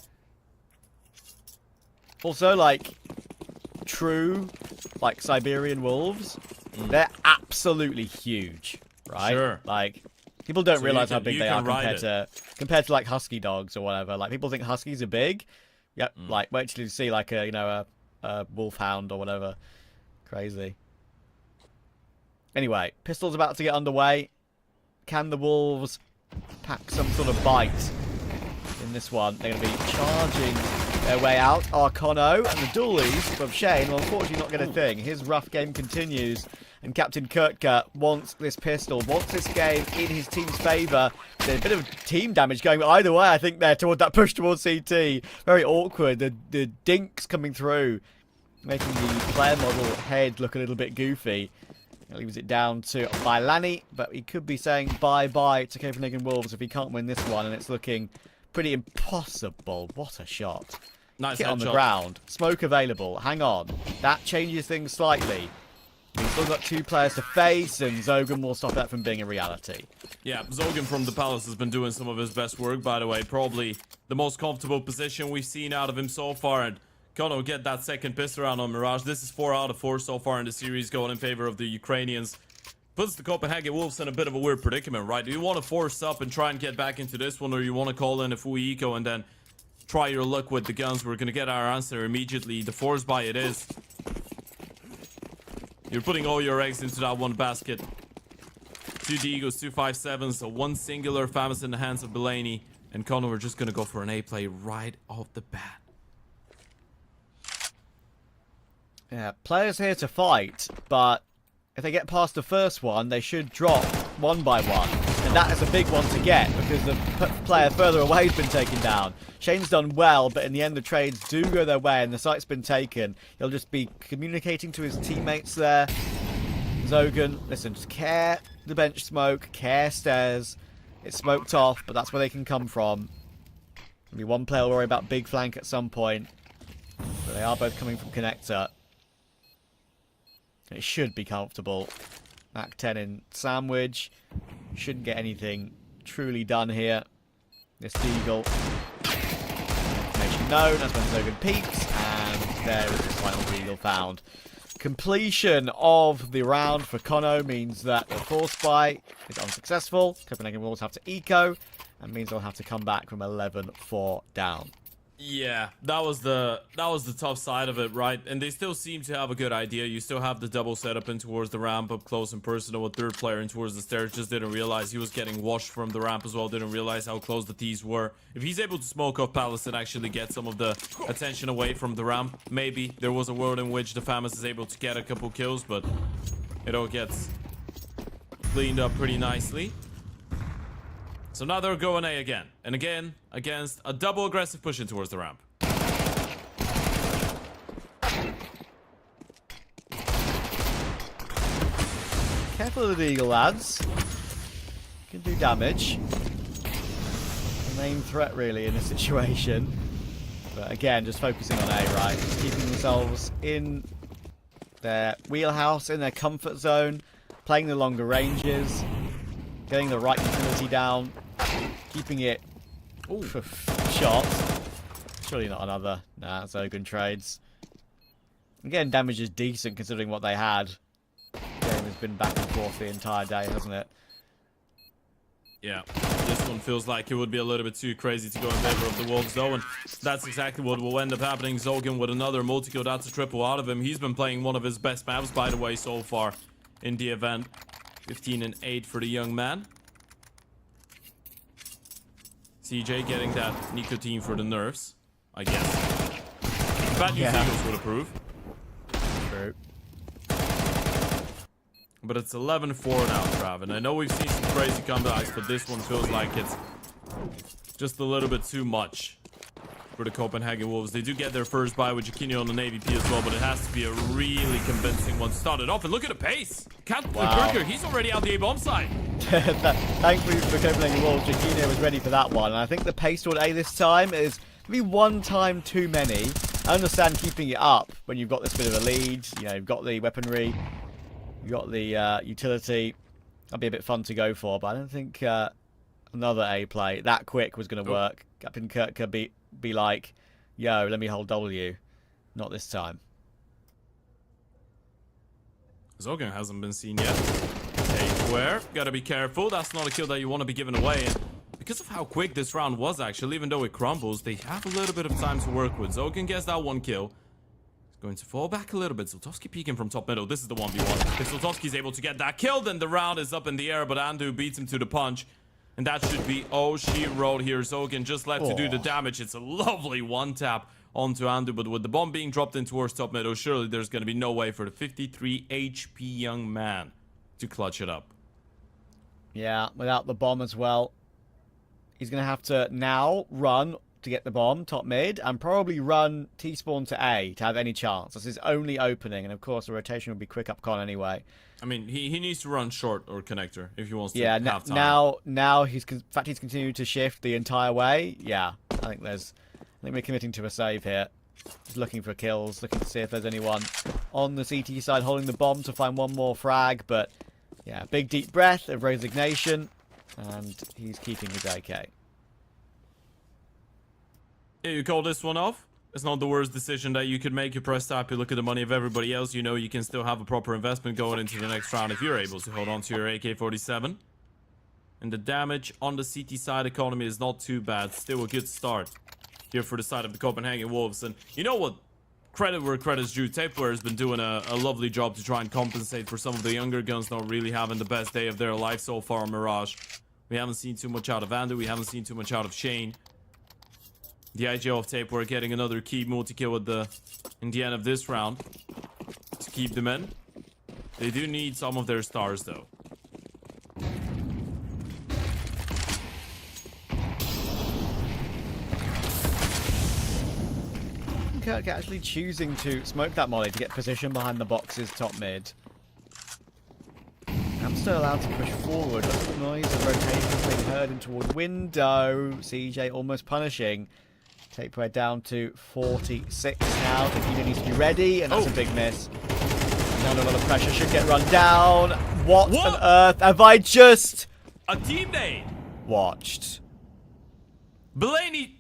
S11: Also, like true, like Siberian wolves, they're absolutely huge, right?
S12: Sure.
S11: Like. People don't realize how big they are compared to like husky dogs or whatever. Like people think huskies are big. Yep. Like wait till you see like a wolfhound or whatever. Crazy. Anyway, pistol's about to get underway. Can the wolves pack some sort of bite in this one? They're going to be charging their way out. Are kONO and the dualies from Shane will unfortunately not get a thing. His rough game continues. And Captain Kurtka wants this pistol, wants this game in his team's favour. There's a bit of team damage going either way, I think, there toward that push towards CT. Very awkward. The dinks coming through, making the player model head look a little bit goofy. That leaves it down to YaLLa, but he could be saying bye-bye to Copenhagen Wolves if he can't win this one, and it's looking pretty impossible. What a shot.
S12: Nice
S11: Kit on the ground. Smoke available. Hang on. That changes things slightly. We've still got 2 players to face, and Zogan will stop that from being a reality.
S12: Yeah, Zogan from the Palace has been doing some of his best work, by the way. Probably the most comfortable position we've seen out of him so far. And kONO get that second pistol round on Mirage. This is 4 out of 4 so far in the series, going in favor of the Ukrainians. Puts the Copenhagen Wolves in a bit of a weird predicament, right? Do you want to force up and try and get back into this one, or you want to call in a full eco and then try your luck with the guns? We're going to get our answer immediately. The force buy it is. You're putting all your eggs into that one basket. 2 Deagles, 2 5.7s, so 1 singular Famous in the hands of Delaney. And kONO are just going to go for an A play right off the bat.
S11: Yeah, players here to fight, but if they get past the first one, they should drop 1 by 1. And that is a big one to get, because the player further away has been taken down. Shane's done well, but in the end the trades do go their way and the site's been taken. He'll just be communicating to his teammates there. Zogan, listen, just care the bench smoke, care stairs. It's smoked off, but that's where they can come from. Maybe one player will worry about big flank at some point. But they are both coming from connector. It should be comfortable. Mac 10 in sandwich. Shouldn't get anything truly done here. This Deagle. Information known. That's when Zogan peeks. And there is the final Deagle found. Completion of the round for kONO means that the force buy is unsuccessful. Copenhagen Wolves have to eco. And means they'll have to come back from 11-4 down.
S12: Yeah, that was the tough side of it, right? And they still seem to have a good idea. You still have the double setup in towards the ramp, up close and personal. A third player in towards the stairs just didn't realize he was getting washed from the ramp as well. Didn't realize how close the T's were. If he's able to smoke off Palace and actually get some of the attention away from the ramp, maybe there was a world in which the Famous is able to get a couple kills, but it all gets cleaned up pretty nicely. So now they're going A again. And again, against a double aggressive push in towards the ramp.
S11: Careful of the Eagle, lads. Can do damage. The main threat, really, in this situation. But again, just focusing on A, right? Just keeping themselves in their wheelhouse, in their comfort zone. Playing the longer ranges. Getting the right utility down. Keeping it for shot. Surely not another. Nah, Zogan trades. Again, damage is decent considering what they had. The game has been back and forth the entire day, hasn't it?
S12: Yeah, this one feels like it would be a little bit too crazy to go in favor of the Wolves though, and that's exactly what will end up happening. Zogan with another multi-kill, that's a triple out of him. He's been playing one of his best maps, by the way, so far in the event. 15 and 8 for the young man. CJ getting that nicotine for the nerves, I guess. Bad news Eagles would approve.
S11: True.
S12: But it's 11-4 now, Trav. And I know we've seen some crazy comebacks, but this one feels like it's just a little bit too much for the Copenhagen Wolves. They do get their first bye with Jaquinho on the Navy P as well, but it has to be a really convincing one. Started off, and look at the pace. Kirker, he's already out the A-bomb side.
S11: Thankfully for Copenhagen Wolves, Jaquinho was ready for that one. And I think the pace toward A this time is maybe one time too many. I understand keeping it up when you've got this bit of a lead. You know, you've got the weaponry, you've got the utility. That'd be a bit fun to go for, but I don't think another A play that quick was going to work. Captain Kirk could be like, yo, let me hold W. Not this time.
S12: Zogan hasn't been seen yet. Where? Gotta be careful. That's not a kill that you want to be giving away. And because of how quick this round was, actually, even though it crumbles, they have a little bit of time to work with. Zogan gets that one kill. He's going to fall back a little bit. Zoltowski peeking from top middle. This is the 1v1. If Zoltowski's able to get that kill, then the round is up in the air, but Andu beats him to the punch. And that should be oh she rolled here. Zogan just left to do the damage. It's a lovely one tap onto Andu, but with the bomb being dropped in towards top middle, surely there's going to be no way for the 53 HP young man to clutch it up.
S11: Yeah, without the bomb as well. He's going to have to now run to get the bomb, top mid, and probably run T-spawn to A to have any chance. That's his only opening, and of course the rotation will be quick up con anyway.
S12: I mean, he needs to run short or connector if he wants to
S11: have time. Now he's continued to shift the entire way. Yeah, I think we're committing to a save here. Just looking for kills, looking to see if there's anyone on the CT side holding the bomb to find one more frag, but yeah, big deep breath of resignation, and he's keeping his AK.
S12: Yeah, you call this one off? It's not the worst decision that you could make. You press tap, you look at the money of everybody else, you know you can still have a proper investment going into the next round if you're able to hold on to your AK-47. And the damage on the CT side economy is not too bad. Still a good start here for the side of the Copenhagen Wolves. And you know what? Credit where credit's due. Tapeware has been doing a lovely job to try and compensate for some of the younger guns not really having the best day of their life so far on Mirage. We haven't seen too much out of Andu. We haven't seen too much out of Shane. The IGL of Tapeware getting another key multi-kill in the end of this round to keep them in. They do need some of their stars though.
S11: Kirk actually choosing to smoke that molly to get position behind the boxes top mid. I'm still allowed to push forward. Look at the noise of rotations being heard in toward window. CJ almost punishing. Tapeware down to 46 now. Takino needs to be ready, and that's a big miss. Under a lot of pressure, should get run down. What on earth have I just...
S12: A teammate!
S11: Watched.
S12: Blaney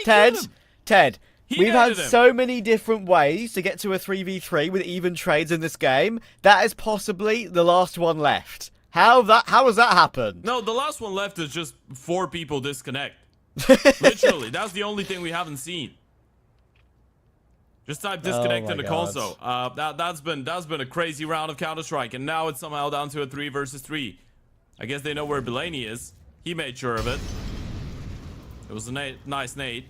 S11: Ted, we've had so many different ways to get to a 3v3 with even trades in this game. That is possibly the last one left. How has that happened?
S12: No, the last one left is just 4 people disconnect. Literally, that's the only thing we haven't seen. Just type disconnect in the console. That's been a crazy round of Counter-Strike, and now it's somehow down to a 3 versus 3. I guess they know where Belaney is. He made sure of it. It was a nice nade.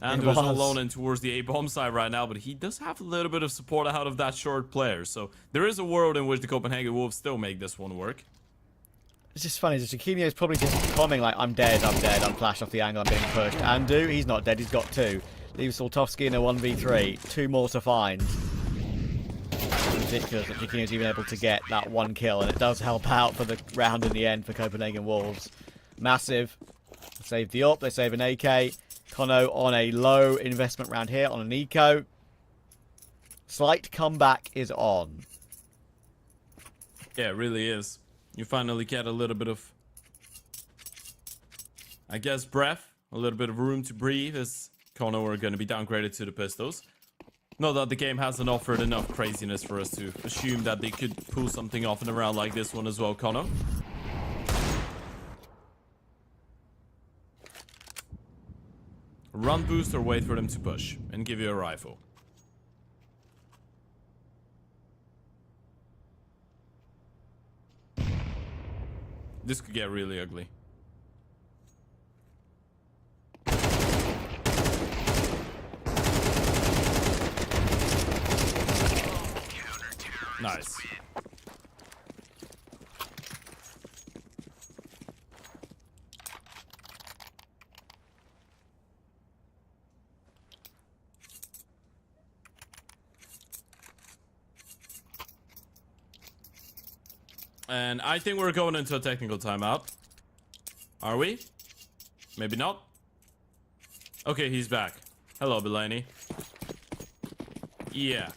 S12: Andrew is alone in towards the A-bomb side right now, but he does have a little bit of support out of that short player. So there is a world in which the Copenhagen Wolves still make this one work.
S11: It's just funny. Jaquinho is probably just coming like, I'm dead, I'm flashed off the angle, I'm getting pushed. Andu, he's not dead, he's got 2. Leaves Soltovsky in a 1v3. 2 more to find. Ridiculous that Jaquinho's even able to get that 1 kill, and it does help out for the round in the end for Copenhagen Wolves. Massive. Save the up, they save an AK. kONO on a low investment round here on an eco. Slight comeback is on.
S12: Yeah, it really is. You finally get a little bit of, I guess, breath. A little bit of room to breathe as kONO are going to be downgraded to the Pistols. Not that the game hasn't offered enough craziness for us to assume that they could pull something off in a round like this one as well, kONO. Run boost or wait for them to push and give you a rifle. This could get really ugly. Nice. And I think we're going into a technical timeout. Are we? Maybe not. Okay, he's back. Hello, Belaney. Yeah.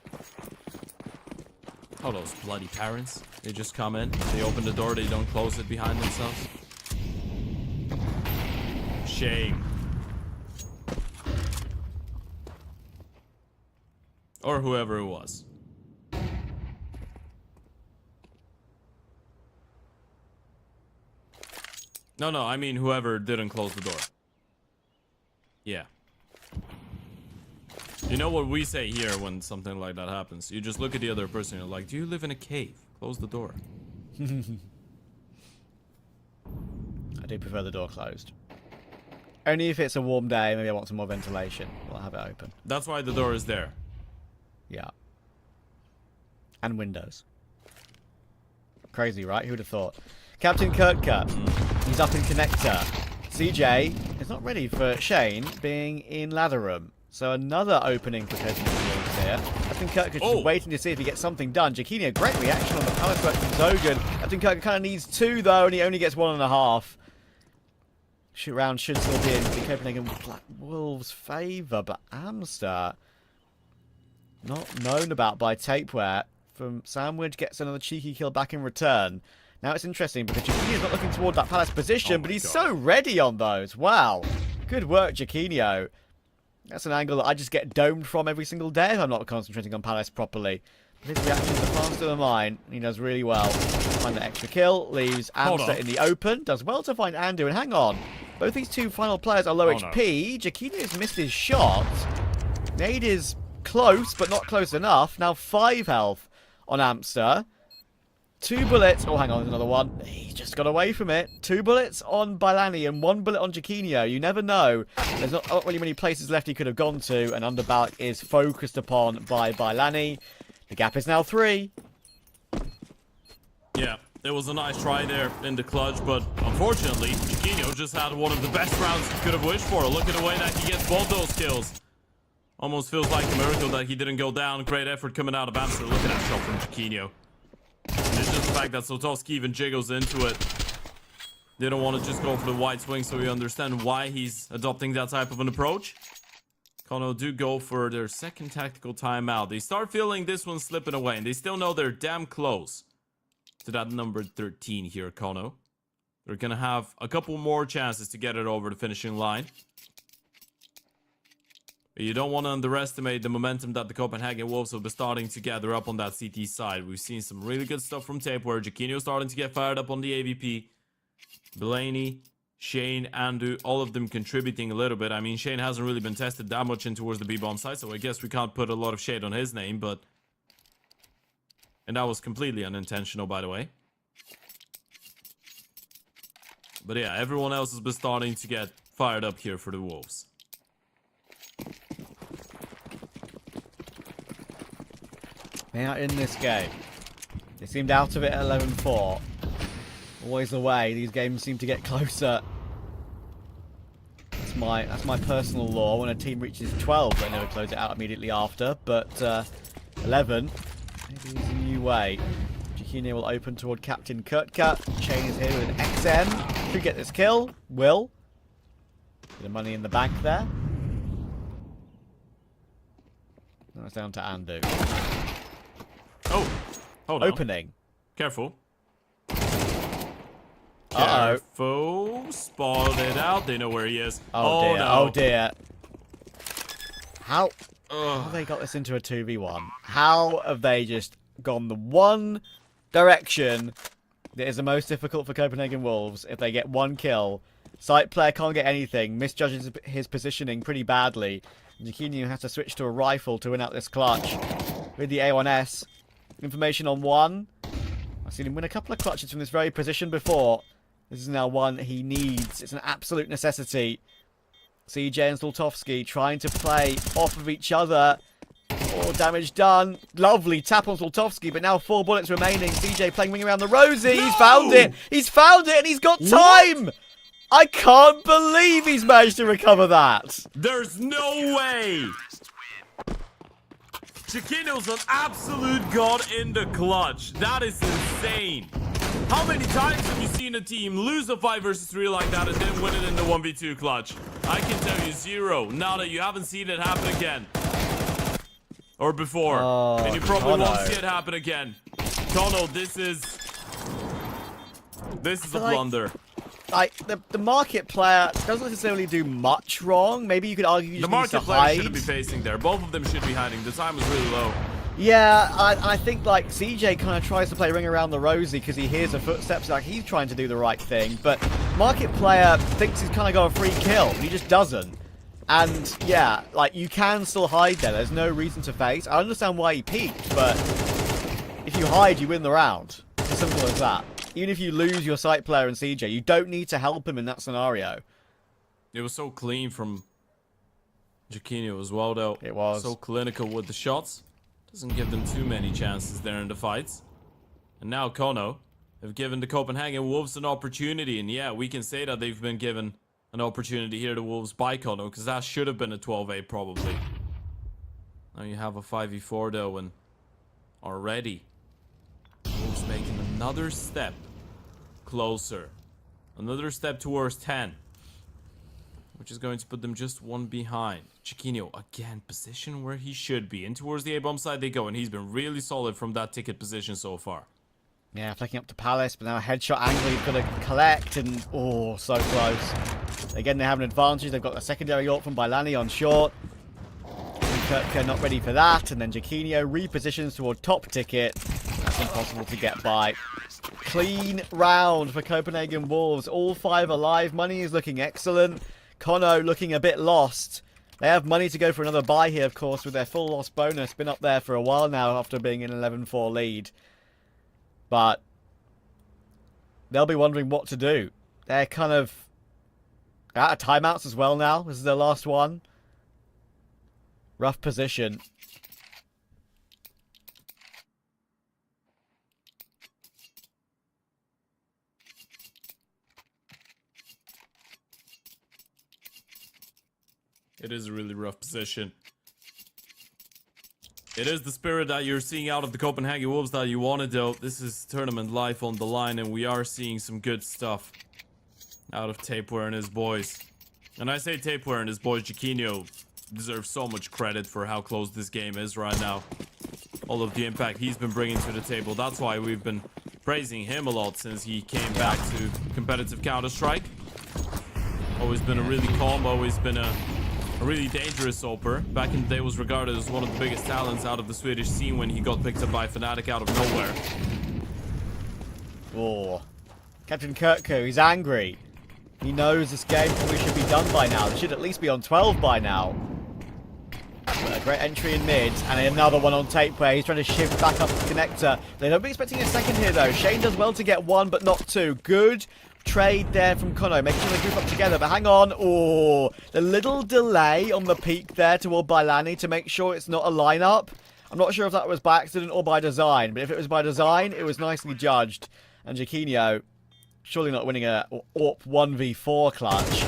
S12: Oh, those bloody parents. They just come in. They open the door. They don't close it behind themselves. Shame. Or whoever it was. No, I mean whoever didn't close the door. Yeah. You know what we say here when something like that happens? You just look at the other person and you're like, do you live in a cave? Close the door.
S11: I do prefer the door closed. Only if it's a warm day, maybe I want some more ventilation. We'll have it open.
S12: That's why the door is there.
S11: Yeah. And windows. Crazy, right? Who would have thought? Captain Kurtka. He's up in connector. CJ is not ready for Shane being in ladder room. So another opening for Copenhagen Wolves here. Captain Kurtka just waiting to see if he gets something done. Jaquinho, great reaction on the power stroke from Zogan. Captain Kurtka kind of needs 2 though, and he only gets 1.5. Shoot round should still be in the Copenhagen Wolves' favour, but Amster not known about by Tapeware. From Sandwich gets another cheeky kill back in return. Now it's interesting because Jaquinho's not looking toward that Palace position, but he's so ready on those. Wow. Good work, Jaquinho. That's an angle that I just get domed from every single day if I'm not concentrating on Palace properly. But his reactions are faster than mine. He does really well. Find the extra kill. Leaves Amster in the open. Does well to find Andu. And hang on. Both these two final players are low HP. Jaquinho's missed his shot. Nade is close, but not close enough. Now 5 health on Amster. 2 bullets. Oh, hang on, there's another one. He just got away from it. 2 bullets on Bailani and 1 bullet on Jaquinho. You never know. There's not really many places left he could have gone to, and Underbalk is focused upon by Bailani. The gap is now 3.
S12: Yeah, it was a nice try there in the clutch, but unfortunately, Jaquinho just had one of the best rounds he could have wished for. Look at the way that he gets both those kills. Almost feels like a miracle that he didn't go down. Great effort coming out of Amsterdam. Look at that shot from Jaquinho. And it's just the fact that Soltovsky even jiggles into it. They don't want to just go for the wide swing, so we understand why he's adopting that type of an approach. kONO do go for their second tactical timeout. They start feeling this one slipping away, and they still know they're damn close to that number 13 here, kONO. They're going to have a couple more chances to get it over the finishing line. You don't want to underestimate the momentum that the Copenhagen Wolves will be starting to gather up on that CT side. We've seen some really good stuff from Tapeware. Jaquinho starting to get fired up on the AVP. Belaney Shane, Andu, all of them contributing a little bit. I mean, Shane hasn't really been tested that much in towards the B-bomb side, so I guess we can't put a lot of shade on his name, but... And that was completely unintentional, by the way. But yeah, everyone else has been starting to get fired up here for the Wolves.
S11: They are in this game. They seemed out of it at 11-4. Always the way. These games seem to get closer. That's my personal law. When a team reaches 12, they never close it out immediately after. But 11, maybe it's a new way. Jacquinho will open toward Captain Kurtka. Chain is here with an XM. Should get this kill. Will. Bit of money in the bank there. Now it's down to Andu.
S12: Oh, hold on.
S11: Opening.
S12: Careful.
S11: Uh-oh.
S12: Careful. Spotted out. They know where he is.
S11: Oh dear.
S12: No.
S11: Oh dear. How have they got this into a 2v1? How have they just gone the one direction that is the most difficult for Copenhagen Wolves? If they get one kill, site player can't get anything, misjudges his positioning pretty badly. Jacquinho has to switch to a rifle to win out this clutch with the A1S. Information on one. I've seen him win a couple of clutches from this very position before. This is now one he needs. It's an absolute necessity. CJ and Zlotowski trying to play off of each other. Oh, damage done. Lovely tap on Zlotowski, but now 4 bullets remaining. CJ playing wing around the Rosie. No! He's found it. He's found it, and he's got time. What? I can't believe he's managed to recover that.
S12: There's no way. Jacquinho's an absolute god in the clutch. That is insane. How many times have you seen a team lose a 5 versus 3 like that and then win it in the 1v2 clutch? I can tell you 0. Now that you haven't seen it happen again. Or before. And you probably won't see it happen again. kONO, this is a blunder.
S11: Like, the market player doesn't necessarily do much wrong. Maybe you could argue you just
S12: the
S11: needs to
S12: market player
S11: hide.
S12: shouldn't be facing there. Both of them should be hiding. The time is really low.
S11: Yeah, I think like CJ kind of tries to play ring around the Rosie because he hears the footsteps, like he's trying to do the right thing. But market player thinks he's kind of got a free kill. He just doesn't. And yeah, like you can still hide there. There's no reason to face. I understand why he peeked, but if you hide, you win the round. It's as simple as that. Even if you lose your site player and CJ, you don't need to help him in that scenario.
S12: It was so clean from Jacquinho as well, though.
S11: It was.
S12: So clinical with the shots. Doesn't give them too many chances there in the fights. And now kONO have given the Copenhagen Wolves an opportunity. And yeah, we can say that they've been given an opportunity here, the Wolves, by kONO. Because that should have been a 12-8 probably. Now you have a 5v4 though. And already, Wolves making another step closer. Another step towards 10. Which is going to put them just one behind. Jacquinho, again, position where he should be. In towards the A-bomb side they go, and he's been really solid from that ticket position so far.
S11: Yeah, flicking up to Palace, but now a headshot angle he's got to collect, and oh, so close. Again, they have an advantage. They've got a secondary ult from Bailani on short. Kurtka not ready for that, and then Jacquinho repositions toward top ticket. That's impossible to get by. Clean round for Copenhagen Wolves. All 5 alive. Money is looking excellent. kONO looking a bit lost. They have money to go for another buy here, of course, with their full loss bonus. Been up there for a while now after being an 11-4 lead. But they'll be wondering what to do. They're kind of out of timeouts as well now. This is their last one. Rough position.
S12: It is a really rough position. It is the spirit that you're seeing out of the Copenhagen Wolves that you wanted, though. This is tournament life on the line, and we are seeing some good stuff out of Tapeware and his boys. And I say Tapeware and his boys, Jacquinho deserves so much credit for how close this game is right now. All of the impact he's been bringing to the table. That's why we've been praising him a lot since he came back to competitive Counter-Strike. Always been a really calm, always been a really dangerous Oper. Back in the day was regarded as one of the biggest talents out of the Swedish scene when he got picked up by Fnatic out of nowhere.
S11: Oh. Captain Kurtka, he's angry. He knows this game probably should be done by now. They should at least be on 12 by now. But a great entry in mid, and another one on tape where he's trying to shift back up the connector. They don't be expecting a second here, though. Shane does well to get one, but not two. Good trade there from kONO, making sure they group up together. But hang on. Oh, the little delay on the peak there toward YaLLa to make sure it's not a lineup. I'm not sure if that was by accident or by design, but if it was by design, it was nicely judged. And Jaquinho, surely not winning a AWP 1v4 clutch.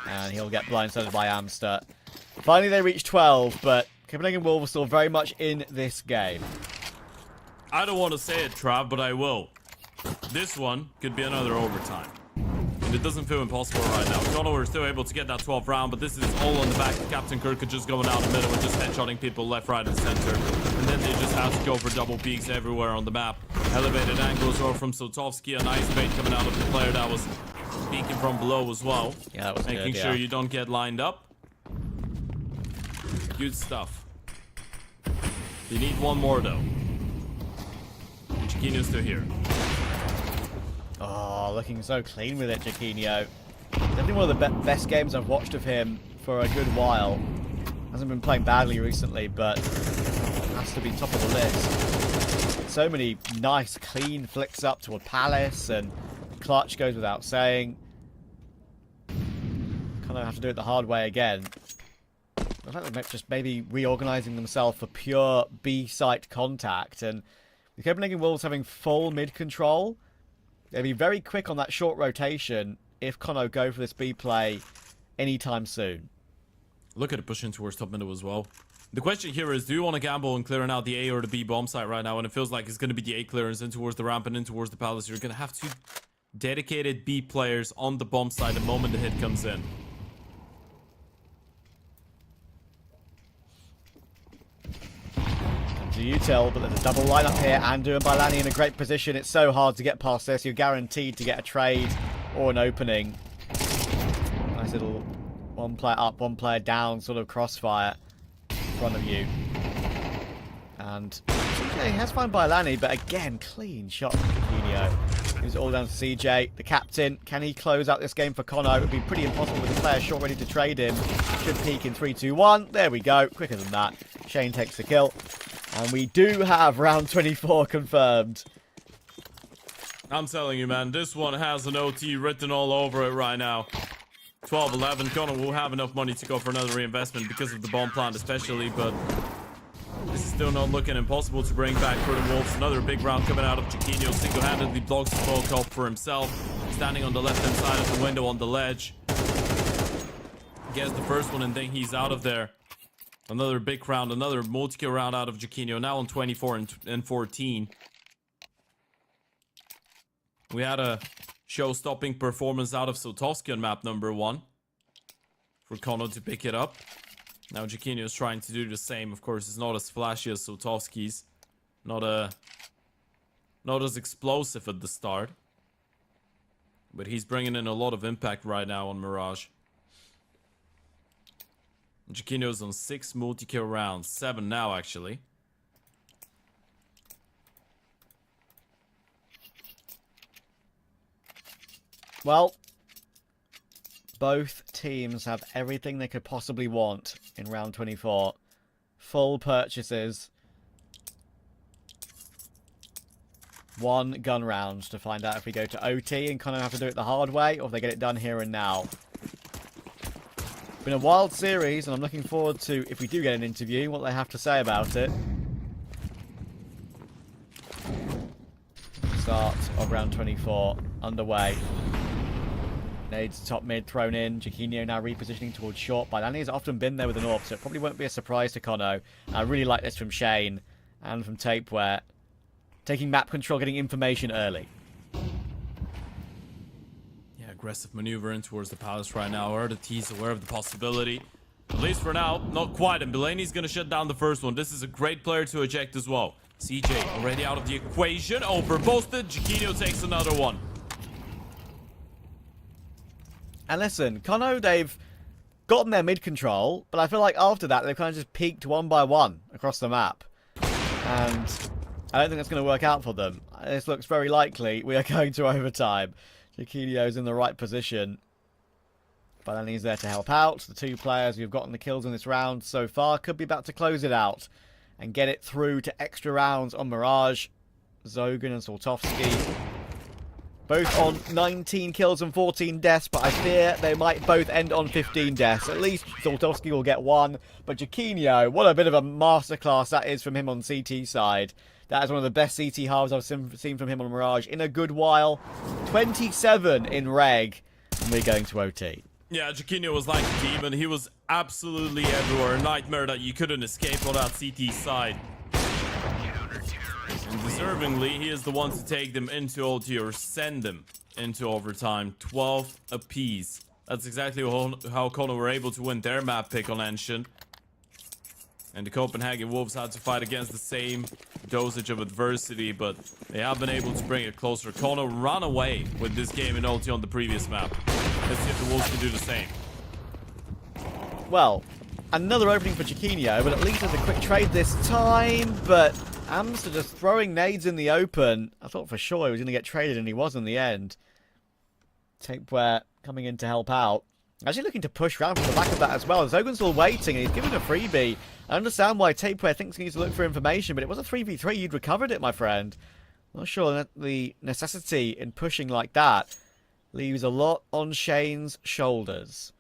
S11: And he'll get blindsided by Amster. Finally, they reach 12, but Copenhagen Wolves are still very much in this game.
S12: I don't want to say it, Trav, but I will. This one could be another overtime. And it doesn't feel impossible right now. kONO are still able to get that 12th round, but this is all on the back of Captain Kirk just going out the middle and just headshotting people left, right, and center. And then they just have to go for double peaks everywhere on the map. Elevated angles or from Sotovsky, a nice bait coming out of the player that was peeking from below as well.
S11: Yeah, that was
S12: making
S11: good,
S12: sure
S11: yeah.
S12: you don't get lined up. Good stuff. You need one more though. Jaquinho's still here.
S11: Oh, looking so clean with it, Jaquinho. Definitely one of the best games I've watched of him for a good while. Hasn't been playing badly recently, but has to be top of the list. So many nice, clean flicks up toward Palace, and clutch goes without saying. Kind of have to do it the hard way again. I think they're just maybe reorganizing themselves for pure B-site contact, and the Copenhagen Wolves having full mid control. They'll be very quick on that short rotation if kONO go for this B play anytime soon.
S12: Look at it pushing towards top middle as well. The question here is, do you want to gamble and clearing out the A or the B bomb site right now? And it feels like it's going to be the A clearance in towards the ramp and in towards the palace. You're going to have two dedicated B players on the bomb site the moment the hit comes in.
S11: Do you tell, but there's a double lineup here. Andu and YaLLa in a great position. It's so hard to get past this. You're guaranteed to get a trade or an opening. Nice little one player up, one player down sort of crossfire in front of you. And CJ has found YaLLa, but again, clean shot from Jaquinho. Gives it all down to CJ, the captain. Can he close out this game for kONO? It would be pretty impossible with the player short ready to trade him. Should peak in 3, 2, 1. There we go. Quicker than that. Shane takes the kill. And we do have round 24 confirmed.
S12: I'm telling you, man, this one has an OT written all over it right now. 12-11. kONO will have enough money to go for another reinvestment because of the bomb plant especially, but this is still not looking impossible to bring back for the Wolves. Another big round coming out of Jaquinho. Single-handedly blocks the smoke up for himself. Standing on the left-hand side of the window on the ledge. Gets the first one and then he's out of there. Another big round, another multi-kill round out of Jaquinho. Now on 24 and 14. We had a show-stopping performance out of Sotovsky on map number 1. For kONO to pick it up. Now Jaquinho is trying to do the same. Of course, it's not as flashy as Sotovsky's. Not as explosive at the start. But he's bringing in a lot of impact right now on Mirage. Jaquinho's on 6 multi-kill rounds. 7 now, actually.
S11: Well, both teams have everything they could possibly want in round 24. Full purchases. 1 gun round to find out if we go to OT and kind of have to do it the hard way, or if they get it done here and now. Been a wild series, and I'm looking forward to, if we do get an interview, what they have to say about it. Start of round 24 underway. Nades top mid thrown in. Jaquinho now repositioning towards short. YaLLa has often been there with an AWP, so it probably won't be a surprise to kONO. I really like this from Shane and from Tapeware. Taking map control, getting information early.
S12: Aggressive maneuver in towards the palace right now. Are the T's aware of the possibility? At least for now, not quite. And Belaney's going to shut down the first one. This is a great player to eject as well. CJ already out of the equation. Overposted. Jaquinho takes another one.
S11: And listen, kONO, they've gotten their mid control, but I feel like after that, they've kind of just peaked one by one across the map. And I don't think that's going to work out for them. This looks very likely we are going to overtime. Jaquinio's in the right position. Balani's there to help out. The two players who've gotten the kills in this round so far could be about to close it out and get it through to extra rounds on Mirage. Zogan and Saltovsky both on 19 kills and 14 deaths, but I fear they might both end on 15 deaths. At least Saltovsky will get one, but Jaquinio, what a bit of a masterclass that is from him on CT side. That is one of the best CT halves I've seen from him on Mirage in a good while. 27 in reg, and we're going to OT.
S12: Yeah, Jaquinio was like a demon. He was absolutely everywhere. A nightmare that you couldn't escape on that CT side. And deservingly, he is the one to take them into OT or send them into overtime. 12 apiece. That's exactly how kONO were able to win their map pick on Ancient. And the Copenhagen Wolves had to fight against the same dosage of adversity, but they have been able to bring it closer. kONO ran away with this game in OT on the previous map. Let's see if the Wolves can do the same.
S11: Well, another opening for Jaquinio, but at least there's a quick trade this time, but Amster just throwing nades in the open. I thought for sure he was going to get traded, and he was in the end. Tapeware coming in to help out. Actually looking to push round from the back of that as well. Zogan's still waiting, and he's given a freebie. I understand why Tapeware thinks he needs to look for information, but it was a 3v3. You'd recovered it, my friend. Not sure that the necessity in pushing like that leaves a lot on Shane's shoulders.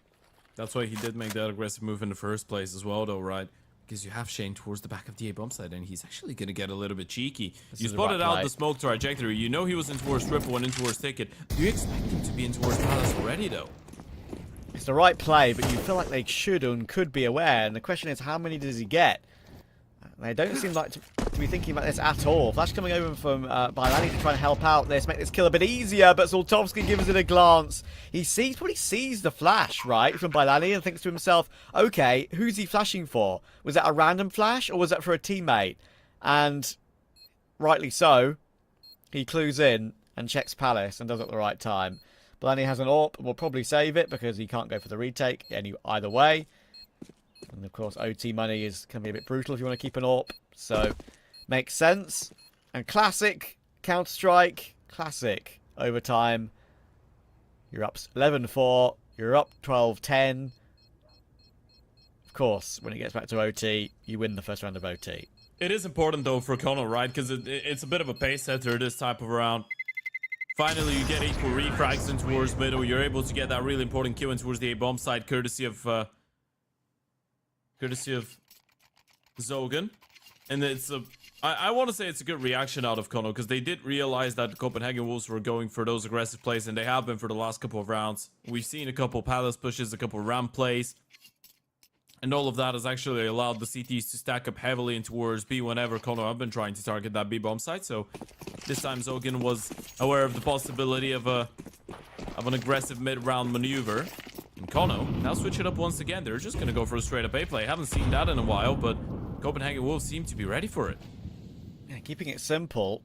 S12: That's why he did make that aggressive move in the first place as well, though, right? Because you have Shane towards the back of the A bomb side, and he's actually going to get a little bit cheeky. You spotted out the smoke trajectory. You know he was in towards Triple and in towards Ticket. Do you expect him to be in towards Palace already, though?
S11: It's the right play, but you feel like they should and could be aware. And the question is, how many does he get? They don't seem like to be thinking about this at all. Flash coming over from YaLLa to try and help out this, make this kill a bit easier, but Saltovsky gives it a glance. He probably sees the flash, right, from YaLLa and thinks to himself, okay, who's he flashing for? Was that a random flash, or was that for a teammate? And rightly so, he clues in and checks Palace and does it at the right time. YaLLa has an AWP, will probably save it because he can't go for the retake either way. And of course, OT money can be a bit brutal if you want to keep an AWP. So, makes sense. And classic Counter-Strike. Classic overtime. You're up 11-4. You're up 12-10. Of course, when it gets back to OT, you win the first round of OT.
S12: It is important, though, for kONO, right? Because it's a bit of a pace setter this type of round. Finally, you get equal refrags in towards middle. You're able to get that really important kill in towards the A-bomb side, courtesy of Zogan. And it's I want to say it's a good reaction out of kONO, because they did realize that the Copenhagen Wolves were going for those aggressive plays, and they have been for the last couple of rounds. We've seen a couple Palace pushes, a couple ramp plays, and all of that has actually allowed the CTs to stack up heavily in towards B whenever kONO have been trying to target that B-bomb site. So this time Zogan was aware of the possibility of an aggressive mid-round maneuver. And kONO now switch it up once again. They're just going to go for a straight-up A play. Haven't seen that in a while, but Copenhagen Wolves seem to be ready for it.
S11: Yeah, keeping it simple.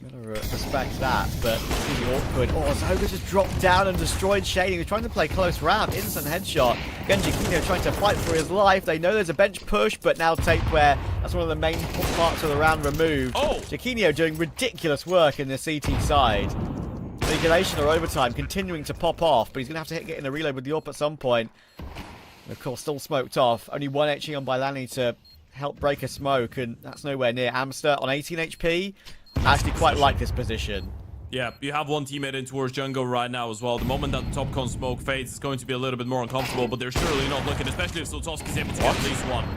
S11: Gotta respect that, but it's really awkward. Oh, Zoga just dropped down and destroyed Shane. He was trying to play close round, instant headshot. Again, Jaquinio trying to fight for his life. They know there's a bench push, but now Tapeware, that's one of the main parts of the round removed.
S12: Oh!
S11: Jaquinio doing ridiculous work in the CT side. Regulation or overtime continuing to pop off, but he's going to have to get in a reload with the AWP at some point. And of course, still smoked off. Only one HE on YaLLa to help break a smoke, and that's nowhere near. Amster on 18 HP. I actually quite like this position.
S12: Yeah, you have one teammate in towards jungle right now as well. The moment that the top con smoke fades, it's going to be a little bit more uncomfortable, but they're surely not looking, especially if Saltovsky's able to get at least one.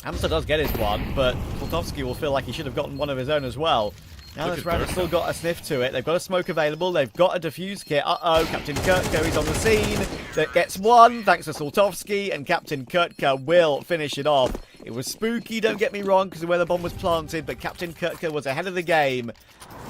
S11: Amster does get his one, but Saltovsky will feel like he should have gotten one of his own as well. Now this round has still got a sniff to it. They've got a smoke available. They've got a defuse kit. Uh-oh, Captain Kurtka is on the scene. That gets one, thanks to Saltovsky, and Captain Kurtka will finish it off. It was spooky, don't get me wrong, because of where the bomb was planted, but Captain Kurtka was ahead of the game.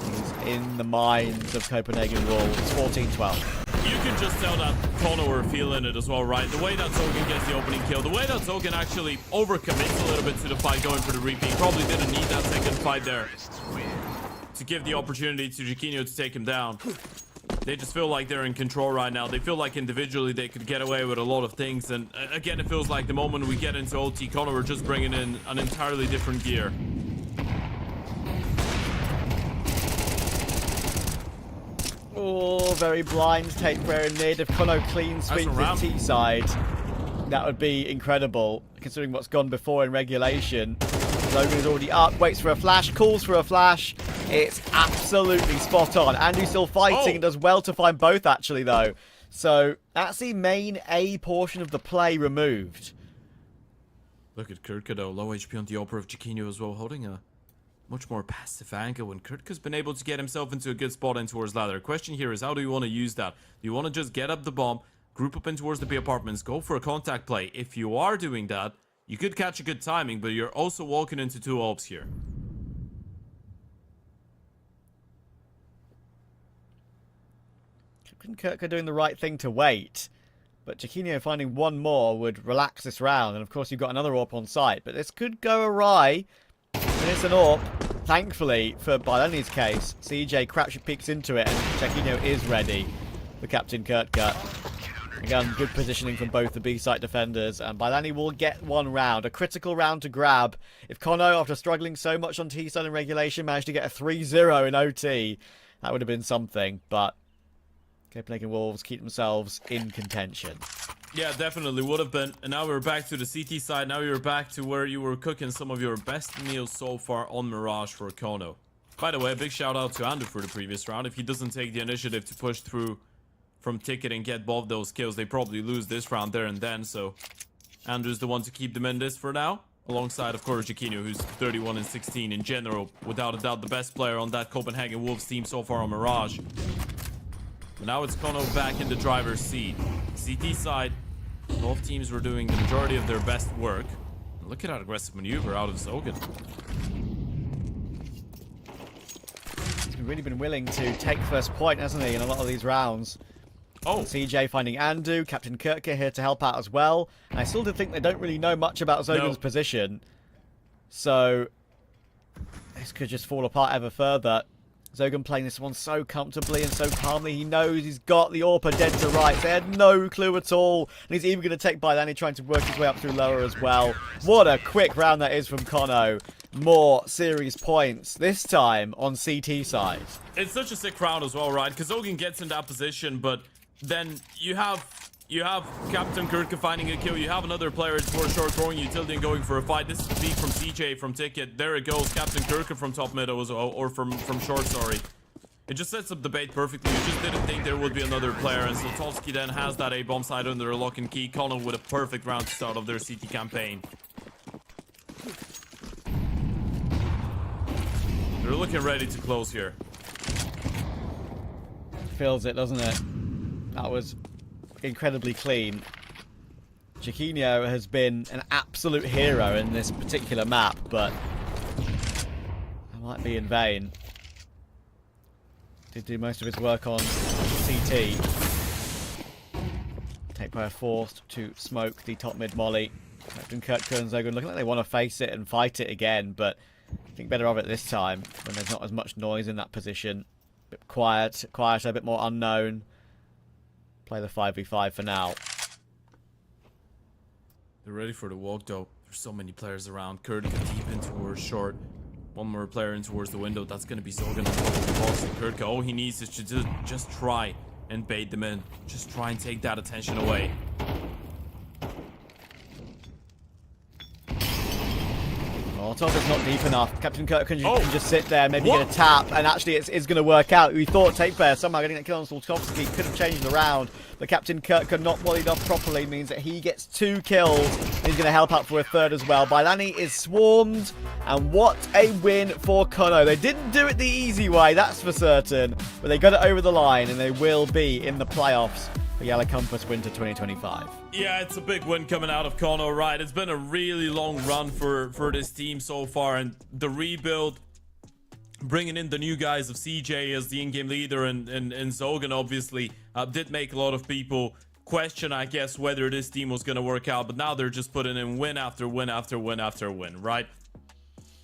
S11: He's in the minds of Copenhagen Wolves. 14-12.
S12: You can just tell that kONO are feeling it as well, right? The way that Zogan gets the opening kill, the way that Zogan actually overcommits a little bit to the fight going for the repeat. Probably didn't need that second fight there to give the opportunity to Jaquinio to take him down. They just feel like they're in control right now. They feel like individually they could get away with a lot of things. And again, it feels like the moment we get into OT, kONO are just bringing in an entirely different gear.
S11: Oh, very blind take player in mid. If kONO clean sweep this T side, that would be incredible, considering what's gone before in regulation. Zogan is already up, waits for a flash, calls for a flash. It's absolutely spot on. Andrew's still fighting and does well to find both, actually, though. So that's the main A portion of the play removed.
S12: Look at Kurtka, though. Low HP on the Opera of Chiquinho as well, holding a much more passive angle when Kurtka's been able to get himself into a good spot in towards ladder. Question here is, how do you want to use that? Do you want to just get up the bomb, group up in towards the B apartments, go for a contact play? If you are doing that, you could catch a good timing, but you're also walking into 2 ults here.
S11: Kurtka doing the right thing to wait, but Chiquinho finding one more would relax this round, and of course you've got another AWP on site, but this could go awry. And it's an AWP. Thankfully, for BaLLaNi's case, CJ Crapshoot peeks into it, and Chiquinho is ready for Captain Kurtka. Again, good positioning from both the B-site defenders, and BaLLaNi will get one round, a critical round to grab. If kONO, after struggling so much on T-side in regulation, managed to get a 3-0 in OT, that would have been something, but Copenhagen Wolves keep themselves in contention.
S12: Yeah, definitely would have been. And now we're back to the CT side. Now you're back to where you were cooking some of your best meals so far on Mirage for kONO. By the way, a big shout out to Andrew for the previous round. If he doesn't take the initiative to push through from Ticket and get both those kills, they probably lose this round there and then. So Andrew's the one to keep them in this for now. Alongside, of course, Chiquinho, who's 31 and 16 in general. Without a doubt, the best player on that Copenhagen Wolves team so far on Mirage. But now it's kONO back in the driver's seat. CT side, both teams were doing the majority of their best work. Look at that aggressive maneuver out of Zogan.
S11: He's really been willing to take first point, hasn't he, in a lot of these rounds. Oh, CJ finding Andu, Captain Kurtka here to help out as well. And I still do think they don't really know much about Zogan's position. So this could just fall apart ever further. Zogan playing this one so comfortably and so calmly. He knows he's got the AWP dead to rights. They had no clue at all. And he's even going to take BaLLaNi, trying to work his way up through lower as well. What a quick round that is from kONO. More series points, this time on CT side.
S12: It's such a sick round as well, right? Because Zogan gets in that position, but then you have Captain Kurtka finding a kill. You have another player towards short throwing utility and going for a fight. This is the peak from CJ from Ticket. There it goes. Captain Kurtka from top mid or from short, sorry. It just sets up the bait perfectly. You just didn't think there would be another player. And so Tolsky then has that A-bomb side under a lock and key. kONO with a perfect round to start off their CT campaign. They're looking ready to close here.
S11: Feels it, doesn't it? That was incredibly clean. Chiquinho has been an absolute hero in this particular map, but that might be in vain. Did do most of his work on CT. Take player forced to smoke the top mid molly. Captain Kurtka and Zogan looking like they want to face it and fight it again, but I think better of it this time when there's not as much noise in that position. A bit quieter, a bit more unknown. Play the 5v5 for now.
S12: They're ready for the walk, though. There's so many players around. Kurtka deep in towards short. One more player in towards the window. That's going to be Zogan on top of the box. And Kurtka, all he needs is to just try and bait them in. Just try and take that attention away.
S11: Top is not deep enough. Captain Kurtka can just sit there, maybe get a tap, and actually it's going to work out. We thought Take Bear somehow getting that kill on Soltkowski could have changed the round, but Captain Kurtka not volleyed off properly means that he gets 2 kills, and he's going to help out for a 3rd as well. BaLLaNi is swarmed, and what a win for kONO. They didn't do it the easy way, that's for certain, but they got it over the line, and they will be in the playoffs for YaLLa Compass Winter 2025.
S12: Yeah, it's a big win coming out of kONO, right? It's been a really long run for this team so far, and the rebuild, bringing in the new guys of CJ as the in-game leader and Zogan, obviously, did make a lot of people question, I guess, whether this team was going to work out, but now they're just putting in win after win after win after win, right?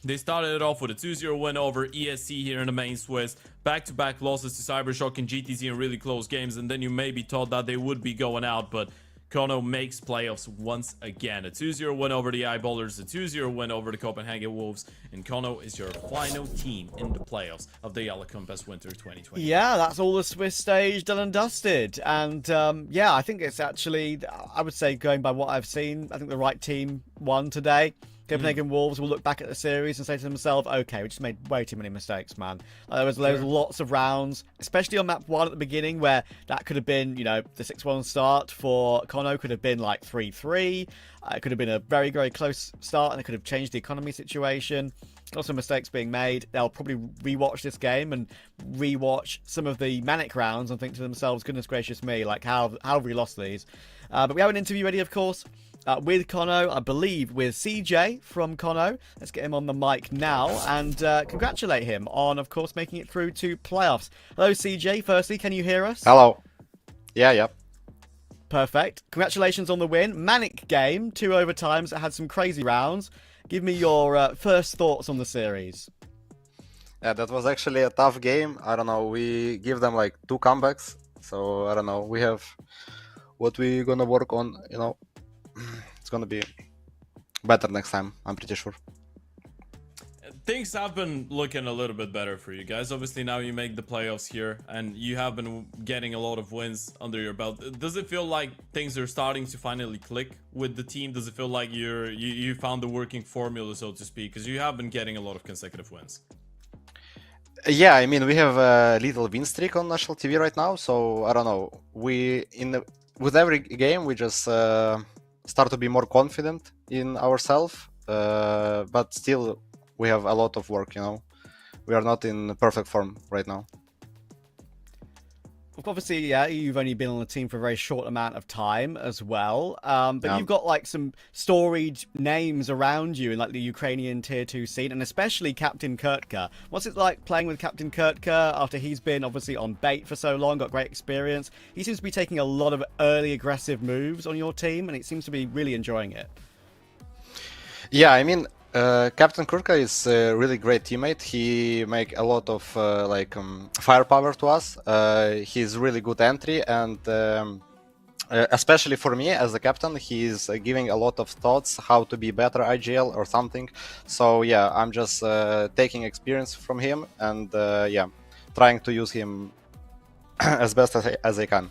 S12: They started it off with a 2-0 win over ESC here in the main Swiss. Back-to-back losses to Cybershock and GTZ in really close games, and then you maybe thought that they would be going out, but kONO makes playoffs once again. A 2-0 win over the Eyeballers, a 2-0 win over the Copenhagen Wolves, and kONO is your final team in the playoffs of the YaLLa Compass Winter 2020.
S11: Yeah, that's all the Swiss stage done and dusted. And yeah, I think it's actually, I would say, going by what I've seen, I think the right team won today. Copenhagen Wolves will look back at the series and say to themselves, okay, we just made way too many mistakes, man. There was lots of rounds, especially on map 1 at the beginning, where that could have been, you know, the 6-1 start for kONO could have been like 3-3. It could have been a very, very close start, and it could have changed the economy situation. Lots of mistakes being made. They'll probably rewatch this game and rewatch some of the Manic rounds and think to themselves, goodness gracious me, like, how have we lost these? But we have an interview ready, of course, with kONO, I believe, with CJ from kONO. Let's get him on the mic now and congratulate him on, of course, making it through to playoffs. Hello, CJ. Firstly, can you hear us?
S13: Hello. Yeah.
S11: Perfect. Congratulations on the win. Manic game, 2 overtimes that had some crazy rounds. Give me your first thoughts on the series.
S13: Yeah, that was actually a tough game. I don't know. We give them like 2 comebacks. So, I don't know. We have what we're gonna work on, you know. It's gonna be better next time, I'm pretty sure.
S12: Things have been looking a little bit better for you guys. Obviously now you make the playoffs here and you have been getting a lot of wins under your belt. Does it feel like things are starting to finally click with the team? Does it feel like you found the working formula, so to speak? Because you have been getting a lot of consecutive wins.
S13: Yeah, I mean, we have a little win streak on national TV right now, so I don't know. With every game we just start to be more confident in ourselves, but still we have a lot of work, you know. We are not in perfect form right now.
S11: Obviously, yeah, you've only been on the team for a very short amount of time as well, but you've got like some storied names around you in like the Ukrainian tier 2 scene, and especially Captain Kurtka. What's it like playing with Captain Kurtka after he's been obviously on bait for so long, got great experience? He seems to be taking a lot of early aggressive moves on your team, and it seems to be really enjoying it.
S13: Yeah, I mean, Captain Kurtka is a really great teammate. He make a lot of firepower to us. He's really good entry, and especially for me as a captain, he's giving a lot of thoughts how to be better IGL or something. So yeah, I'm just taking experience from him and yeah, trying to use him as best as I can.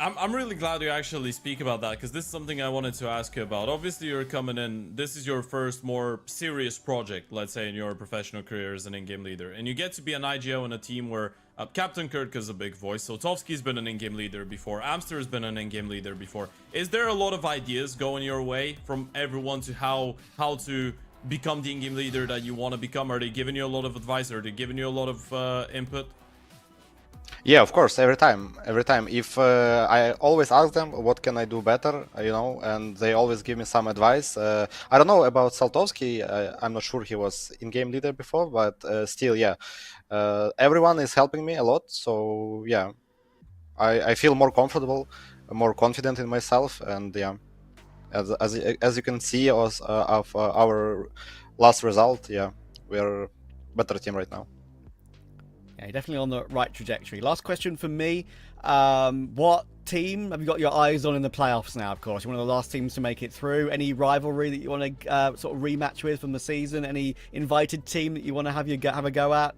S12: I'm really glad you actually speak about that, because this is something I wanted to ask you about. Obviously, you're coming in, this is your first more serious project, let's say, in your professional career as an in-game leader. And you get to be an IGO in a team where Captain Kurtka is a big voice. So Tovsky's been an in-game leader before. Amster's been an in-game leader before. Is there a lot of ideas going your way from everyone to how to become the in-game leader that you want to become? Are they giving you a lot of advice? Are they giving you a lot of input?
S13: Yeah, of course, every time. If I always ask them what can I do better, you know, and they always give me some advice. I don't know about Saltovsky. I'm not sure he was in-game leader before, but still, yeah, everyone is helping me a lot. So yeah, I feel more comfortable, more confident in myself, and yeah, as you can see of our last result, yeah, we're a better team right now.
S11: Yeah, you're definitely on the right trajectory. Last question for me. What team have you got your eyes on in the playoffs now, of course? You're one of the last teams to make it through. Any rivalry that you want to sort of rematch with from the season? Any invited team that you want to have a go at?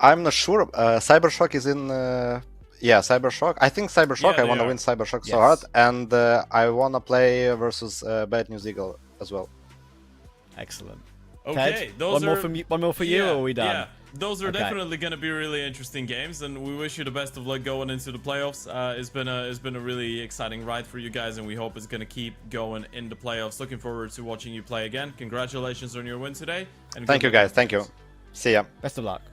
S13: I'm not sure. Cybershock is in... yeah, Cybershock. I think Cybershock, I want to win Cybershock so hard. And I want to play versus Bad News Eagle as well.
S11: Excellent.
S12: Okay,
S11: Ted, one more for you, or are we done?
S12: Yeah, those are definitely going to be really interesting games, and we wish you the best of luck going into the playoffs. It's been a really exciting ride for you guys, and we hope it's going to keep going in the playoffs. Looking forward to watching you play again. Congratulations on your win today. And
S13: thank you, guys. Thank you. See ya.
S11: Best of luck.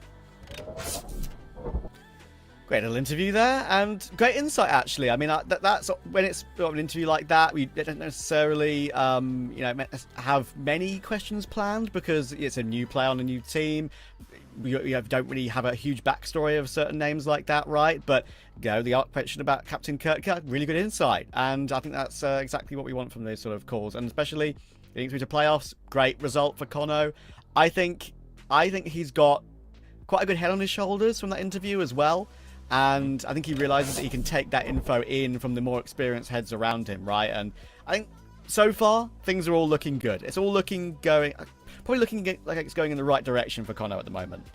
S11: Great little interview there, and great insight, actually. I mean, that's when it's an interview like that, we don't necessarily, you know, have many questions planned because it's a new player on a new team. You don't really have a huge backstory of certain names like that, right? But, you know, the question about Captain Kurtka, really good insight, and I think that's exactly what we want from those sort of calls, and especially getting through to playoffs. Great result for kONO. I think he's got quite a good head on his shoulders from that interview as well. and I think he realizes that he can take that info in from the more experienced heads around him, right? And I think so far things are all looking good. It's all probably looking like it's going in the right direction for kONO at the moment.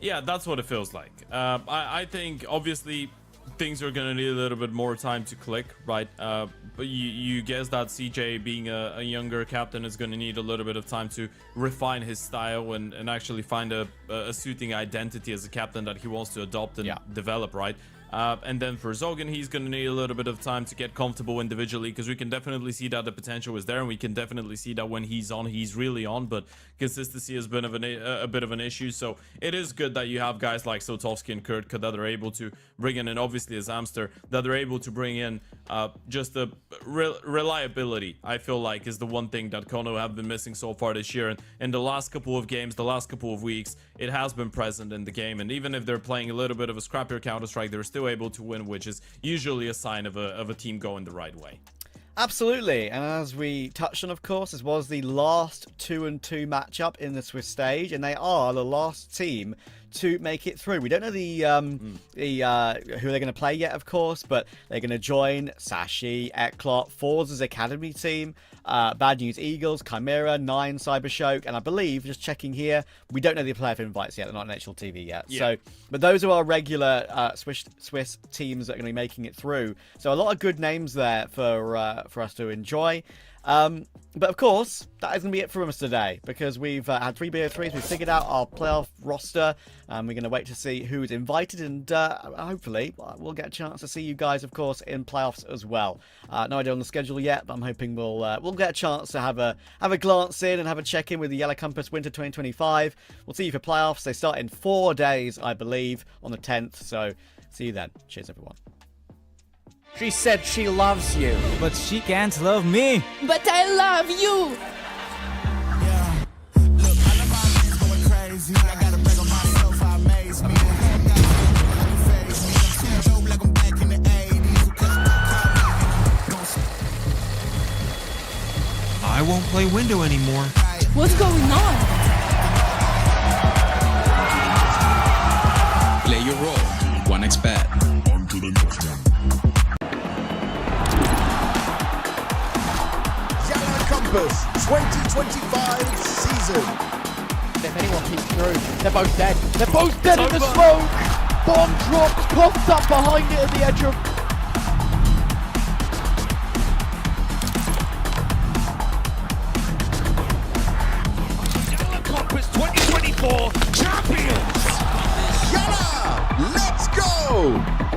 S12: Yeah, that's what it feels like. I think obviously things are gonna need a little bit more time to click, right? But you guess that CJ, being a younger captain, is gonna need a little bit of time to refine his style and actually find a suiting identity as a captain that he wants to adopt and develop, right? And then for Zogan, he's going to need a little bit of time to get comfortable individually, because we can definitely see that the potential is there, and we can definitely see that when he's on, he's really on, but consistency has been a bit of an issue. So it is good that you have guys like Sotovsky and Kurt that are able to bring in, and obviously as Amster, that they're able to bring in just the reliability, I feel like, is the one thing that kONO have been missing so far this year. And in the last couple of games, the last couple of weeks, it has been present in the game, and even if they're playing a little bit of a scrappier Counter-Strike, they're still able to win, which is usually a sign of a team going the right way.
S11: Absolutely, and as we touched on, of course, this was the last 2-2 matchup in the Swiss stage, and they are the last team to make it through. We don't know who they're going to play yet, of course, but they're going to join Sashi, Eklot, Forza's Academy team, Bad News Eagles, Chimera, Nine, Cybershock, and I believe, just checking here, we don't know the player invites yet. They're not on HLTV yet. Yeah. So, but those are our regular Swiss teams that are going to be making it through. So a lot of good names there for us to enjoy. But of course, that is going to be it for us today, because we've had 3 BO3s, we've figured out our playoff roster, and we're going to wait to see who's invited, and hopefully we'll get a chance to see you guys, of course, in playoffs as well. No idea on the schedule yet, but I'm hoping we'll get a chance to have a glance in and have a check-in with the YaLLa Compass Winter 2025. We'll see you for playoffs. They start in 4 days, I believe, on the 10th, so see you then. Cheers, everyone.
S2: She said she loves you, but she can't love me.
S3: But I love you.
S8: Yeah. Look, all of my friends going crazy. I gotta brag on myself, I amaze me. I'm too dope like I'm back in the 80s.
S4: I won't play window anymore.
S3: What's going on?
S5: Play your role. 1xBet.
S7: On to the next one. YaLLa Compass 2025 season.
S1: If anyone peeks through, they're both dead. They're both dead in the smoke! Bomb drops, popped up behind it at the edge of...
S8: YaLLa Compass 2024 champions!
S7: YaLLa, let's go!